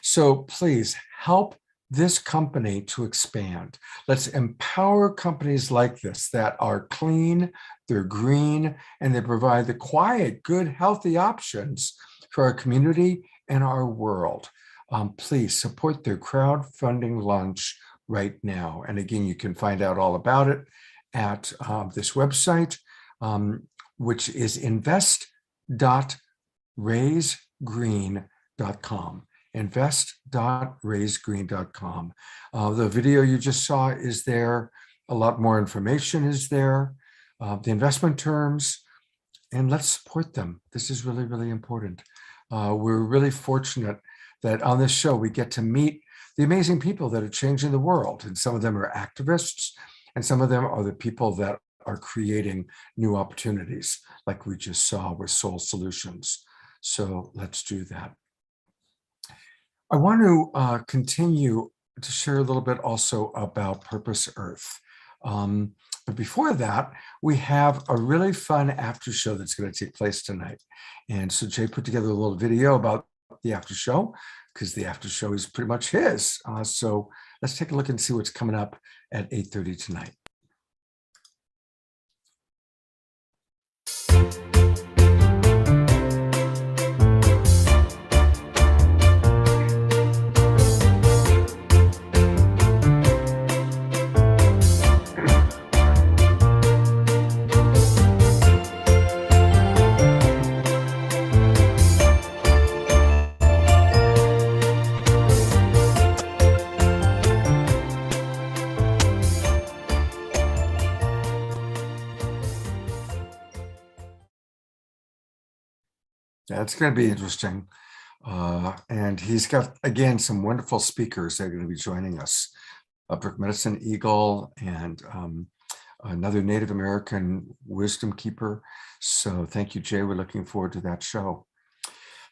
S1: So please help this company to expand. Let's empower companies like this that are clean, they're green, and they provide the quiet, good, healthy options for our community and our world. Please support their crowdfunding launch right now. And again, you can find out all about it at this website, which is invest.raisegreen.com. invest.raisegreen.com. The video you just saw is there. A lot more information is there. The investment terms, and let's support them. This is really, really important. We're really fortunate that on this show, we get to meet the amazing people that are changing the world. And some of them are activists, and some of them are the people that are creating new opportunities, like we just saw with Soul Solutions. So let's do that. I want to continue to share a little bit also about Purpose Earth. But before that, we have a really fun after show that's going to take place tonight. And so Jay put together a little video about the after show, because the after show is pretty much his. So let's take a look and see what's coming up at 8:30 tonight. That's going to be interesting. And he's got, again, some wonderful speakers that are going to be joining us. Brook Medicine Eagle and another Native American wisdom keeper. So thank you, Jay. We're looking forward to that show.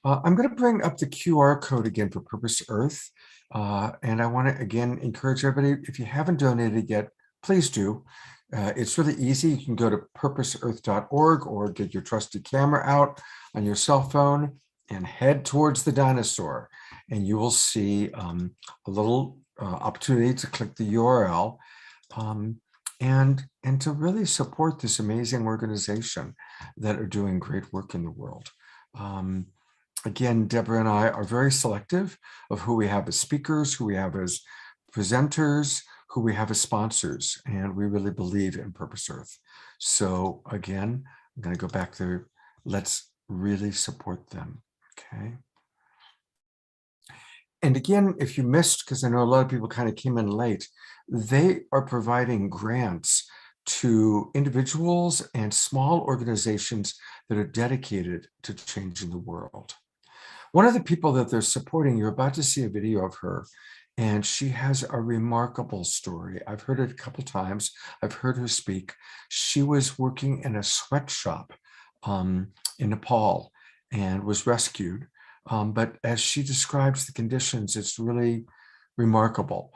S1: I'm going to bring up the QR code again for Purpose Earth. And I want to, again, encourage everybody, if you haven't donated yet, please do. It's really easy. You can go to purposeearth.org or get your trusted camera out on your cell phone and head towards the dinosaur. And you will see a little opportunity to click the URL and to really support this amazing organization that are doing great work in the world. Again, Deborah and I are very selective of who we have as speakers, who we have as presenters, who we have as sponsors, and we really believe in Purpose Earth. So again, I'm going to go back there. Let's really support them, okay? And again, if you missed, because I know a lot of people kind of came in late, they are providing grants to individuals and small organizations that are dedicated to changing the world. One of the people that they're supporting, you're about to see a video of her, and she has a remarkable story. I've heard it a couple times. I've heard her speak. She was working in a sweatshop in Nepal, and was rescued. But as she describes the conditions, it's really remarkable.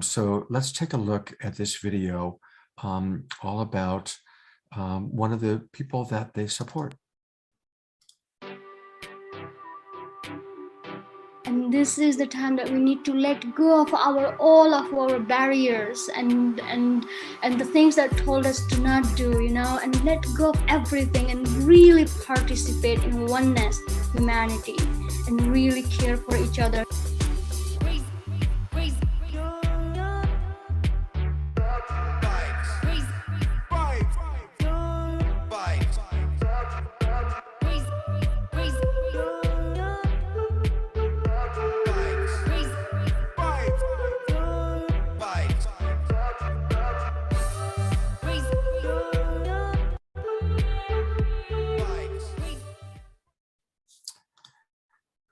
S1: So let's take a look at this video all about one of the people that they support.
S20: And this is the time that we need to let go of all of our barriers and the things that told us to not do, and let go of everything and really participate in oneness, humanity, and really care for each other.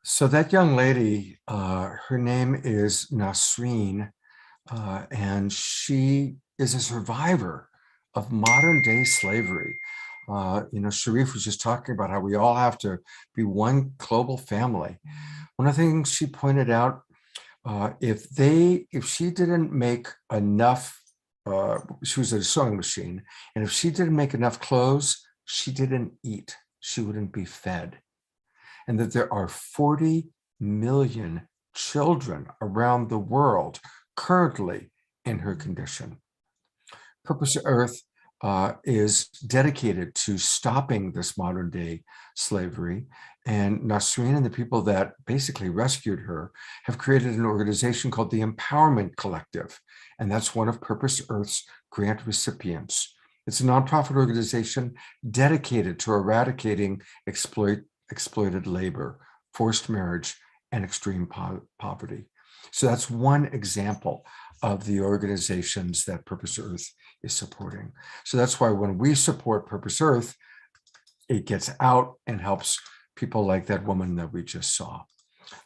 S1: So that young lady, her name is Nasreen, and she is a survivor of modern day slavery. Sharif was just talking about how we all have to be one global family. One of the things she pointed out, if she didn't make enough, she was at a sewing machine, and if she didn't make enough clothes, she didn't eat. She wouldn't be fed. And that there are 40 million children around the world currently in her condition. Purpose Earth is dedicated to stopping this modern day slavery. And Nasreen and the people that basically rescued her have created an organization called the Empowerment Collective. And that's one of Purpose Earth's grant recipients. It's a nonprofit organization dedicated to eradicating exploited labor, forced marriage, and extreme poverty. So that's one example of the organizations that Purpose Earth is supporting. So that's why when we support Purpose Earth, it gets out and helps people like that woman that we just saw.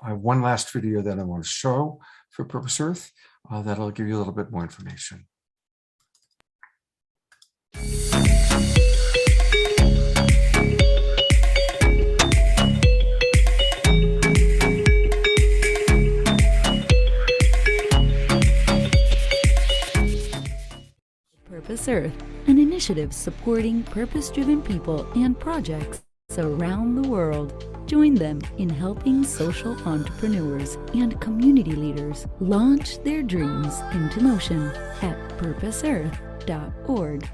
S1: I have one last video that I want to show for Purpose Earth that'll give you a little bit more information.
S21: Purpose Earth, an initiative supporting purpose-driven people and projects around the world. Join them in helping social entrepreneurs and community leaders launch their dreams into motion at purposeearth.org.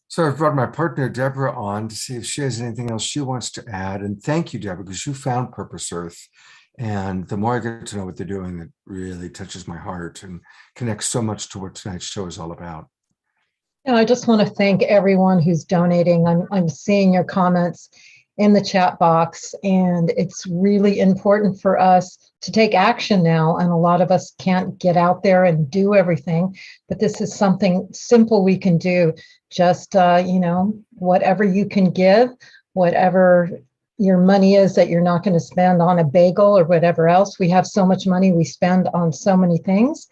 S1: So I've brought my partner, Deborah, on to see if she has anything else she wants to add. And thank you, Deborah, because you found Purpose Earth. And the more I get to know what they're doing, it really touches my heart and connects so much to what tonight's show is all about.
S2: I just want to thank everyone who's donating. I'm seeing your comments in the chat box, and it's really important for us to take action now. And a lot of us can't get out there and do everything, but this is something simple we can do. Just, whatever you can give, whatever your money is that you're not going to spend on a bagel or whatever else. We have so much money we spend on so many things.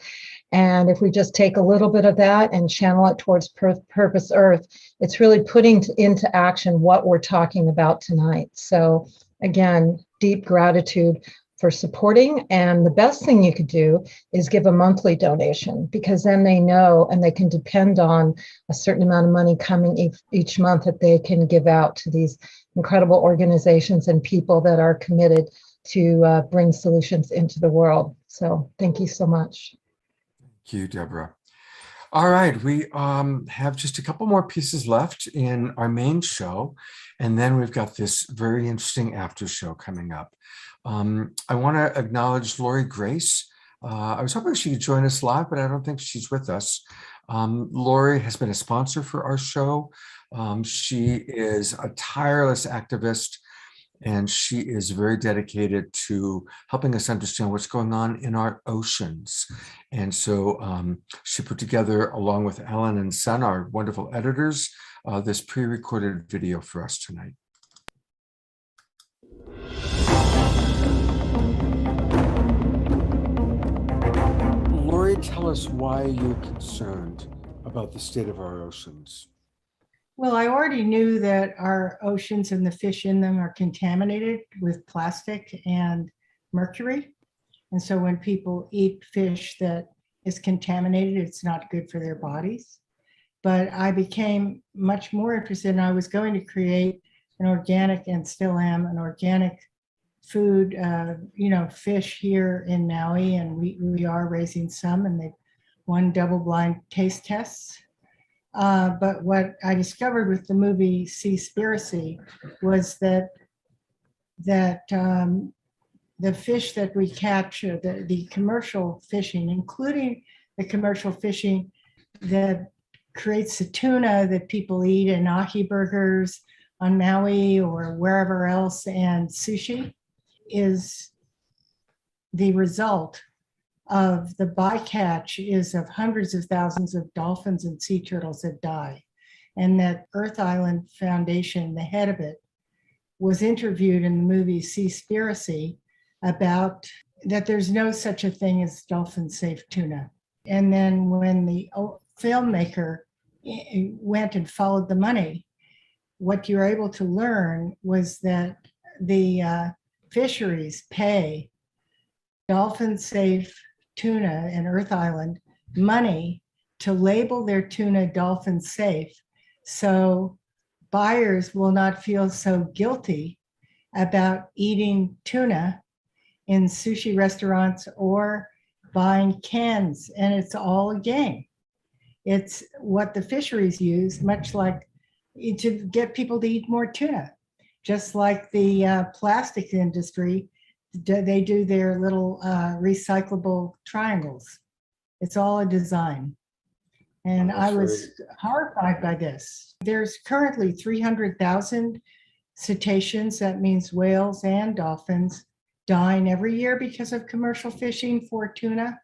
S2: And if we just take a little bit of that and channel it towards Purpose Earth, it's really putting into action what we're talking about tonight. So again, deep gratitude for supporting. And the best thing you could do is give a monthly donation, because then they know and they can depend on a certain amount of money coming each month that they can give out to these incredible organizations and people that are committed to bring solutions into the world. So thank you so much.
S1: Thank you, Deborah. All right, we have just a couple more pieces left in our main show, and then we've got this very interesting after show coming up. I want to acknowledge Lori Grace. I was hoping she could join us live, but I don't think she's with us. Lori has been a sponsor for our show. She is a tireless activist, and she is very dedicated to helping us understand what's going on in our oceans. And so she put together, along with Alan and Son, our wonderful editors, this pre-recorded video for us tonight. Lori, tell us why you're concerned about the state of our oceans.
S6: Well, I already knew that our oceans and the fish in them are contaminated with plastic and mercury. And so when people eat fish that is contaminated, it's not good for their bodies. But I became much more interested, and I was going to create an organic, and still am, an organic food, fish here in Maui, and we are raising some, and they've won double-blind taste tests. But what I discovered with the movie Seaspiracy was that the fish that we catch, the commercial fishing, including the commercial fishing that creates the tuna that people eat in ahi burgers on Maui or wherever else, and sushi, is the result of the bycatch is of hundreds of thousands of dolphins and sea turtles that die. And that Earth Island Foundation, the head of it, was interviewed in the movie Seaspiracy about that there's no such a thing as dolphin safe tuna. And then when the filmmaker went and followed the money, what you're able to learn was that the fisheries pay dolphin safe tuna in Earth Island money to label their tuna dolphin safe, so buyers will not feel so guilty about eating tuna in sushi restaurants or buying cans. And it's all a game. It's what the fisheries use, much like to get people to eat more tuna, just like the plastic industry. They do their little recyclable triangles. It's all a design. And I was horrified by this. There's currently 300,000 cetaceans, that means whales and dolphins, dying every year because of commercial fishing for tuna.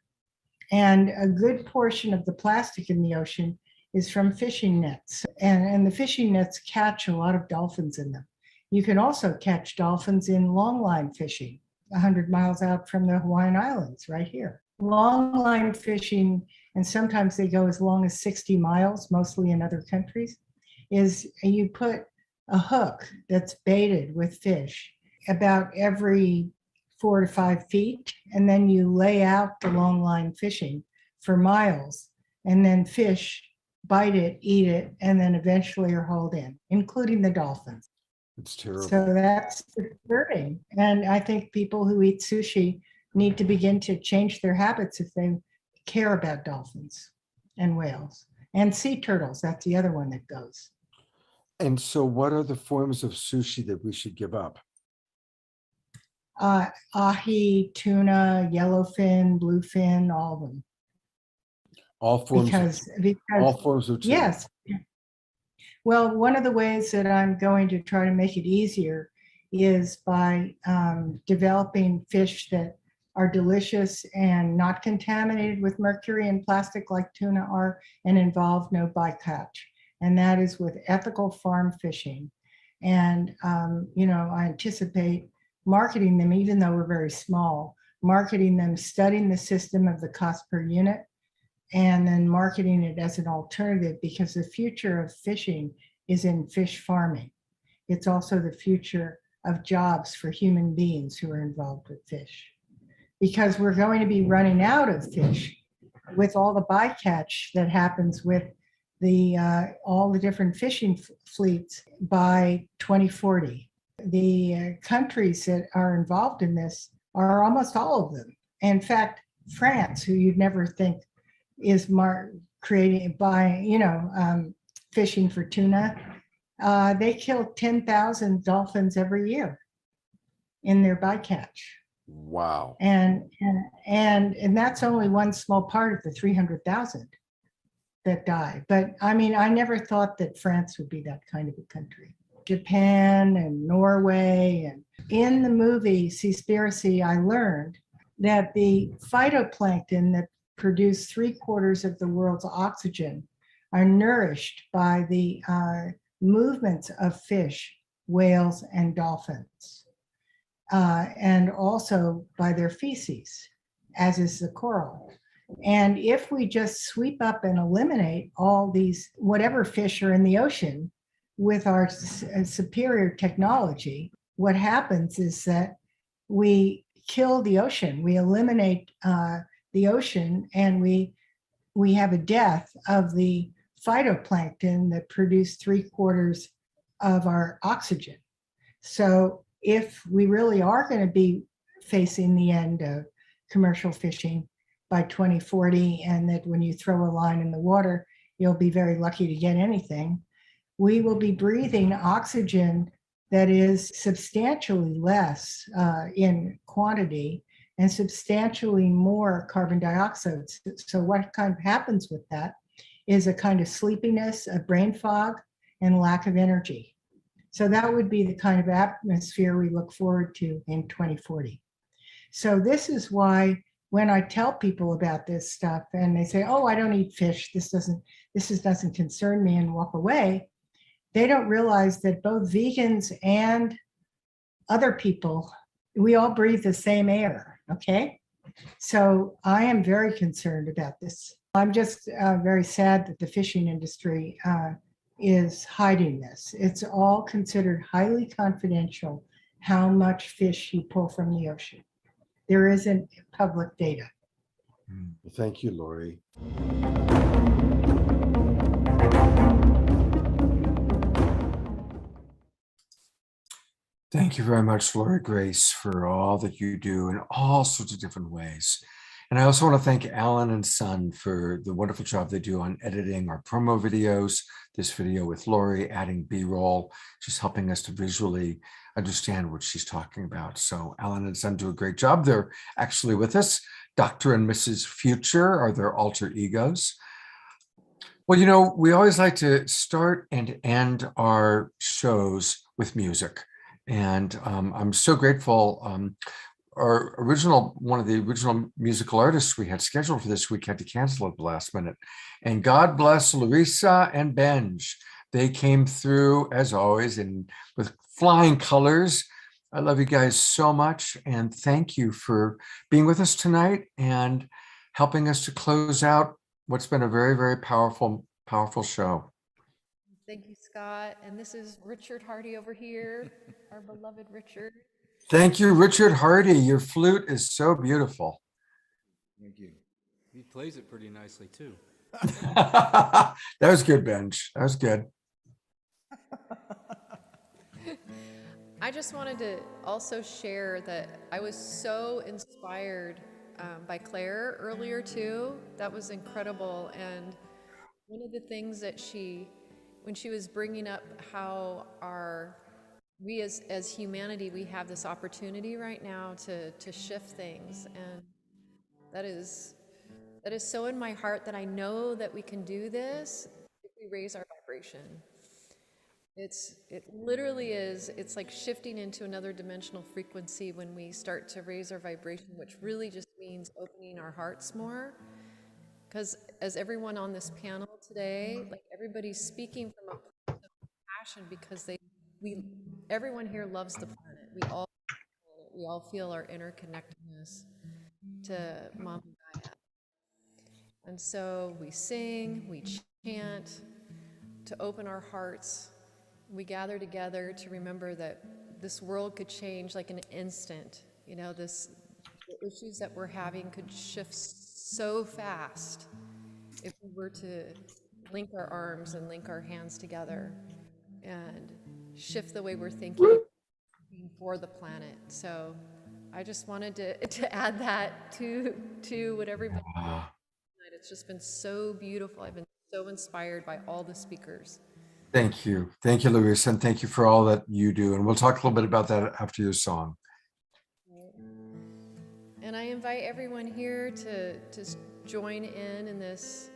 S6: And a good portion of the plastic in the ocean is from fishing nets. And the fishing nets catch a lot of dolphins in them. You can also catch dolphins in longline fishing, 100 miles out from the Hawaiian Islands, right here. Longline fishing, and sometimes they go as long as 60 miles, mostly in other countries, is you put a hook that's baited with fish about every 4 to 5 feet, and then you lay out the longline fishing for miles, and then fish bite it, eat it, and then eventually are hauled in, including the dolphins.
S1: It's terrible.
S6: So that's disturbing. And I think people who eat sushi need to begin to change their habits if they care about dolphins and whales and sea turtles. That's the other one that goes.
S1: And so what are the forms of sushi that we should give up?
S6: Ahi, tuna, yellowfin, bluefin, all of them.
S1: All forms,
S6: because
S1: all forms of tuna.
S6: Yes. Well, one of the ways that I'm going to try to make it easier is by developing fish that are delicious and not contaminated with mercury and plastic like tuna are, and involve no bycatch. And that is with ethical farm fishing. And, I anticipate marketing them, even though we're very small, marketing them, studying the system of the cost per unit, and then marketing it as an alternative, because the future of fishing is in fish farming. It's also the future of jobs for human beings who are involved with fish, because we're going to be running out of fish with all the bycatch that happens with the all the different fishing fleets by 2040. The countries that are involved in this are almost all of them. In fact, France, who you'd never think is creating by fishing for tuna, they kill 10,000 dolphins every year in their bycatch.
S1: Wow.
S6: And that's only one small part of the 300,000 that die. But I mean, I never thought that France would be that kind of a country. Japan and Norway. And in the movie Seaspiracy, I learned that the phytoplankton that produce 3/4 of the world's oxygen are nourished by the movements of fish, whales, and dolphins, and also by their feces, as is the coral. And if we just sweep up and eliminate all these, whatever fish are in the ocean, with our superior technology, what happens is that we kill the ocean, we eliminate the ocean, and we have a death of the phytoplankton that produce 3/4 of our oxygen. So if we really are going to be facing the end of commercial fishing by 2040, and that when you throw a line in the water, you'll be very lucky to get anything, we will be breathing oxygen that is substantially less in quantity and substantially more carbon dioxide. So what kind of happens with that is a kind of sleepiness, a brain fog, and lack of energy. So that would be the kind of atmosphere we look forward to in 2040. So this is why when I tell people about this stuff and they say, oh, I don't eat fish, this doesn't concern me, and walk away, they don't realize that both vegans and other people, we all breathe the same air, okay? So I am very concerned about this. I'm just very sad that the fishing industry is hiding this. It's all considered highly confidential how much fish you pull from the ocean. There isn't public data.
S5: Thank you, Lori.
S1: Thank you very much, Lori Grace, for all that you do in all sorts of different ways. And I also want to thank Alan and Son for the wonderful job they do on editing our promo videos, this video with Lori, adding B-roll, just helping us to visually understand what she's talking about. So Alan and Son do a great job. They're actually with us. Dr. and Mrs. Future are their alter egos. Well, you know, we always like to start and end our shows with music. And I'm so grateful. One of the original musical artists we had scheduled for this week had to cancel at the last minute. And God bless Larissa and Benj. They came through as always and with flying colors. I love you guys so much. And thank you for being with us tonight and helping us to close out what's been a very, very powerful show.
S10: Thank you, Scott. And this is Richard Hardy over here, our beloved Richard.
S1: Thank you, Richard Hardy. Your flute is so beautiful.
S11: Thank you. He plays it pretty nicely too.
S1: That was good, Benj. That was good.
S10: I just wanted to also share that I was so inspired by Claire earlier too. That was incredible. And one of the things that when she was bringing up how we as humanity, we have this opportunity right now to shift things, and that is so in my heart that I know that we can do this if we raise our vibration. It literally is, it's like shifting into another dimensional frequency when we start to raise our vibration, which really just means opening our hearts more. Because as everyone on this panel today, like everybody's speaking from a place of passion because everyone here loves the planet. We all feel our interconnectedness to Mama Gaia. And so we sing, we chant to open our hearts. We gather together to remember that this world could change like an instant. You know, the issues that we're having could shift so fast if we were to link our arms and link our hands together and shift the way we're thinking for the planet. So I just wanted to add that to what everybody did tonight. It's just been so beautiful. I've been so inspired by all the speakers.
S1: Thank you. Thank you, Larissa, and thank you for all that you do. And we'll talk a little bit about that after your song.
S10: And I invite everyone here to join in this.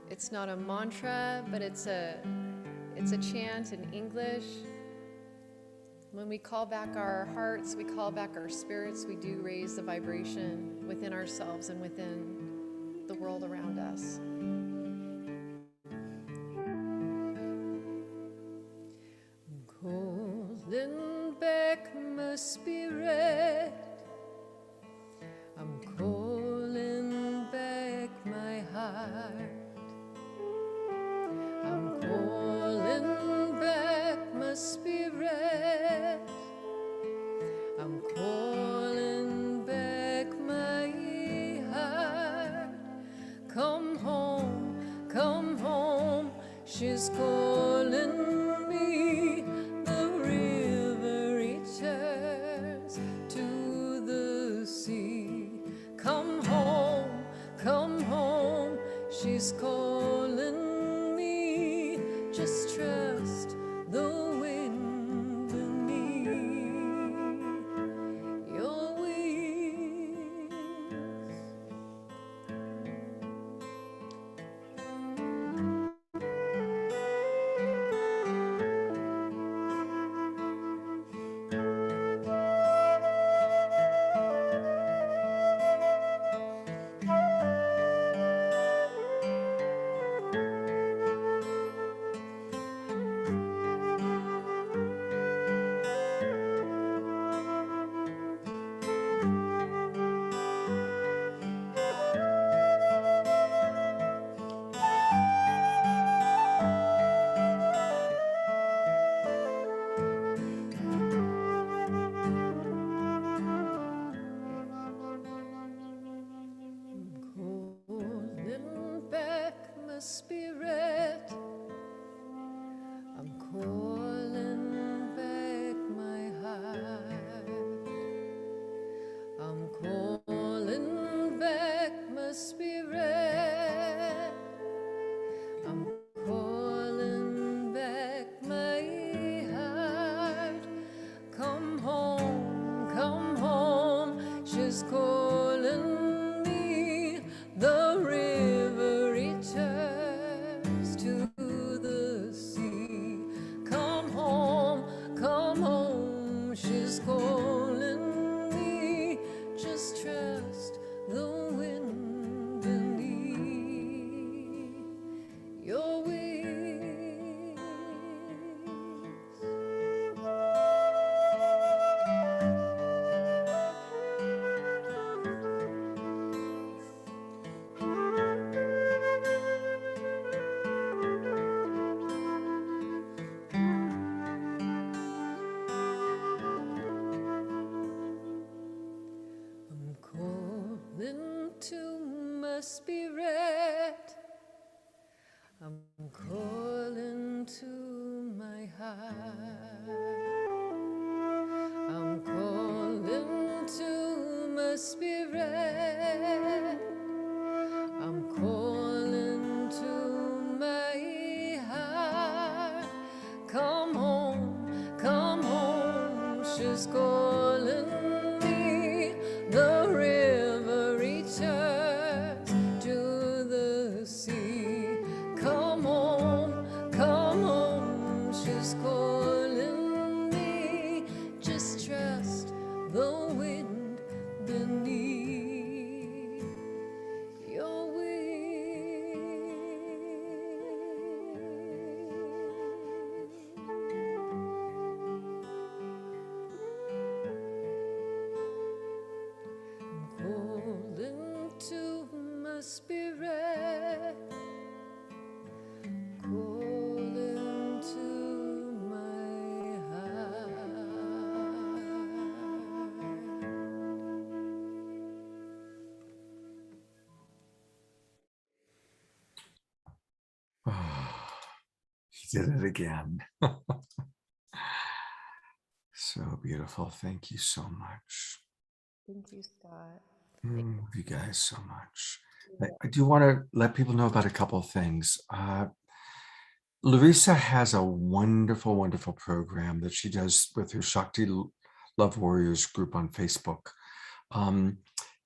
S10: It's not a mantra, but it's a chant in English. When we call back our hearts, we call back our spirits, we do raise the vibration within ourselves and within the world around us. Calling back my spirit, I'm calling back my heart, I'm calling back
S17: I'm calling back my heart. Come home, she's calling me. The river returns to the sea. Come home, she's calling me. Just trust the wind beneath your wings. Calling back my spirit. I'm calling back my heart. I'm calling back my spirit. I'm calling back my heart. Come home, she's calling me. The river returns to the sea. Come home, she's calling me. Just trust the wind beneath your wings. I'm calling to my spirit. I'm calling to my heart. I'm calling to my spirit. I'm calling to my heart. Come home, she's calling me. The river returns to the sea. Come home, she's calling me. Just trust the wind beneath your calling to my spirit, calling to my
S1: He did it again. So beautiful. Thank you so much.
S10: Thank you, Scott.
S1: Love you guys so much. I do want to let people know about a couple of things. Larissa has a wonderful, wonderful program that she does with her Shakti Love Warriors group on Facebook.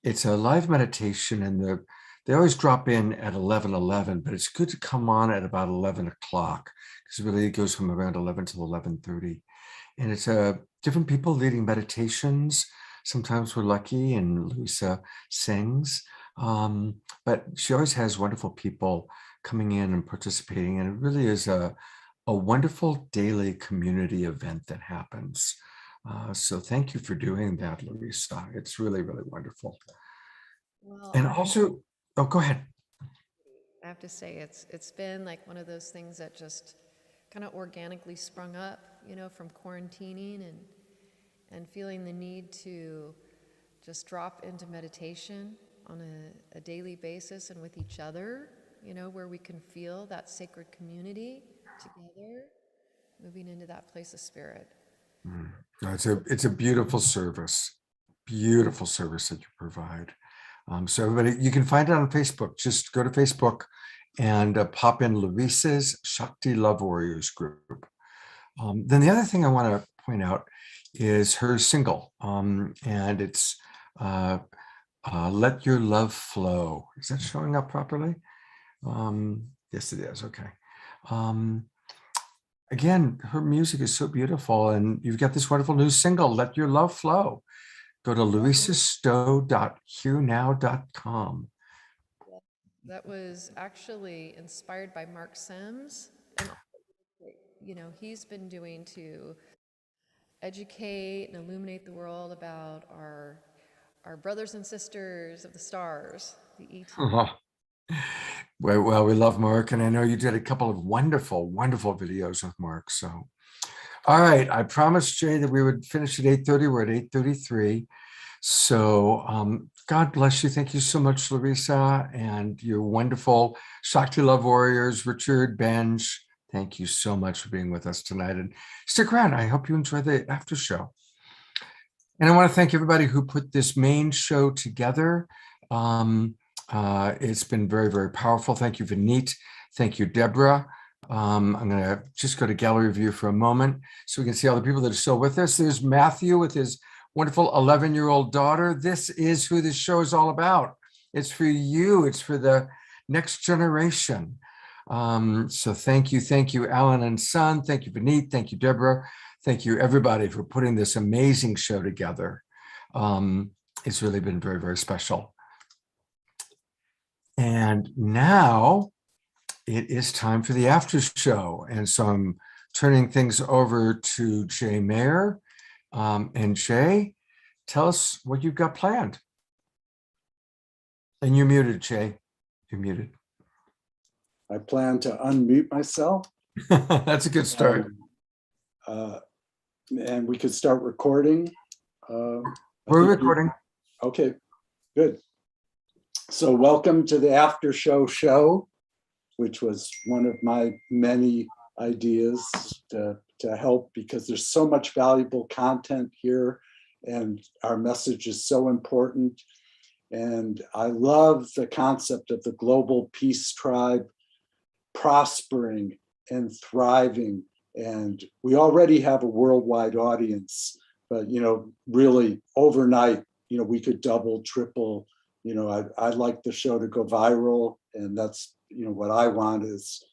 S1: It's a live meditation, and they always drop in at 11:11, but it's good to come on at about 11 o'clock because really it goes from around 11 till 11:30. And it's different people leading meditations. Sometimes we're lucky and Larissa sings, but she always has wonderful people coming in and participating. And it really is a wonderful daily community event that happens. So thank you for doing that, Larissa. It's really, really wonderful.
S10: Well,
S1: And also, oh, go ahead.
S10: I have to say it's been like one of those things that just kind of organically sprung up, you know, from quarantining and feeling the need to just drop into meditation on a daily basis and with each other, where we can feel that sacred community together, moving into that place of spirit.
S1: No, it's a beautiful service that you provide. So everybody, you can find it on Facebook. Just go to Facebook and pop in Luisa's Shakti Love Warriors group. Then the other thing I want to point out is her single, and it's Let Your Love Flow. Is that showing up properly? Yes, it is. Okay. Again, her music is so beautiful, and you've got this wonderful new single, Let Your Love Flow. Go to louisastowe.qnow.com.
S10: That was actually inspired by Mark Sims, and he's been doing to educate and illuminate the world about our brothers and sisters of the stars, the ET.
S1: Well, we love Mark, and I know you did a couple of wonderful videos with Mark. So, all right, I promised Jay that we would finish at 8:30. We're at 8:33. So, God bless you. Thank you so much, Larissa, and your wonderful Shakti Love Warriors, Richard, Benj. Thank you so much for being with us tonight, and stick around. I hope you enjoy the after show. And I want to thank everybody who put this main show together. It's been very, very powerful. Thank you, Vineet. Thank you, Deborah. I'm going to just go to gallery view for a moment so we can see all the people that are still with us. There's Matthew with his wonderful 11-year-old daughter. This is who this show is all about. It's for you. It's for the next generation. So thank you, Alan and Son. Thank you, Vineet. Thank you, Deborah. Thank you, everybody, for putting this amazing show together. It's really been very, very special. And now it is time for the after show. And so I'm turning things over to Jay Mayer. And Jay, tell us what you've got planned. And you're muted, Jay. You're muted.
S5: I plan to unmute myself.
S1: That's a good start.
S5: And we could start recording.
S1: We're recording.
S5: Okay, good. So welcome to the after show, which was one of my many ideas to help, because there's so much valuable content here and our message is so important. And I love the concept of the global peace tribe prospering and thriving. And we already have a worldwide audience, but really overnight, we could double, triple. I'd like the show to go viral, and that's what I want is,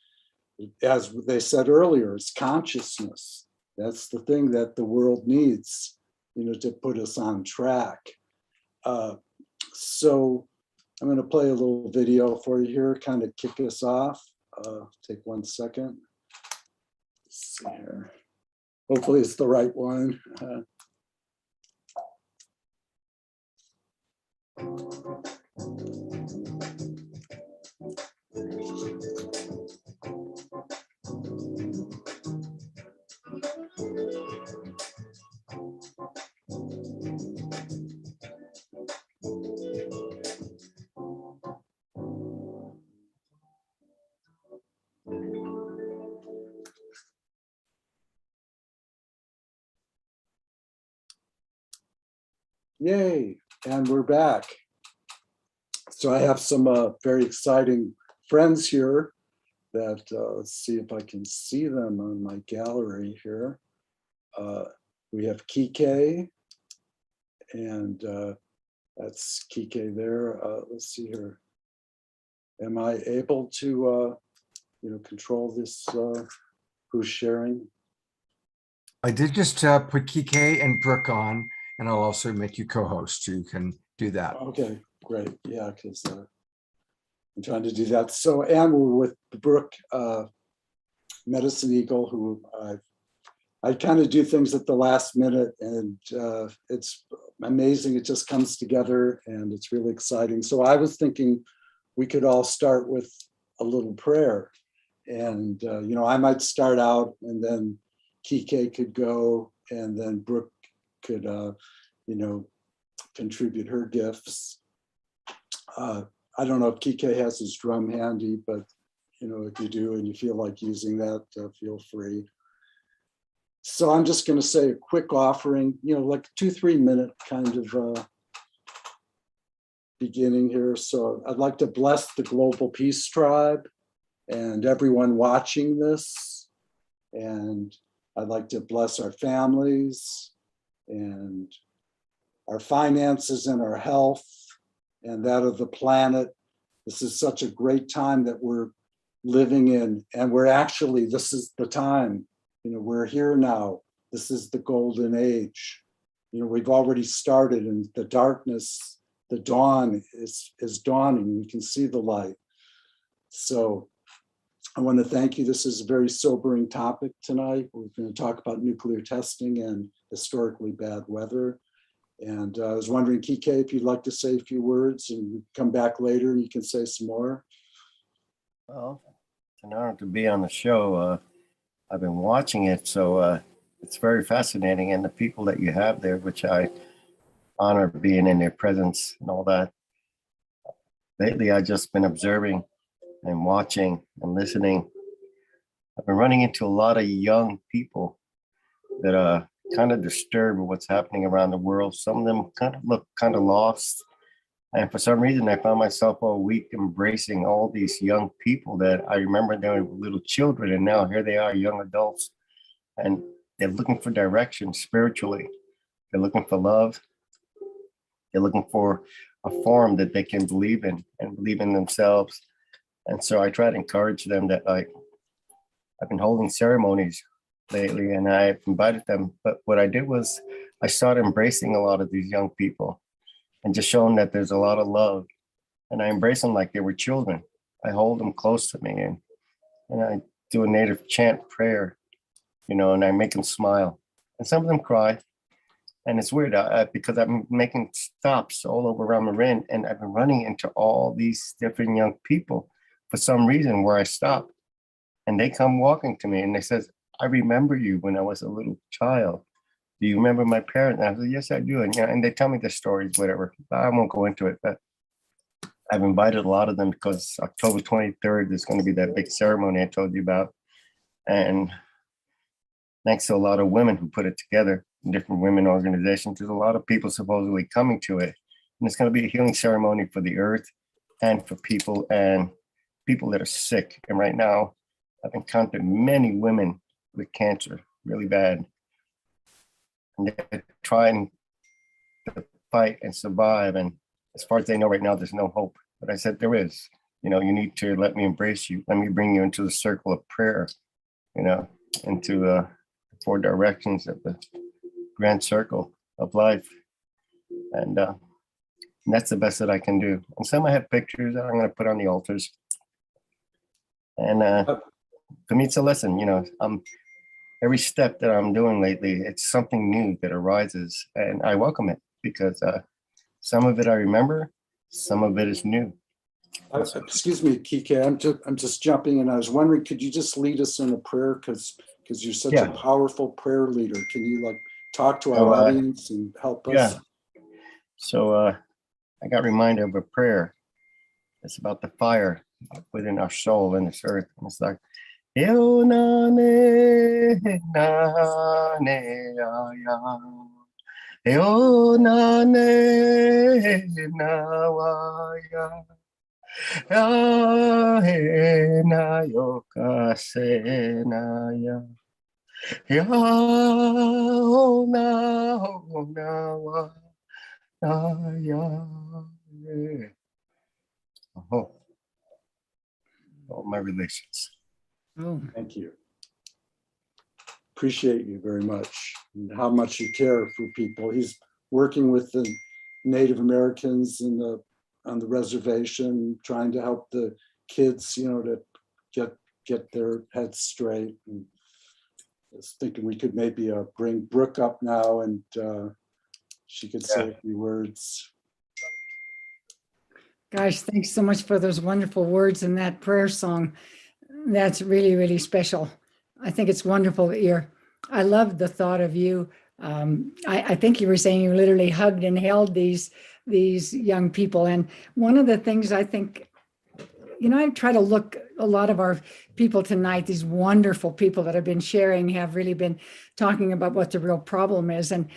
S5: as they said earlier, it's consciousness. That's the thing that the world needs, to put us on track. So I'm going to play a little video for you here, kind of kick us off. Take 1 second. Let's see here. Hopefully it's the right one. Yay, and we're back. So I have some very exciting friends here that, let's see if I can see them on my gallery here. We have Kike, and that's Kike there. Let's see here. Am I able to, control this, who's sharing?
S1: I did just put Kike and Brooke on, and I'll also make you co-host, so you can do that.
S5: Okay, great. Yeah, because I'm trying to do that. So, and we're with Brooke, Medicine Eagle, who I kind of do things at the last minute, and it's amazing. It just comes together, and it's really exciting. So I was thinking we could all start with a little prayer, and I might start out, and then Kike could go, and then Brooke could, contribute her gifts. I don't know if Kike has his drum handy, but if you do and you feel like using that, feel free. So I'm just going to say a quick offering, like 2-3 minute kind of beginning here. So I'd like to bless the Global Peace Tribe and everyone watching this. And I'd like to bless our families and our finances and our health and that of the planet. This is such a great time that we're living in, and this is the time, we're here now. This is the golden age. We've already started, and the darkness, the dawn is dawning. We can see the light. So I want to thank you. This is a very sobering topic tonight. We're going to talk about nuclear testing and historically bad weather. And I was wondering, Kike, if you'd like to say a few words, and we come back later and you can say some more.
S7: Well, it's an honor to be on the show. I've been watching it, so it's very fascinating. And the people that you have there, which I honor being in their presence and all that. Lately, I've just been observing and watching and listening. I've been running into a lot of young people that are kind of disturbed with what's happening around the world. Some of them kind of look kind of lost. And for some reason, I found myself all week embracing all these young people that I remember they were little children, and now here they are, young adults, and they're looking for direction spiritually. They're looking for love. They're looking for a form that they can believe in and believe in themselves. And so I try to encourage them that, like, I've been holding ceremonies lately and I've invited them. But what I did was I started embracing a lot of these young people and just showing that there's a lot of love. And I embrace them like they were children. I hold them close to me and I do a native chant prayer, and I make them smile. And some of them cry. And it's weird because I'm making stops all over around Marin, and I've been running into all these different young people for some reason where I stop. And they come walking to me and they says, I remember you when I was a little child. Do you remember my parents? And I said, yes, I do. And they tell me the stories, whatever. I won't go into it, but I've invited a lot of them because October 23rd is going to be that big ceremony I told you about. And thanks to a lot of women who put it together, different women organizations, there's a lot of people supposedly coming to it. And it's going to be a healing ceremony for the earth and for people and people that are sick. And right now, I've encountered many women with cancer, really bad. And they're trying to fight and survive. And as far as they know right now, there's no hope. But I said, there is. You need to let me embrace you. Let me bring you into the circle of prayer, into the 4 directions of the grand circle of life. And that's the best that I can do. And some I have pictures that I'm going to put on the altars. And for me, it's a lesson, every step that I'm doing lately, it's something new that arises, and I welcome it because some of it I remember, some of it is new.
S5: Excuse me, Kike, I'm just jumping in. I was wondering, could you just lead us in a prayer? Because you're such a powerful prayer leader. Can you talk to our audience and help us?
S7: Yeah. So I got reminded of a prayer. It's about the fire within our soul in this earth. And it's like, Eo na ne na ne ya, Eo na ne na wa ya, Ya he na yo ka se na ya, Ya ho na wa na ya. All my relations.
S5: Oh, thank you. Appreciate you very much and how much you care for people. He's working with the Native Americans on the reservation, trying to help the kids, to get their heads straight. And I was thinking we could maybe bring Brooke up now, and she could say a few words.
S22: Gosh, thanks so much for those wonderful words in that prayer song. That's really, really special. I think it's wonderful that I love the thought of you I think you were saying you literally hugged and held these young people. And one of the things I think, I try to look, a lot of our people tonight, these wonderful people that have been sharing, have really been talking about what the real problem is. And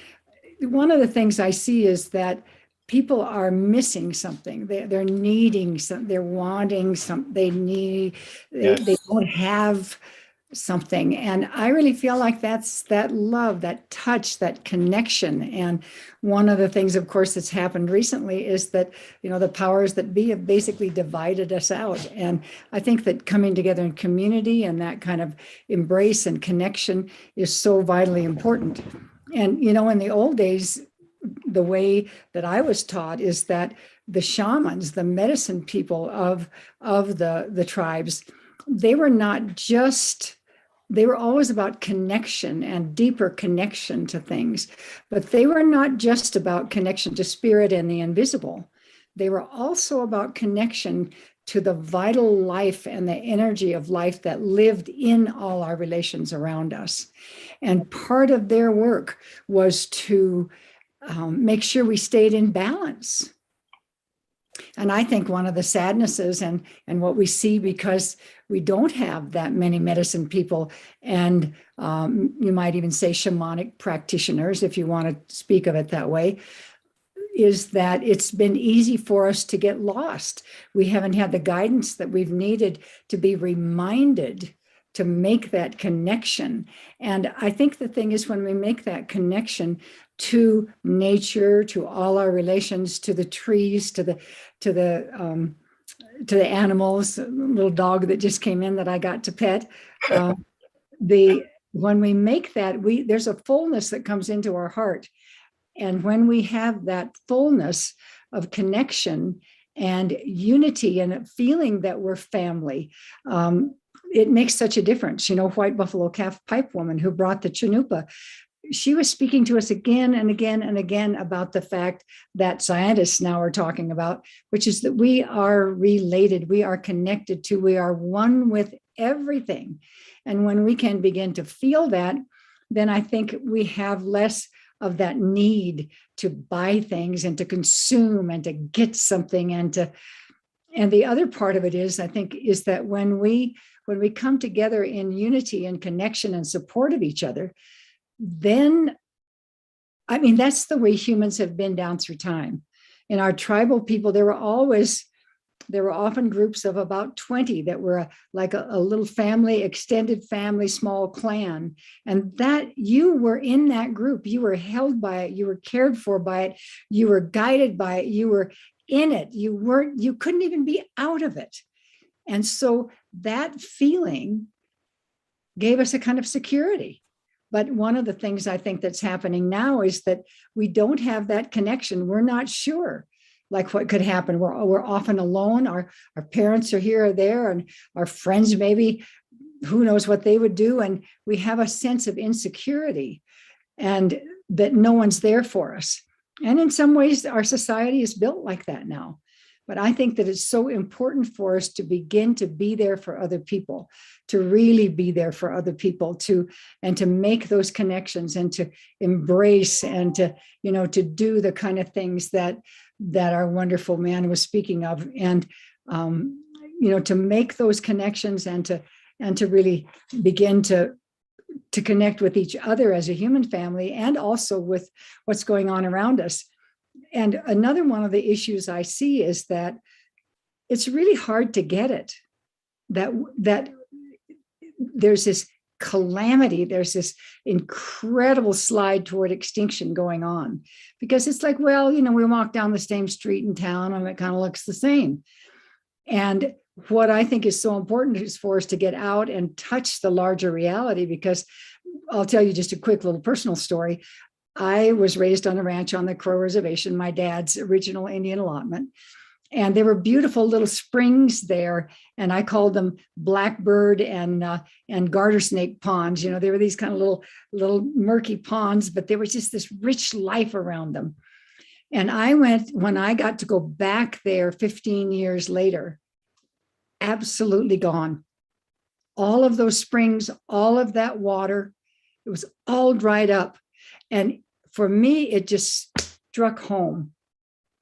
S22: one of the things I see is that people are missing something. They're needing something. They're wanting something. They don't have something. And I really feel like that's that love, that touch, that connection. And one of the things, of course, that's happened recently is that, the powers that be have basically divided us out. And I think that coming together in community and that kind of embrace and connection is so vitally important. And, in the old days, the way that I was taught is that the shamans, the medicine people of the tribes, they were not just, they were always about connection and deeper connection to things, but they were not just about connection to spirit and the invisible. They were also about connection to the vital life and the energy of life that lived in all our relations around us. And part of their work was to make sure we stayed in balance. And I think one of the sadnesses and what we see, because we don't have that many medicine people, and you might even say shamanic practitioners, if you want to speak of it that way, is that it's been easy for us to get lost. We haven't had the guidance that we've needed to be reminded to make that connection. And I think the thing is, when we make that connection to nature, to all our relations, to the trees, to the animals, a little dog that just came in that I got to pet. When we make that, there's a fullness that comes into our heart. And when we have that fullness of connection and unity and a feeling that we're family, it makes such a difference. White Buffalo Calf Pipe Woman who brought the Chanupa, she was speaking to us again and again and again about the fact that scientists now are talking about, which is that we are related, we are connected to, we are one with everything. And when we can begin to feel that, then I think we have less of that need to buy things and to consume and to get something and the other part of it is, I think, is that when we come together in unity and connection and support of each other, then, that's the way humans have been down through time. In our tribal people, there were often groups of about 20 that were like a little family, extended family, small clan. And that you were in that group, you were held by it, you were cared for by it, you were guided by it, you were in it, you couldn't even be out of it. And so that feeling gave us a kind of security. But one of the things I think that's happening now is that we don't have that connection. We're not sure like what could happen. We're often alone. Our parents are here or there, and our friends maybe, who knows what they would do. And we have a sense of insecurity and that no one's there for us. And in some ways, our society is built like that now. But I think that it's so important for us to begin to be there for other people, to really be there for other people, to make those connections and to embrace and to do the kind of things that our wonderful man was speaking of, and to make those connections and to really begin to connect with each other as a human family, and also with what's going on around us. And another one of the issues I see is that it's really hard to get it, that there's this calamity, there's this incredible slide toward extinction going on, because it's like, well, we walk down the same street in town and it kind of looks the same. And what I think is so important is for us to get out and touch the larger reality, because I'll tell you just a quick little personal story. I was raised on a ranch on the Crow Reservation, my dad's original Indian allotment. And there were beautiful little springs there, and I called them blackbird and garter snake ponds. They were these kind of little murky ponds, but there was just this rich life around them. And when I got to go back there 15 years later, absolutely gone. All of those springs, all of that water, it was all dried up. And for me, it just struck home.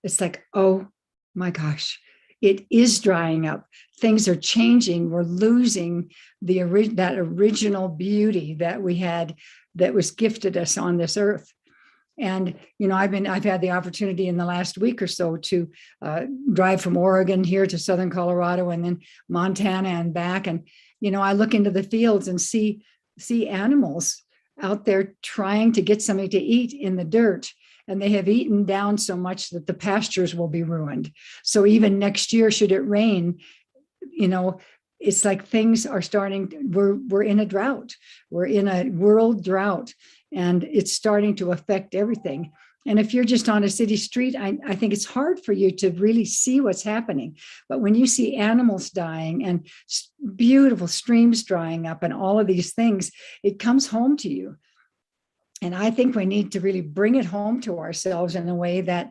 S22: It's like, oh my gosh, it is drying up. Things are changing. We're losing that original beauty that we had, that was gifted us on this earth. And, I've had the opportunity in the last week or so to drive from Oregon here to Southern Colorado and then Montana and back. And, I look into the fields and see animals out there trying to get something to eat in the dirt. And they have eaten down so much that the pastures will be ruined. So even next year, should it rain, it's like things are starting, we're in a drought. We're in a world drought, and it's starting to affect everything. And if you're just on a city street, I think it's hard for you to really see what's happening. But when you see animals dying and beautiful streams drying up and all of these things, it comes home to you. And I think we need to really bring it home to ourselves in a way that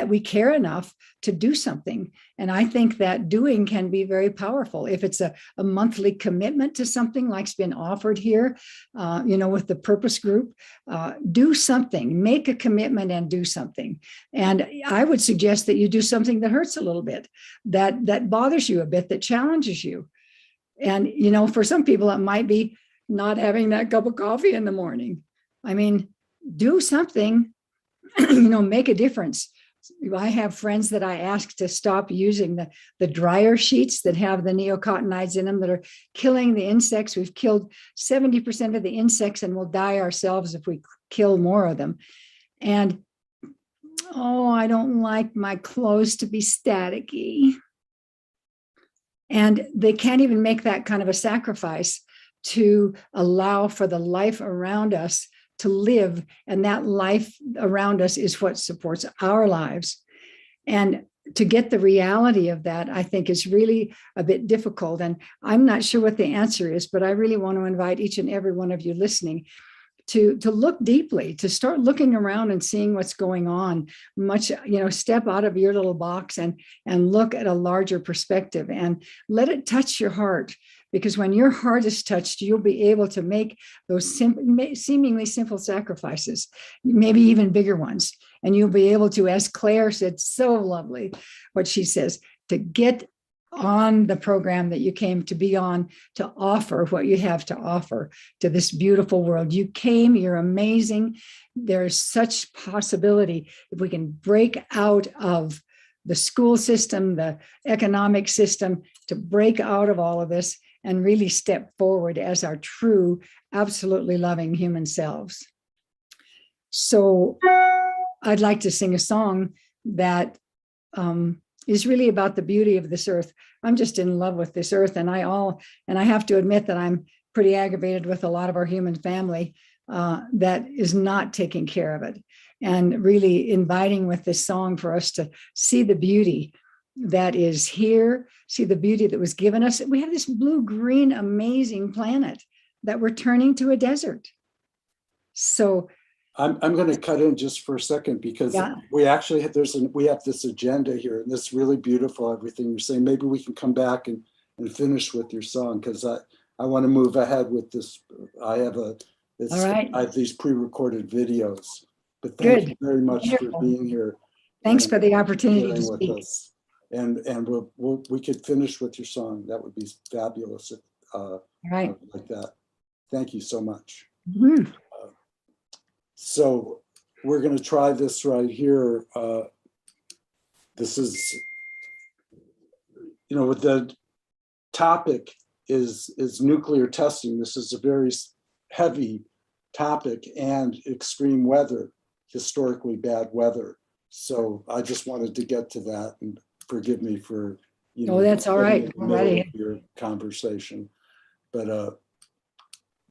S22: we care enough to do something. And I think that doing can be very powerful. If it's a monthly commitment to something like's been offered here, with the purpose group, do something, make a commitment and do something. And I would suggest that you do something that hurts a little bit, that bothers you a bit, that challenges you. And, for some people, it might be not having that cup of coffee in the morning. I mean, do something, make a difference. I have friends that I ask to stop using the dryer sheets that have the neonicotinoids in them that are killing the insects. We've killed 70% of the insects and we'll die ourselves if we kill more of them. And, I don't like my clothes to be staticky. And they can't even make that kind of a sacrifice to allow for the life around us to live, and that life around us is what supports our lives. And to get the reality of that, I think, is really a bit difficult. And I'm not sure what the answer is, but I really want to invite each and every one of you listening to look deeply, to start looking around and seeing what's going on. Step out of your little box and look at a larger perspective and let it touch your heart. Because when your heart is touched, you'll be able to make those seemingly simple sacrifices, maybe even bigger ones. And you'll be able to, as Claire said, so lovely, what she says, to get on the program that you came to be on, to offer what you have to offer to this beautiful world. You came, you're amazing. There's such possibility if we can break out of the school system, the economic system, to break out of all of this and really step forward as our true, absolutely loving human selves. So I'd like to sing a song that is really about the beauty of this earth. I'm just in love with this earth, and I have to admit that I'm pretty aggravated with a lot of our human family that is not taking care of it, and really inviting with this song for us to see the beauty that is here, see the beauty that was given us. We have this blue-green, amazing planet that we're turning to a desert. So
S5: I'm going to cut in just for a second, because we actually have this agenda here, and this really beautiful, everything you're saying. Maybe we can come back and finish with your song, because I want to move ahead with this. I have these pre-recorded videos, but thank you very much for being here.
S22: Thanks for the opportunity to speak.
S5: With us. And we could finish with your song. That would be fabulous. Like that. Thank you so much.
S22: Mm-hmm.
S5: So we're going to try this right here. This is, the topic is nuclear testing. This is a very heavy topic, and extreme weather, historically bad weather. So I just wanted to get to that, and forgive me for,
S22: that's all right.
S5: Your conversation. But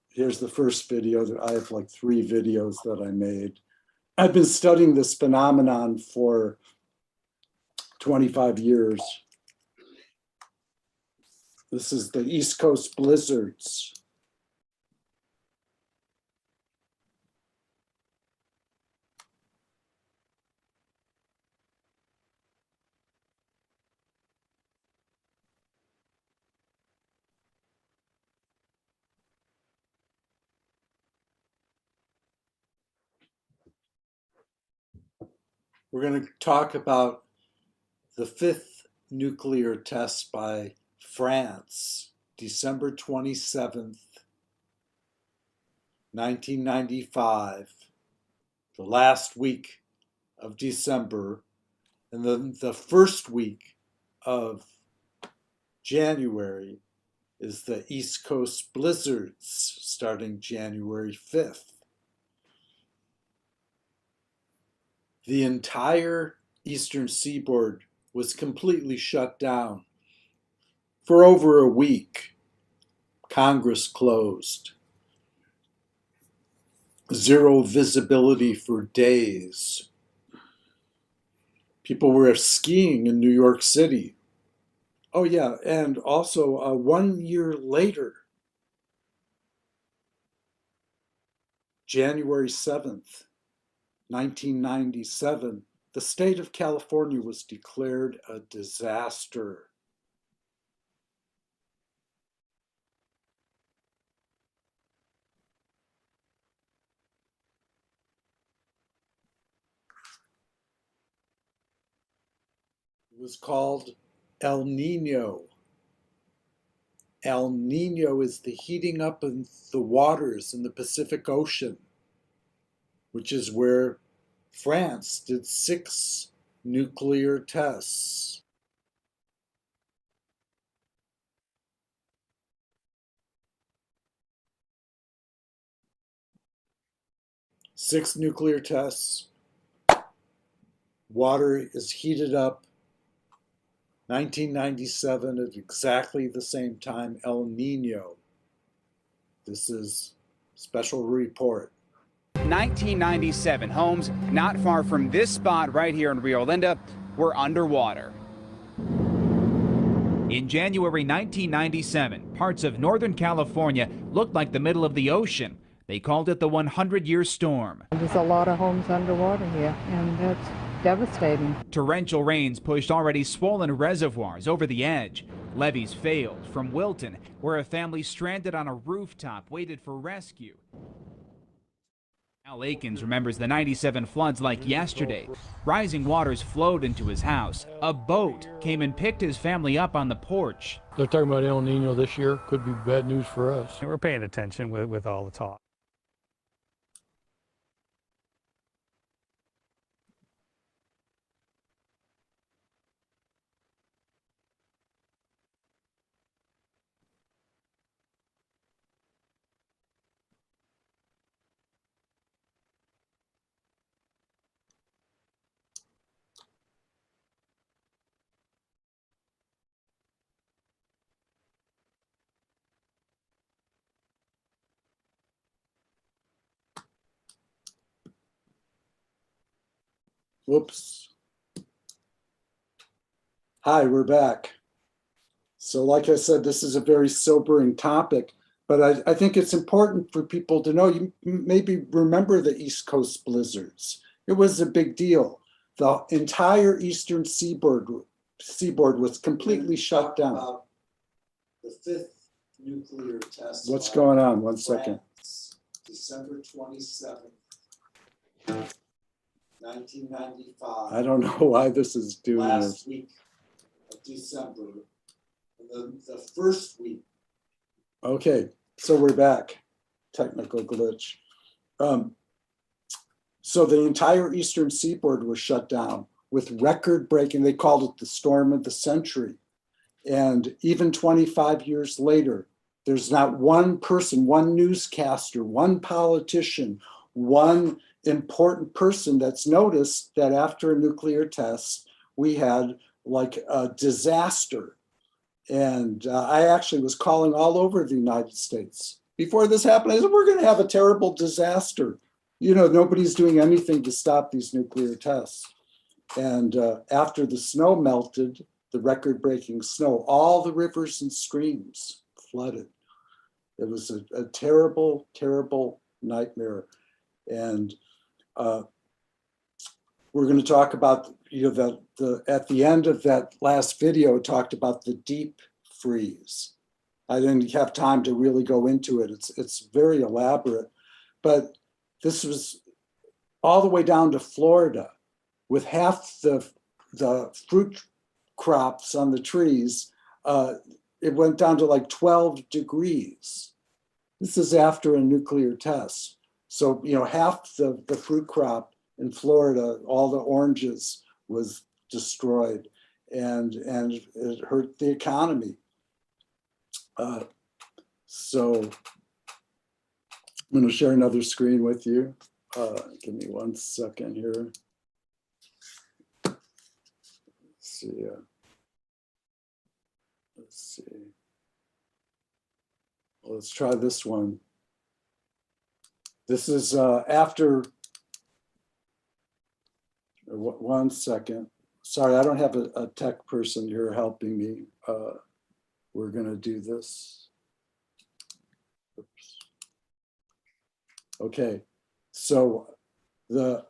S5: here's the first video. That I have like 3 videos that I made. I've been studying this phenomenon for 25 years. This is the East Coast blizzards. We're going to talk about the fifth nuclear test by France, December 27th, 1995, the last week of December, and then the first week of January is the East Coast blizzards starting January 5th. The entire eastern seaboard was completely shut down. For over a week, Congress closed. Zero visibility for days. People were skiing in New York City. Oh yeah, and also 1 year later, January 7th, 1997, the state of California was declared a disaster. It was called El Nino. El Nino is the heating up of the waters in the Pacific Ocean, which is where France did 6 nuclear tests. Six nuclear tests. Water is heated up. 1997 at exactly the same time, El Nino. This is special report.
S8: 1997, homes not far from this spot right here in Rio Linda were underwater. In January 1997, parts of Northern California looked like the middle of the ocean. They called it the 100-year storm.
S9: There's a lot of homes underwater here, and that's devastating.
S8: Torrential rains pushed already swollen reservoirs over the edge. Levees failed from Moulton, where a family stranded on a rooftop waited for rescue. Al Akins remembers the 97 floods like yesterday. Rising waters flowed into his house. A boat came and picked his family up on the porch.
S23: They're talking about El Nino this year. Could be bad news for us.
S24: We're paying attention with all the talk.
S5: Whoops. Hi, we're back. So like I said, this is a very sobering topic, but I think it's important for people to know, you maybe remember the East Coast blizzards. It was a big deal. The entire eastern seaboard was completely shut down. The fifth nuclear test. What's going on? 1 second. December 27th. 1995. I don't know why this is doing last week of December, the first week. Okay, so we're back. Technical glitch. So the entire eastern seaboard was shut down with record-breaking. They called it the storm of the century, and even 25 years later, there's not one person, one newscaster, one politician, one important person that's noticed that after a nuclear test, we had like a disaster. And I actually was calling all over the United States. Before this happened, I said, we're gonna have a terrible disaster. You know, nobody's doing anything to stop these nuclear tests. And after the snow melted, the record-breaking snow, all the rivers and streams flooded. It was a terrible, terrible nightmare. And we're going to talk about, you know, at the end of that last video, talked about the deep freeze. I didn't have time to really go into it. It's very elaborate, but this was all the way down to Florida, with half the fruit crops on the trees, it went down to like 12 degrees. This is after a nuclear test. So, half the fruit crop in Florida, all the oranges, was destroyed, and it hurt the economy. So I'm going to share another screen with you. Give me 1 second here. Let's see. Let's see. Well, let's try this one. This is after. 1 second. Sorry, I don't have a tech person here helping me. We're going to do this. Oops. Okay, so the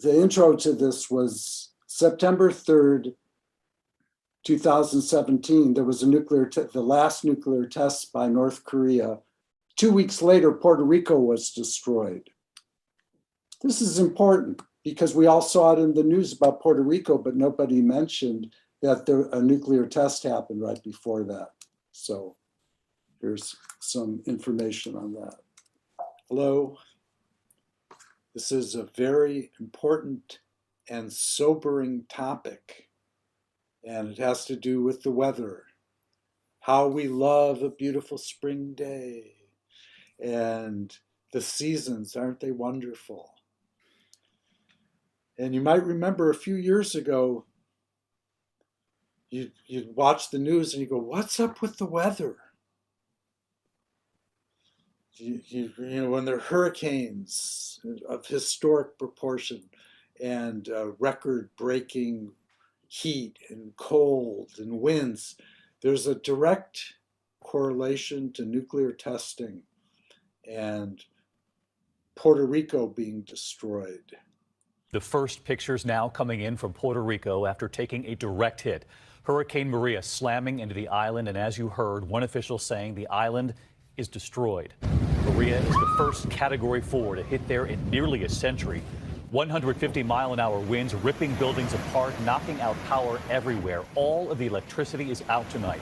S5: intro to this was September 3rd, 2017. There was a the last nuclear test by North Korea. 2 weeks later, Puerto Rico was destroyed. This is important because we all saw it in the news about Puerto Rico, but nobody mentioned that a nuclear test happened right before that. So here's some information on that. Hello. This is a very important and sobering topic, and it has to do with the weather. How we love a beautiful spring day, and the seasons, aren't they wonderful? And you might remember a few years ago, you'd watch the news and you go, what's up with the weather? When there are hurricanes of historic proportion and record-breaking heat and cold and winds, there's a direct correlation to nuclear testing and Puerto Rico being destroyed.
S12: The first pictures now coming in from Puerto Rico after taking a direct hit. Hurricane Maria slamming into the island, and as you heard, one official saying the island is destroyed. Maria is the first Category 4 to hit there in nearly a century. 150-mile-an-hour winds ripping buildings apart, knocking out power everywhere. All of the electricity is out tonight.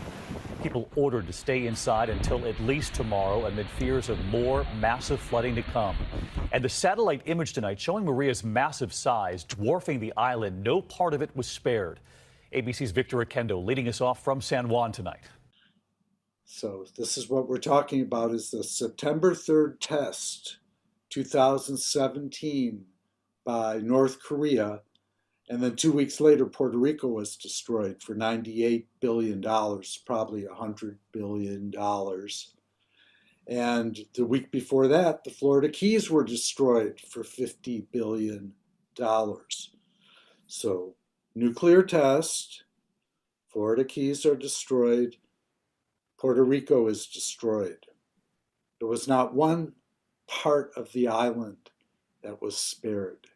S12: People ordered to stay inside until at least tomorrow amid fears of more massive flooding to come. And the satellite image tonight showing Maria's massive size, dwarfing the island. No part of it was spared. ABC's Victor Akendo leading us off from San Juan tonight.
S5: So this is what we're talking about, is the September 3rd test, 2017, by North Korea. And then 2 weeks later, Puerto Rico was destroyed for $98 billion, probably $100 billion. And the week before that, the Florida Keys were destroyed for $50 billion. So nuclear test, Florida Keys are destroyed, Puerto Rico is destroyed. There was not one part of the island that was spared.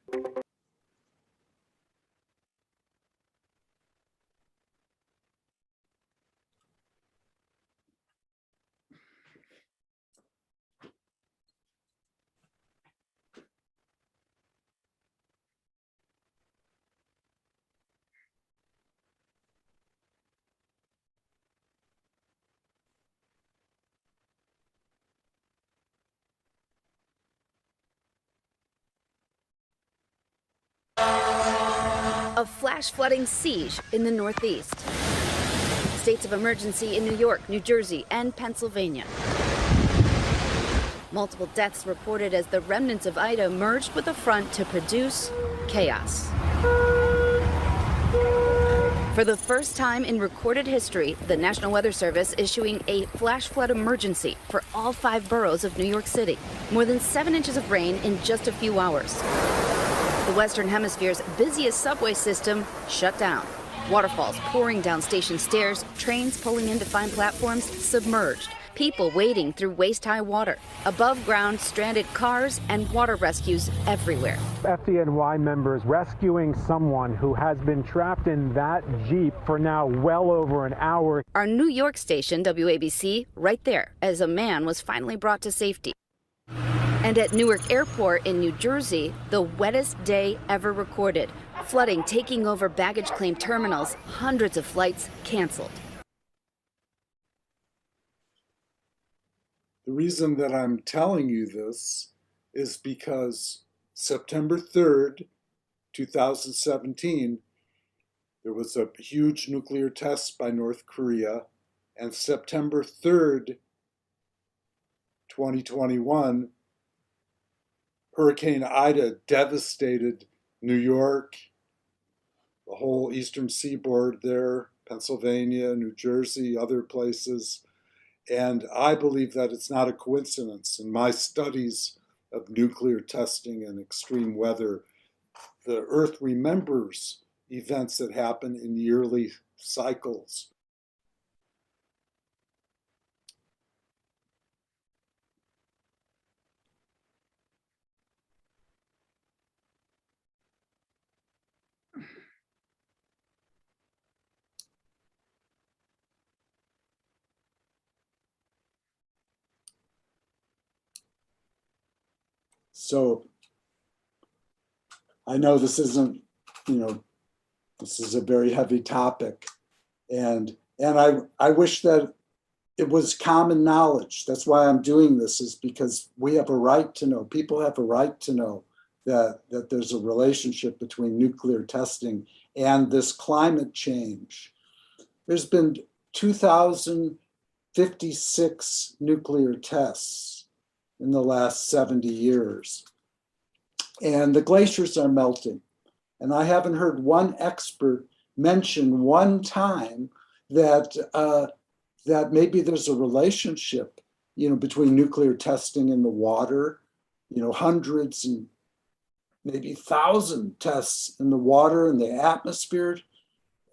S13: A flash flooding siege in the Northeast. States of emergency in New York, New Jersey, and Pennsylvania. Multiple deaths reported as the remnants of Ida merged with the front to produce chaos. For the first time in recorded history, the National Weather Service issuing a flash flood emergency for all 5 boroughs of New York City. More than 7 inches of rain in just a few hours. The Western Hemisphere's busiest subway system shut down. Waterfalls pouring down station stairs, trains pulling into fine platforms submerged. People wading through waist-high water. Above ground, stranded cars and water rescues everywhere.
S14: FDNY members rescuing someone who has been trapped in that Jeep for now well over an hour.
S13: Our New York station, WABC, right there as a man was finally brought to safety. And at Newark Airport in New Jersey, the wettest day ever recorded. Flooding taking over baggage claim terminals, hundreds of flights canceled.
S5: The reason that I'm telling you this is because September 3rd, 2017, there was a huge nuclear test by North Korea, and September 3rd, 2021, Hurricane Ida devastated New York, the whole eastern seaboard there, Pennsylvania, New Jersey, other places. And I believe that it's not a coincidence. In my studies of nuclear testing and extreme weather, the Earth remembers events that happen in yearly cycles. So I know this isn't, this is a very heavy topic. And I wish that it was common knowledge. That's why I'm doing this, is because we have a right to know. People have a right to know that there's a relationship between nuclear testing and this climate change. There's been 2,056 nuclear tests in the last 70 years. And the glaciers are melting. And I haven't heard one expert mention one time that that maybe there's a relationship, between nuclear testing and the water, hundreds and maybe 1,000 tests in the water and the atmosphere,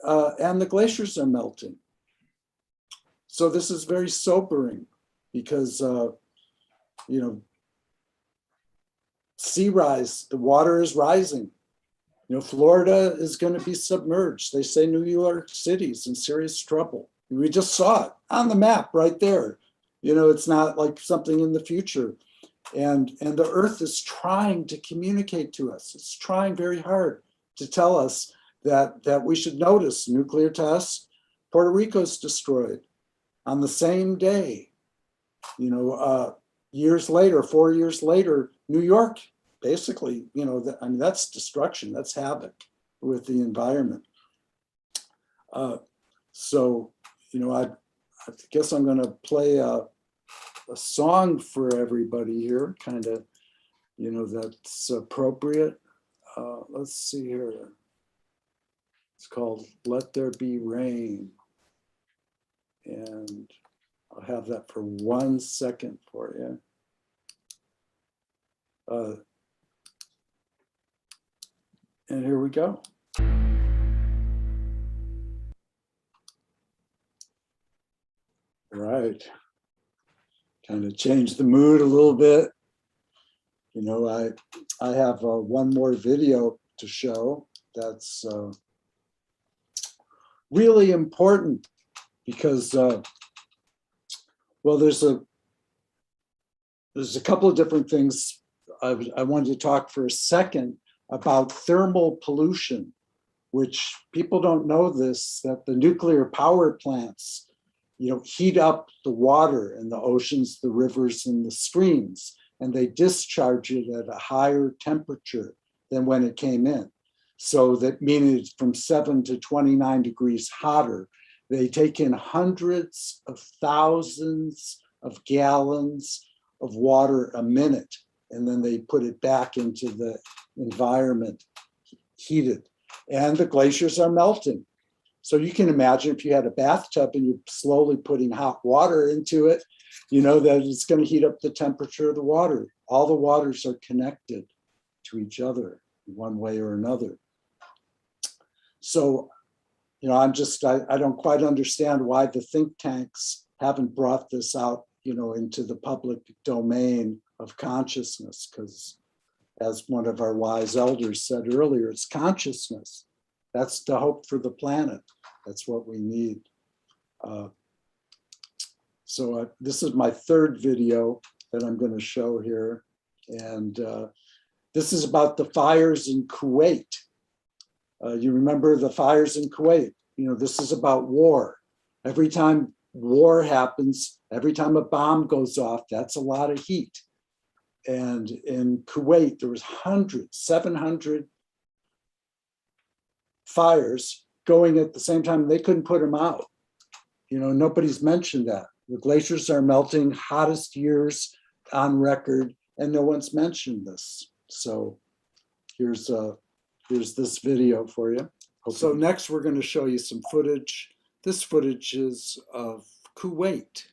S5: and the glaciers are melting. So this is very sobering because, sea rise, the water is rising. Florida is going to be submerged. They say New York City's in serious trouble. We just saw it on the map right there. It's not like something in the future. And the Earth is trying to communicate to us. It's trying very hard to tell us that we should notice nuclear tests. Puerto Rico's destroyed on the same day. Years later, 4 years later, New York, basically, that's destruction, that's havoc with the environment. So, I guess I'm going to play a song for everybody here, kind of, that's appropriate. Let's see here. It's called Let There Be Rain. And I'll have that for 1 second for you. And here we go. All right. Kind of change the mood a little bit. I have one more video to show that's really important because, well, there's a couple of different things. I wanted to talk for a second about thermal pollution, which people don't know this, that the nuclear power plants, heat up the water in the oceans, the rivers, and the streams, and they discharge it at a higher temperature than when it came in. So that meaning it's from 7 to 29 degrees hotter. They take in hundreds of thousands of gallons of water a minute, and then they put it back into the environment heated. And the glaciers are melting. So you can imagine if you had a bathtub and you're slowly putting hot water into it, that it's going to heat up the temperature of the water. All the waters are connected to each other in one way or another. So, I don't quite understand why the think tanks haven't brought this out, into the public domain of consciousness, because as one of our wise elders said earlier, it's consciousness. That's the hope for the planet. That's what we need. So this is my third video that I'm going to show here. And this is about the fires in Kuwait. You remember the fires in Kuwait. This is about war. Every time war happens, every time a bomb goes off, that's a lot of heat. And in Kuwait, there was 700 fires going at the same time. They couldn't put them out. Nobody's mentioned that. The glaciers are melting, hottest years on record, and no one's mentioned this. So here's this video for you. So next we're going to show you some footage. This footage is of Kuwait,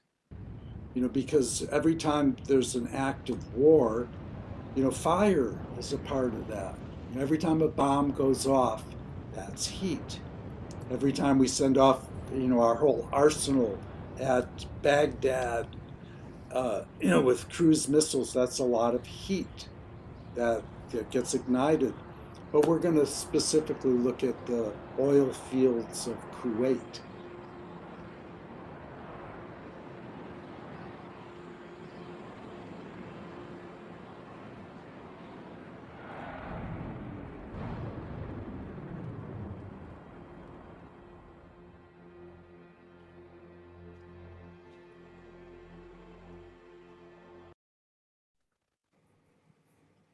S5: because every time there's an act of war, fire is a part of that. Every time a bomb goes off, that's heat. Every time we send off, our whole arsenal at Baghdad, with cruise missiles, that's a lot of heat that gets ignited. But we're going to specifically look at the oil fields of Kuwait.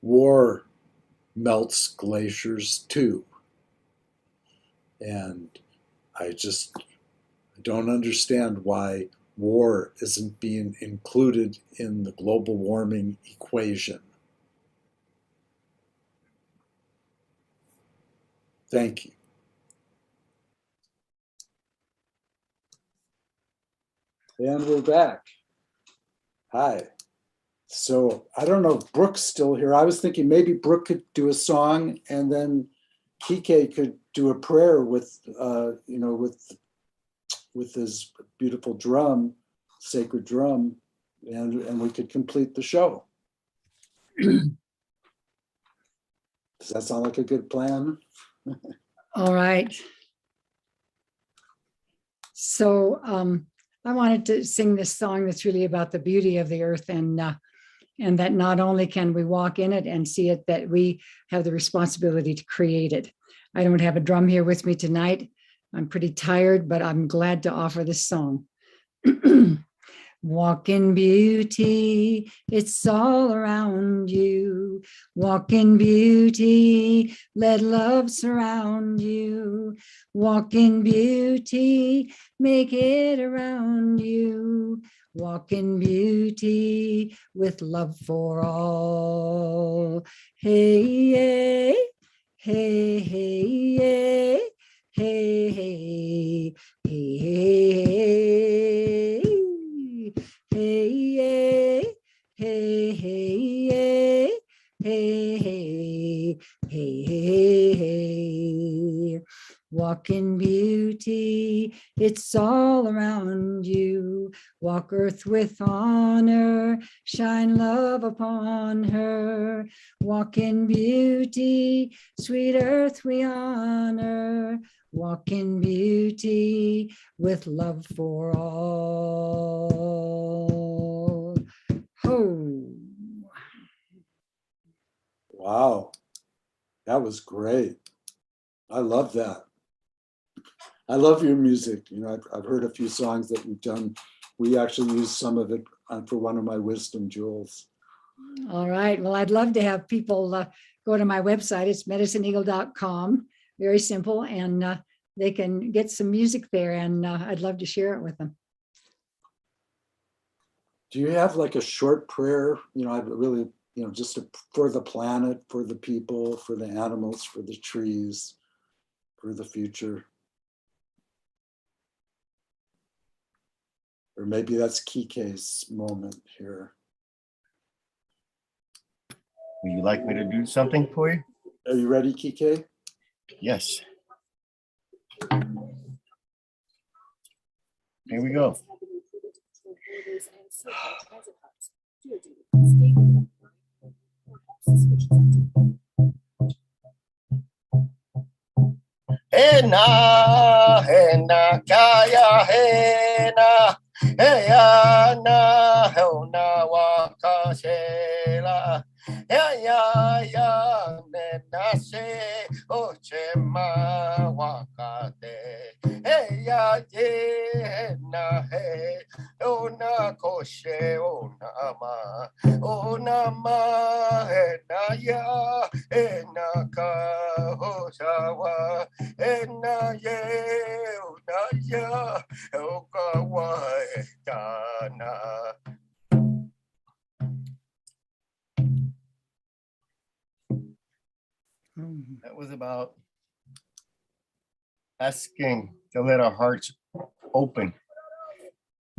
S5: War melts glaciers too. And I don't understand why war isn't being included in the global warming equation. Thank you. And we're back. Hi. So I don't know if Brooke's still here. I was thinking maybe Brooke could do a song and then Kike could do a prayer with his beautiful drum, sacred drum, and we could complete the show. Does that sound like a good plan?
S22: All right. So I wanted to sing this song that's really about the beauty of the earth, and that not only can we walk in it and see it, that we have the responsibility to create it. I don't have a drum here with me tonight. I'm pretty tired, but I'm glad to offer this song. Walk in beauty, it's all around you. Walk in beauty, let love surround you. Walk in beauty, make it around you. Walk in beauty with love for all. Hey, hey, hey, hey, hey, hey, hey, hey, hey, hey, hey, hey, hey, hey. Walk in beauty, it's all around you. Walk earth with honor, shine love upon her. Walk in beauty, sweet earth we honor. Walk in beauty with love for all. Ho!
S5: Wow, that was great. I love that. I love your music. I've heard a few songs that you've done. We actually used some of it for one of my wisdom jewels.
S22: All right. Well, I'd love to have people go to my website. It's medicineeagle.com. Very simple. And they can get some music there. And I'd love to share it with them.
S5: Do you have like a short prayer? I really, just for the planet, for the people, for the animals, for the trees, for the future. Or maybe that's Kike's moment here.
S7: Would you like me to do something for you?
S5: Are you ready, Kike?
S7: Yes. Here we go. Hena, hena, kaya, hena, heyana, hona, wakashela, ya, nena, se, oh, chema wakate hey ya ye na hey ona koshe ona ma hey na ya hey na ka hoshawa hey na ye ona ya okawa dana. That was about asking to let our hearts open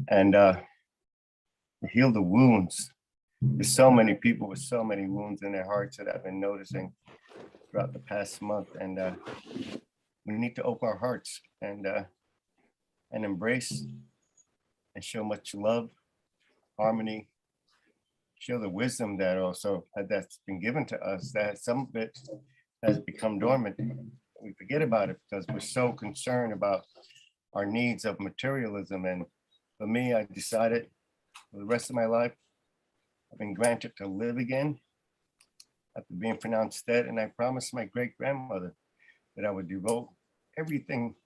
S7: and heal the wounds. There's so many people with so many wounds in their hearts that I've been noticing throughout the past month, and we need to open our hearts and embrace and show much love, harmony, show the wisdom that also that's been given to us, that some of it has become dormant. We forget about it because we're so concerned about our needs of materialism. And for me, I decided for the rest of my life, I've been granted to live again after being pronounced dead. And I promised my great grandmother that I would devote everything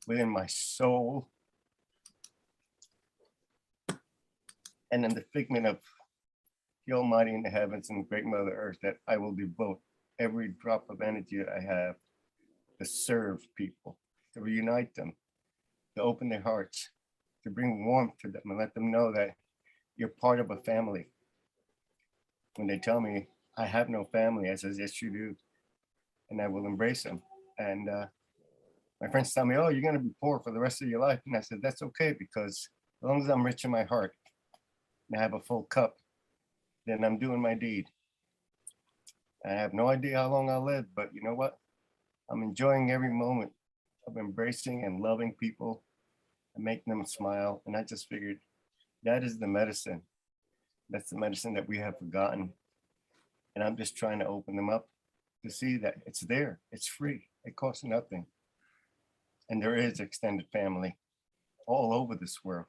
S7: within my soul and in the figment of the Almighty in the heavens and great Mother Earth, that I will devote every drop of energy that I have to serve people, to reunite them, to open their hearts, to bring warmth to them and let them know that you're part of a family. When they tell me I have no family, I says, yes, you do. And I will embrace them. And my friends tell me, oh, you're going to be poor for the rest of your life. And I said, that's okay, because as long as I'm rich in my heart and I have a full cup, then I'm doing my deed. I have no idea how long I'll live, but you know what? I'm enjoying every moment of embracing and loving people and making them smile. And I just figured that is the medicine. That's the medicine that we have forgotten. And I'm just trying to open them up to see that it's there, it's free, it costs nothing. And there is extended family all over this world.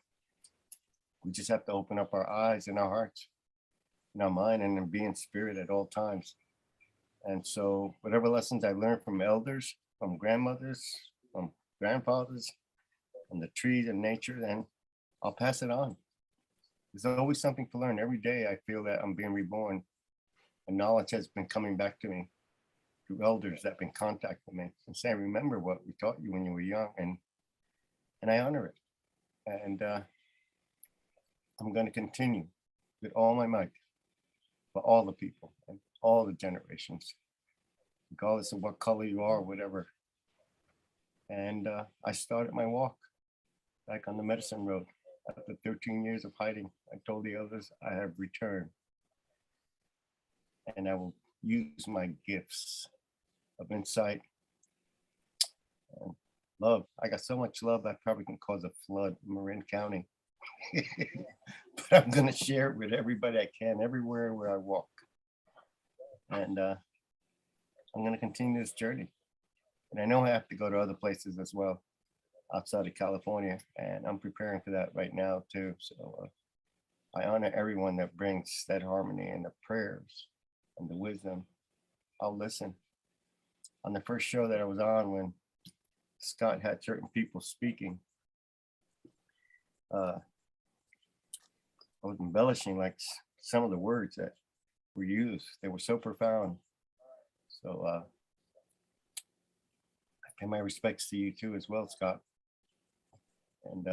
S7: We just have to open up our eyes and our hearts and our mind and be in spirit at all times. And so whatever lessons I learned from elders, from grandmothers, from grandfathers, from the trees and nature, then I'll pass it on. There's always something to learn. Every day I feel that I'm being reborn, and knowledge has been coming back to me through elders that have been contacting me and saying, remember what we taught you when you were young, and I honor it. And I'm going to continue with all my might for all the people and all the generations, regardless of what color you are, whatever. And I started my walk back on the medicine road. After 13 years of hiding, I told the others I have returned. And I will use my gifts of insight and love. I got so much love that probably can cause a flood in Marin County. But I'm going to share it with everybody I can, everywhere where I walk. And I'm going to continue this journey. And I know I have to go to other places as well, outside of California. And I'm preparing for that right now too. So I honor everyone that brings that harmony and the prayers and the wisdom. I'll listen. On the first show that I was on, when Scott had certain people speaking, I was embellishing like some of the words that were used. They were so profound. So I pay my respects to you too as well, Scott. And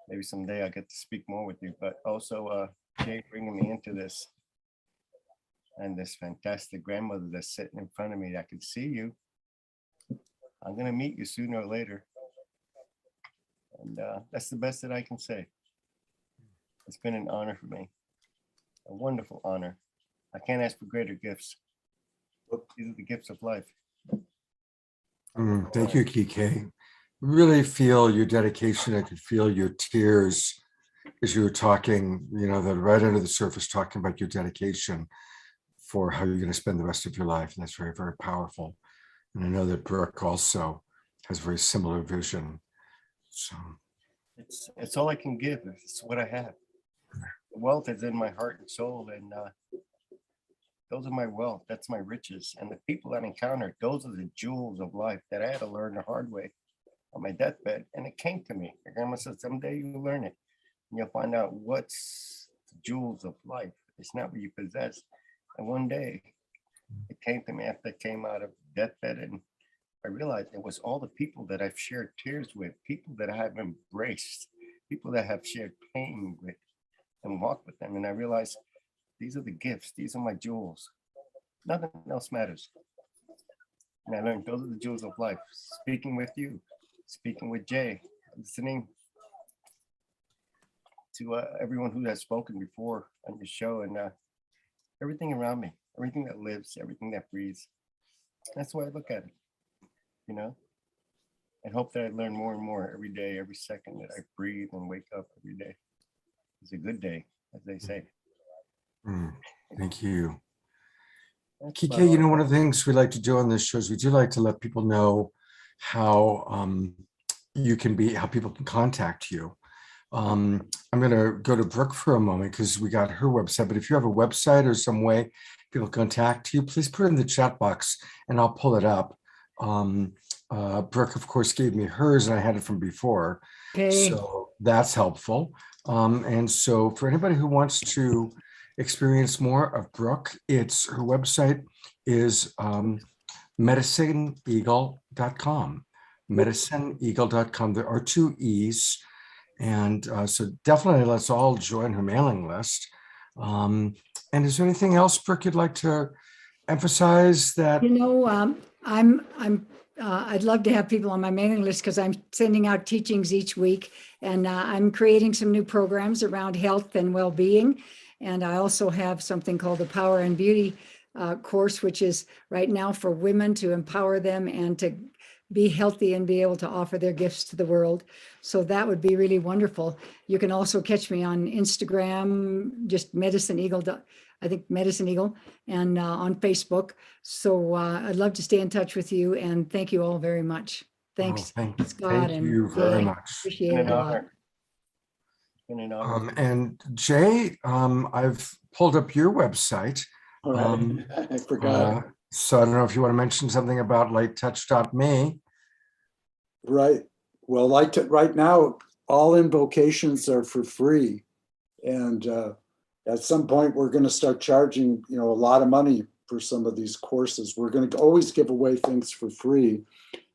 S7: maybe someday I get to speak more with you, but also Jay bringing me into this, and this fantastic grandmother that's sitting in front of me that can see you. I'm going to meet you sooner or later. And that's the best that I can say. It's been an honor for me, a wonderful honor. I can't ask for greater gifts. These are the gifts of life.
S1: Thank you, Kike. Really feel your dedication. I could feel your tears as you were talking, you know, that right under the surface, talking about your dedication for how you're going to spend the rest of your life. And that's very, very powerful. And I know that Brooke also has a very similar vision. So
S7: it's all I can give. It's what I have. The wealth is in my heart and soul. And those are my wealth. That's my riches. And the people that I encountered, those are the jewels of life that I had to learn the hard way on my deathbed. And it came to me. My grandma said, someday you'll learn it. And you'll find out what's the jewels of life. It's not what you possess. And one day it came to me after I came out of deathbed, and I realized it was all the people that I've shared tears with, people that I have embraced, people that have shared pain with and walked with them. And I realized these are the gifts. These are my jewels. Nothing else matters. And I learned those are the jewels of life. Speaking with you, speaking with Jay, listening to everyone who has spoken before on your show, and everything around me, everything that lives, everything that breathes. That's the way I look at it, you know? And hope that I learn more and more every day, every second that I breathe and wake up every day. It's a good day, as they say.
S1: Thank you.
S7: That's
S1: Kike,
S7: about
S1: you know,
S7: all.
S1: one of the things we like to do on this show is we do like to let people know how how people can contact you. I'm going to go to Brooke for a moment because we got her website, but if you have a website or some way people contact you, please put it in the chat box and I'll pull it up. Brooke, of course, gave me hers and I had it from before.
S22: Okay.
S1: So that's helpful. And so for anybody who wants to experience more of Brooke, her website is medicineeagle.com. Medicineeagle.com. There are 2 E's. And so definitely let's all join her mailing list. And is there anything else, Brooke, you'd like to emphasize that?
S22: You know, I'd love to have people on my mailing list because I'm sending out teachings each week, and I'm creating some new programs around health and well-being. And I also have something called the Power and Beauty course, which is right now for women to empower them and to be healthy and be able to offer their gifts to the world. So that would be really wonderful. You can also catch me on Instagram, just Medicine Eagle, I think Medicine Eagle, and on Facebook. So I'd love to stay in touch with you, and thank you all very much. Thanks, Scott.
S1: Thank you very much.
S22: Appreciate it a lot.
S7: Been an honor.
S1: And Jay, I've pulled up your website.
S5: All right. I forgot.
S1: So I don't know if you want to mention something about lighttouch.me.
S5: Right. Well, right now, all invocations are for free. And at some point, we're going to start charging, a lot of money for some of these courses. We're going to always give away things for free.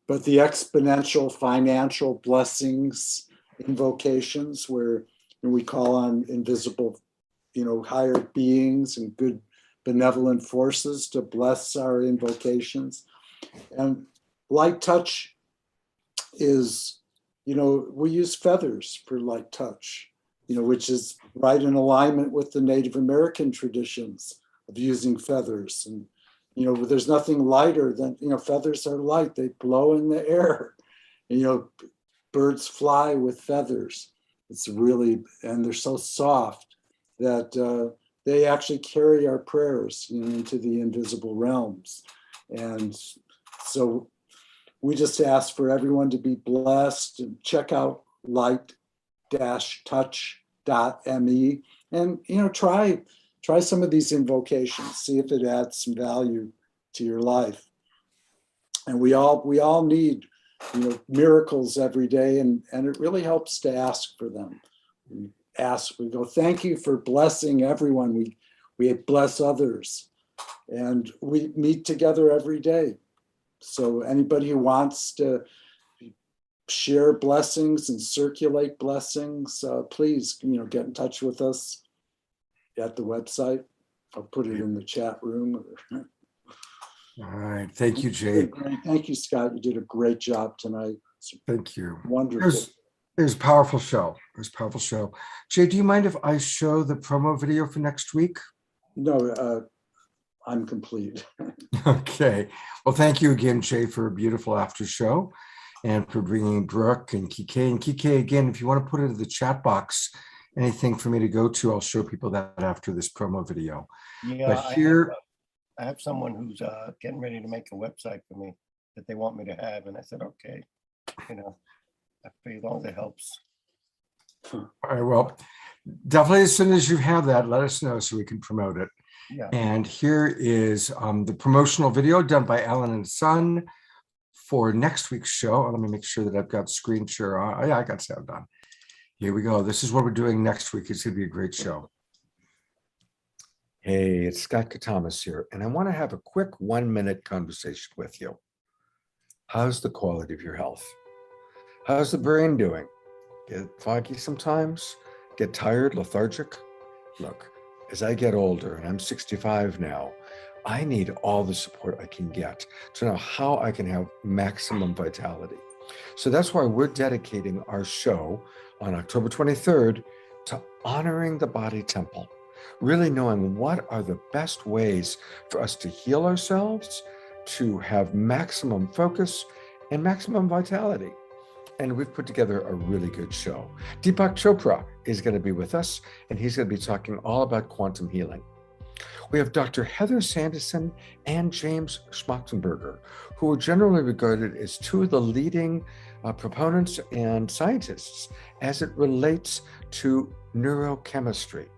S5: But the exponential financial blessings invocations, where we call on invisible, higher beings and good benevolent forces to bless our invocations. And light touch is, we use feathers for light touch, which is right in alignment with the Native American traditions of using feathers. And, there's nothing lighter than, feathers are light, they blow in the air. And, birds fly with feathers. It's really, and they're so soft that they actually carry our prayers into the invisible realms. And so we just ask for everyone to be blessed, and check out light-touch.me and try some of these invocations, see if it adds some value to your life. And we all need miracles every day, and it really helps to ask for them. We go, thank you for blessing everyone. We bless others, and we meet together every day. So anybody who wants to share blessings and circulate blessings, please, get in touch with us at the website. I'll put it in the chat room.
S1: All right. Thank you, Jay.
S5: Thank you, Scott. You did a great job tonight.
S1: Thank you.
S5: Wonderful.
S1: It was a powerful show. It was a powerful show. Jay, do you mind if I show the promo video for next week?
S5: No, I'm complete.
S1: Okay. Well, thank you again, Jay, for a beautiful after show and for bringing Brooke and Kike. And Kike, again, if you want to put it in the chat box, anything for me to go to, I'll show people that after this promo video.
S7: Yeah,
S1: but here,
S7: I have someone who's getting ready to make a website for me that they want me to have. And I said, okay, I feel as long as it helps.
S1: All right, well, definitely as soon as you have that, let us know so we can promote it.
S7: Yeah.
S1: And here is the promotional video done by Alan and Son for next week's show. Let me make sure that I've got screen share on. Oh, yeah, I got sound on. Here we go. This is what we're doing next week. It's going to be a great show. Hey, it's Scott Katamas here, and I want to have a quick 1-minute conversation with you. How's the quality of your health? How's the brain doing? Get foggy sometimes? Get tired, lethargic? Look, as I get older, and I'm 65 now, I need all the support I can get to know how I can have maximum vitality. So that's why we're dedicating our show on October 23rd to honoring the body temple, really knowing what are the best ways for us to heal ourselves, to have maximum focus and maximum vitality. And we've put together a really good show. Deepak Chopra is going to be with us, and he's going to be talking all about quantum healing. We have Dr. Heather Sanderson and James Schmachtenberger, who are generally regarded as two of the leading proponents and scientists as it relates to neurochemistry.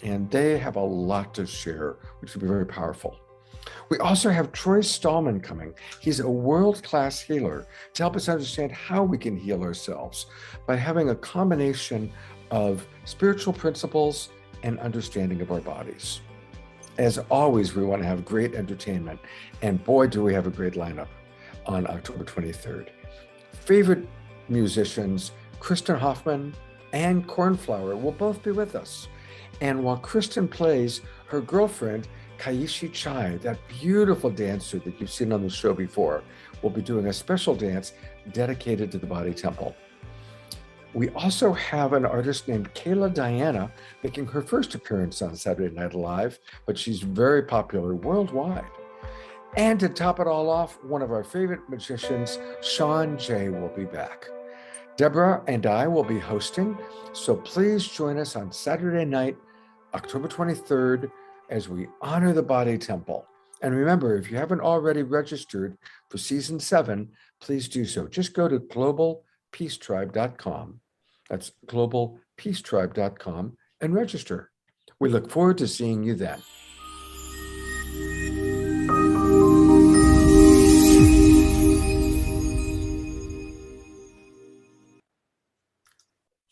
S1: And they have a lot to share, which will be very powerful. We also have Troy Stallman coming. He's a world-class healer to help us understand how we can heal ourselves by having a combination of spiritual principles and understanding of our bodies. As always, we want to have great entertainment, and boy, do we have a great lineup on October 23rd. Favorite musicians, Kristen Hoffman and Cornflower, will both be with us. And while Kristen plays, her girlfriend, Kaishi Chai, that beautiful dancer that you've seen on the show before, will be doing a special dance dedicated to the body temple. We also have an artist named Kayla Diana making her first appearance on Saturday Night Live, but she's very popular worldwide. And to top it all off, one of our favorite magicians, Sean Jay, will be back. Deborah and I will be hosting, so please join us on Saturday night, October 23rd, as we honor the body temple. And remember, if you haven't already registered for season 7, please do so. Just go to globalpeacetribe.com. That's globalpeacetribe.com and register. We look forward to seeing you then.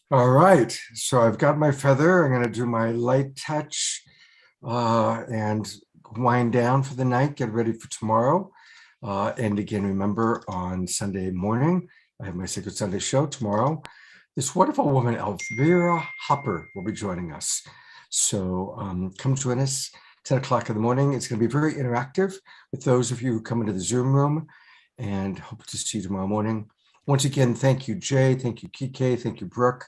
S1: All right, so I've got my feather. I'm going to do my light touch and wind down for the night, get ready for tomorrow. And again, remember, on Sunday morning, I have my Sacred Sunday show tomorrow. This wonderful woman, Elvira Hopper, will be joining us. So come join us, 10 o'clock in the morning. It's going to be very interactive with those of you who come into the Zoom room, and hope to see you tomorrow morning. Once again, thank you, Jay. Thank you, Kike. Thank you, Brooke.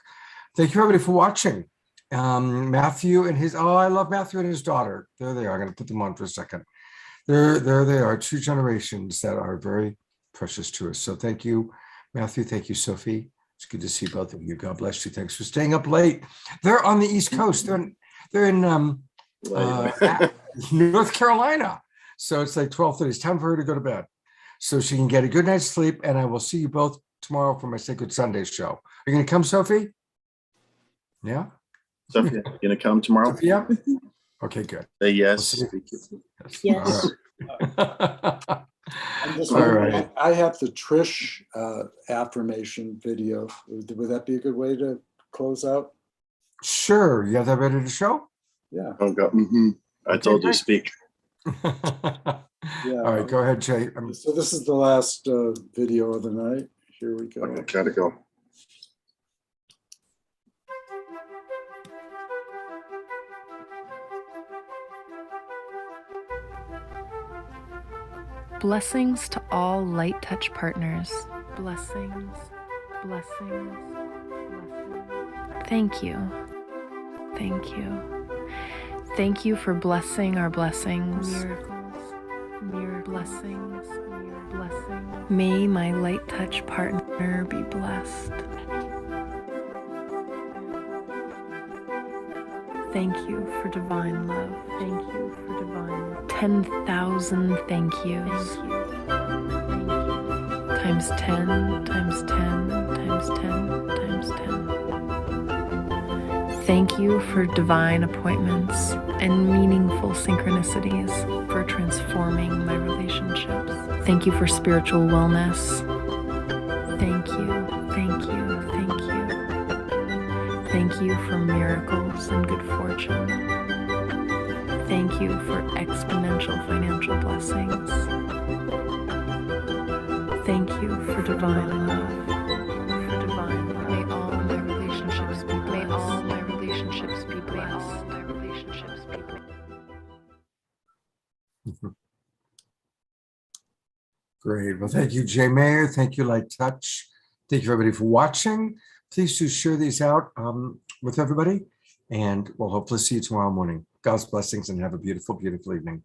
S1: Thank you, everybody, for watching. Matthew and his, I love Matthew and his daughter. There they are. I'm going to put them on for a second. There they are, 2 generations that are very precious to us. So thank you, Matthew. Thank you, Sophie. It's good to see both of you. God bless you. Thanks for staying up late. They're on the East Coast. They're in North Carolina. So it's like 12:30. It's time for her to go to bed, so she can get a good night's sleep. And I will see you both tomorrow for my Sacred Sunday show. Are you going to come, Sophie? Yeah?
S3: Sophie, you going to come tomorrow?
S1: Yeah. Okay, good.
S3: Say yes.
S6: Yes.
S1: All right.
S5: I have the Trish affirmation video. Would that be a good way to close out?
S1: Sure. You have that ready to show?
S5: Yeah.
S3: Oh, God. Mm-hmm. I told you to speak.
S5: Yeah.
S1: All right, go ahead, Jay.
S5: So this is the last video of the night. Here we go.
S3: Okay, gotta go.
S4: Blessings to all Light Touch partners. Blessings, blessings, blessings. Thank you. Thank you. Thank you for blessing our blessings. Miracles, blessings, blessings. May my Light Touch partner be blessed. Thank you for divine love. Thank you for divine love. 10,000 thank yous. Thank you. Times 10, times 10, times 10, times 10. Thank you for divine appointments. and meaningful synchronicities for transforming my relationships. Thank you for spiritual wellness. Thank you, thank you, thank you. Thank you for miracles and good fortune. Thank you for exponential financial blessings. Thank you for divine love. For divine love. May all my relationships be blessed. May all my relationships be blessed. My relationships be blessed.
S1: Great. Well, thank you, Jay Mayer. Thank you, Light Touch. Thank you, everybody, for watching. Please do share these out with everybody, and we'll hopefully see you tomorrow morning. God's blessings and have a beautiful, beautiful evening.